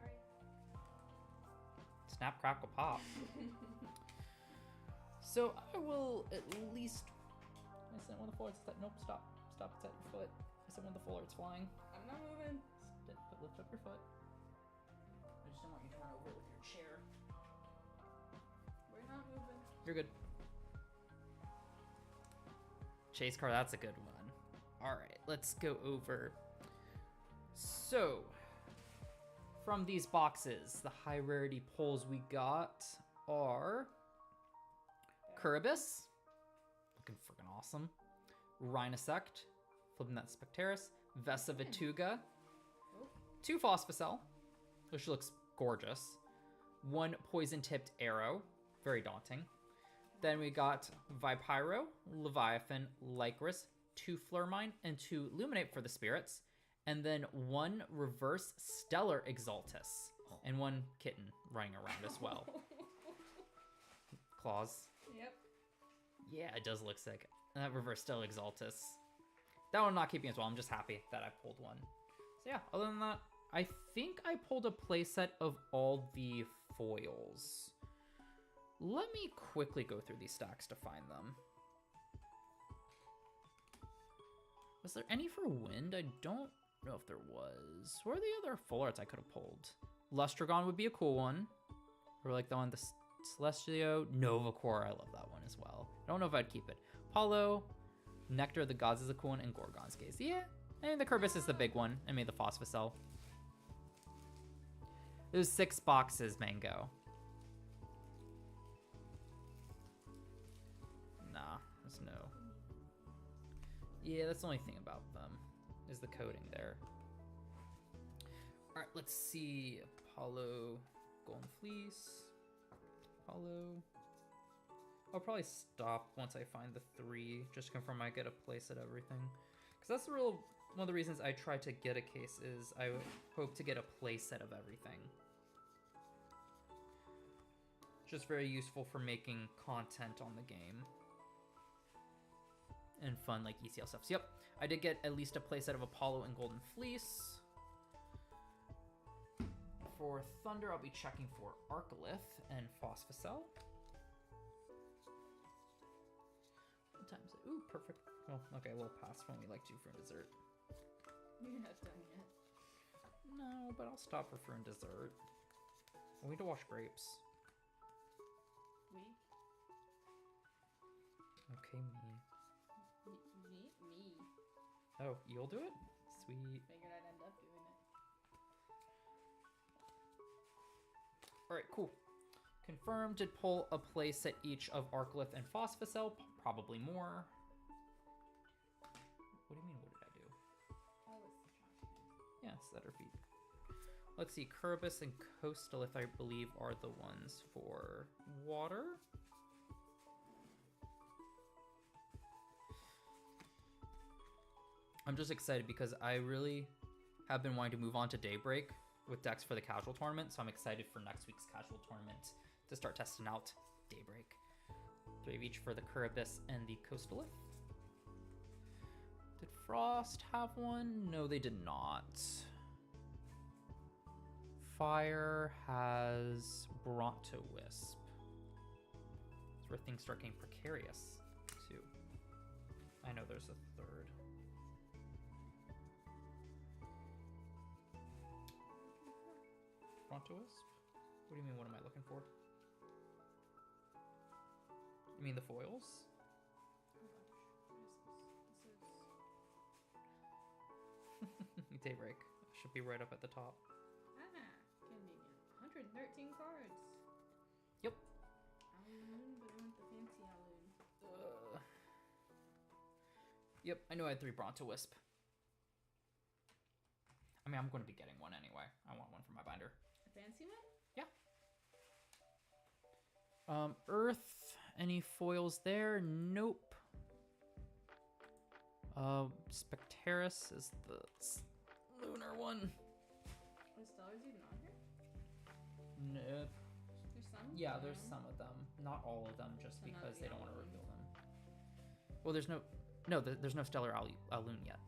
Alright. Snap, crackle, pop. So I will at least... I sent one of the forwards. Nope, stop. stop, it's at your foot. I said when the full art's flying. I'm not moving. Lift up your foot. I just don't want you to run over it with your chair. We're not moving. You're good. Chase card, that's a good one. Alright, let's go over. So, from these boxes, the high rarity pulls we got are Curibus, looking freaking awesome. Rhinosect, flipping that Spectaris. Vesa Vituga. 2 Phosphocell, which looks gorgeous. 1 poison-tipped arrow, very daunting. Then we got Vipyro, Leviathan, Lycris, 2 Flurmine, and 2 Luminate for the spirits. And then 1 reverse Stellar Exaltus. And 1 kitten running around as well. Claws. Yep. Yeah, it does look sick. And that reverse Stellar Exaltus. That one I'm not keeping as well. I'm just happy that I pulled one. So yeah, other than that, I think I pulled a playset of all the foils. Let me quickly go through these stacks to find them. Was there any for wind? I don't know if there was. Where are the other full arts I could have pulled? Lustragon would be a cool one. Or like the one, the Celestio. Novacore, I love that one as well. I don't know if I'd keep it. Apollo, Nectar of the Gods is a cool one, and Gorgon's Gaze. Yeah, I mean, the Curibus is the big one. I made the Phosphocell. There's 6 boxes, Mango. Nah, there's no. Yeah, that's the only thing about them, is the coding there. Alright, let's see. Apollo, Golden Fleece. Apollo. I'll probably stop once I find the 3, just to confirm I get a place at everything. Because that's the real, one of the reasons I try to get a case is I hope to get a play set of everything. Just very useful for making content on the game. And fun, like ECL stuff. So, yep, I did get at least a playset of Apollo and Golden Fleece. For Thunder, I'll be checking for Arcolith and Phosphocell. What time is it? Ooh, perfect. Well, okay, a little past when we like to for dessert. You're not done yet. No, but I'll stop for fruit and dessert. We need to wash grapes. We? Okay, me. Me? Oh, you'll do it? Sweet. Figured I'd end up doing it. Alright, cool. Confirmed, did pull a place at each of Arcolith and Phosphocell, probably more. What do you mean, what did I do? Oh, it's the trash. Yeah, set her feet. Let's see, Curibus and Coastalith, I believe, are the ones for water. I'm just excited because I really have been wanting to move on to Daybreak with decks for the casual tournament, so I'm excited for next week's casual tournament to start testing out Daybreak. 3 of each for the Curibus and the Coastalith. Did Frost have one? No, they did not. Fire has Brontowisp. It's where things start getting precarious, too. I know there's a 3rd. Brontowisp? What do you mean, what am I looking for? You mean the foils? Oh gosh, this is... Daybreak. Should be right up at the top. Convenient. 113 cards. Yep. Alloon, but I want the fancy Alloon. Yep, I knew I had 3 Brontowisp. I mean, I'm going to be getting one anyway. I want one for my binder. A fancy one? Yeah. Earth, any foils there? Nope. Spectaris is the lunar one. Are Stellars even on here? No. There's some? Yeah, there's some of them. Not all of them, just So not because the they don't want to Alloon. reveal them. Well, there's no Stellar Alloon yet.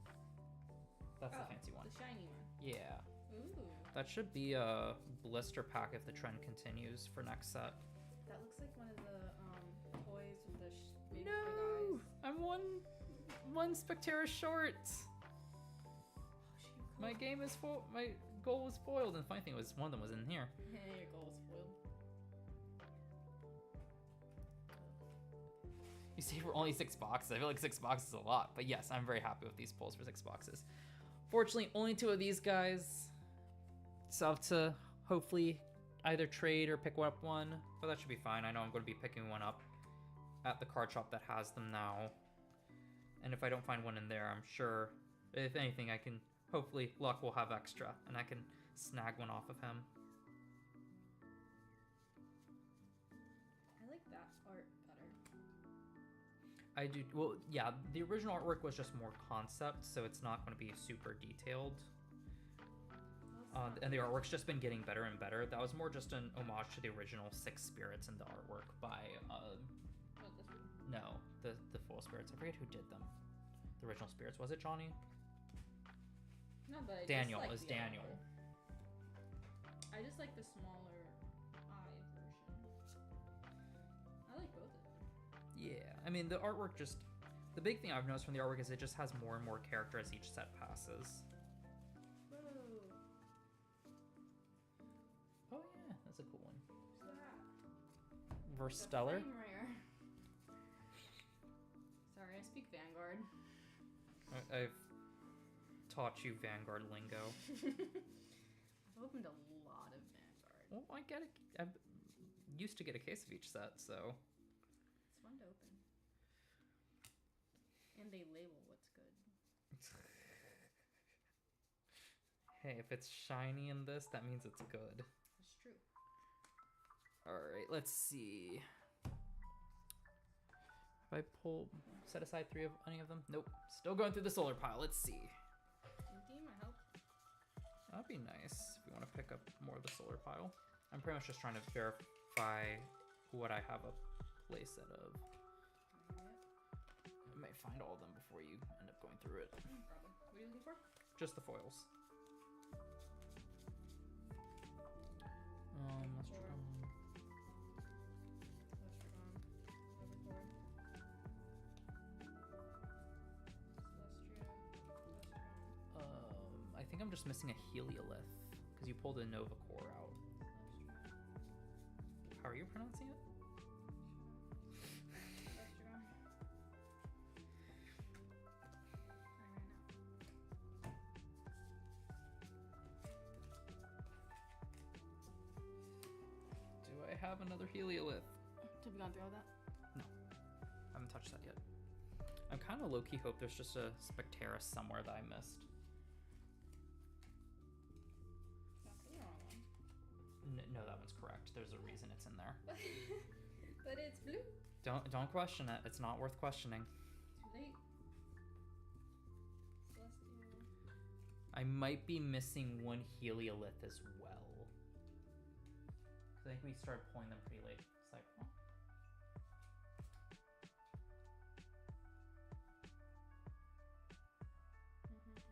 That's the fancy one. The shiny one. Yeah. Ooh. That should be a blister pack if the trend continues for next set. That looks like one of the toys with the big No! eyes. I'm one one Spectera short. Oh, My game is full. My goal was foiled, and the funny thing was, one of them was in here. Yeah, your goal was foiled. You say for only 6 boxes. I feel like 6 boxes is a lot, but yes, I'm very happy with these pulls for 6 boxes. Fortunately, only 2 of these guys. So I'll have to hopefully either trade or pick up one, but that should be fine. I know I'm going to be picking one up at the card shop that has them now. And if I don't find one in there, I'm sure, if anything, I can, hopefully, luck will have extra, and I can snag one off of him. I like that art better. I do, well, yeah, the original artwork was just more concept, so it's not going to be super detailed. And the artwork's just been getting better and better. That was more just an homage to the original 6 spirits in the artwork by, What, this one? no, the full spirits. I forget who did them. The original spirits. Was it Johnny? No, but I Daniel. just like It was the other Daniel. one. I just like the smaller eye version. I like both of them. Yeah, I mean, the artwork just... The big thing I've noticed from the artwork is it just has more and more character as each set passes. Whoa. Oh yeah, that's a cool one. What's that? Verstellar. Flame rare. Sorry, I speak Vanguard. I've taught you Vanguard lingo. I've opened a lot of Vanguard. Well, I'm used to get a case of each set, so... It's fun to open. And they label what's good. Hey, if it's shiny in this, that means it's good. It's true. Alright, let's see. Have I set aside 3 of any of them? Nope. Still going through the solar pile. Let's see. Do you need my help? That'd be nice if we want to pick up more of the solar pile. I'm pretty much just trying to verify what I have a playset of. I might find all of them before you end up going through it. Probably. What are you looking for? Just the foils. Lestragon. I think I'm just missing a Heliolith because you pulled a Nova Core out. How are you pronouncing it? Do I have another Heliolith? Have you gone through all that? No, I haven't touched that yet. I'm kind of low-key hope there's just a Spectera somewhere that I missed. That's the wrong one. No, that one's correct. There's a reason it's in there. But it's blue. Don't question it. It's not worth questioning. Too late. Celestial. I might be missing one Heliolith as well. I think we started pulling them pretty late. It's like, oh.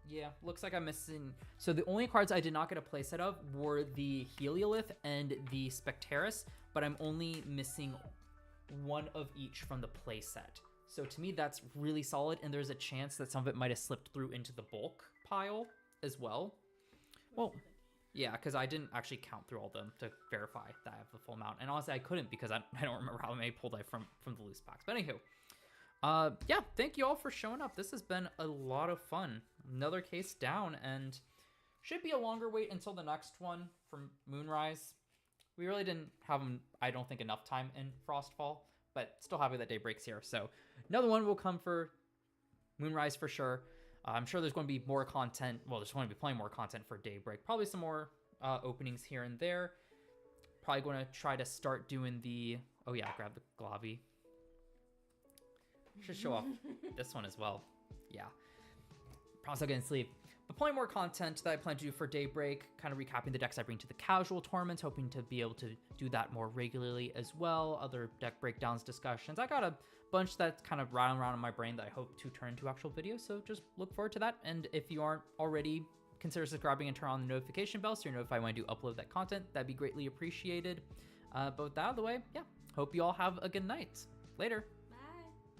Yeah, looks like I'm missing. So the only cards I did not get a playset of were the Heliolith and the Specteris, but I'm only missing one of each from the playset. So to me, that's really solid, and there's a chance that some of it might have slipped through into the bulk pile as well. Well, yeah, because I didn't actually count through all of them to verify that I have the full amount. And honestly, I couldn't because I don't remember how many pulled I from the loose packs. But anywho, yeah, thank you all for showing up. This has been a lot of fun. Another case down, and should be a longer wait until the next one from Moonrise. We really didn't have, I don't think, enough time in Frostfall, but still happy that Daybreak's here. So another one will come for Moonrise for sure. I'm sure there's going to be more content. Well, there's going to be plenty more content for Daybreak. Probably some more openings here and there. Probably going to try to start doing the... Oh yeah, grab the Glavi. Should show off this one as well. Yeah. Promise I'll get in sleep. But plenty more content that I plan to do for Daybreak. Kind of recapping the decks I bring to the casual tournaments. Hoping to be able to do that more regularly as well. Other deck breakdowns, discussions. I got a bunch that's kind of rattling around in my brain that I hope to turn into actual videos. So just look forward to that. And if you aren't already, consider subscribing and turn on the notification bell so you're notified when I do upload that content. That'd be greatly appreciated. But with that out of the way, yeah. Hope you all have a good night. Later.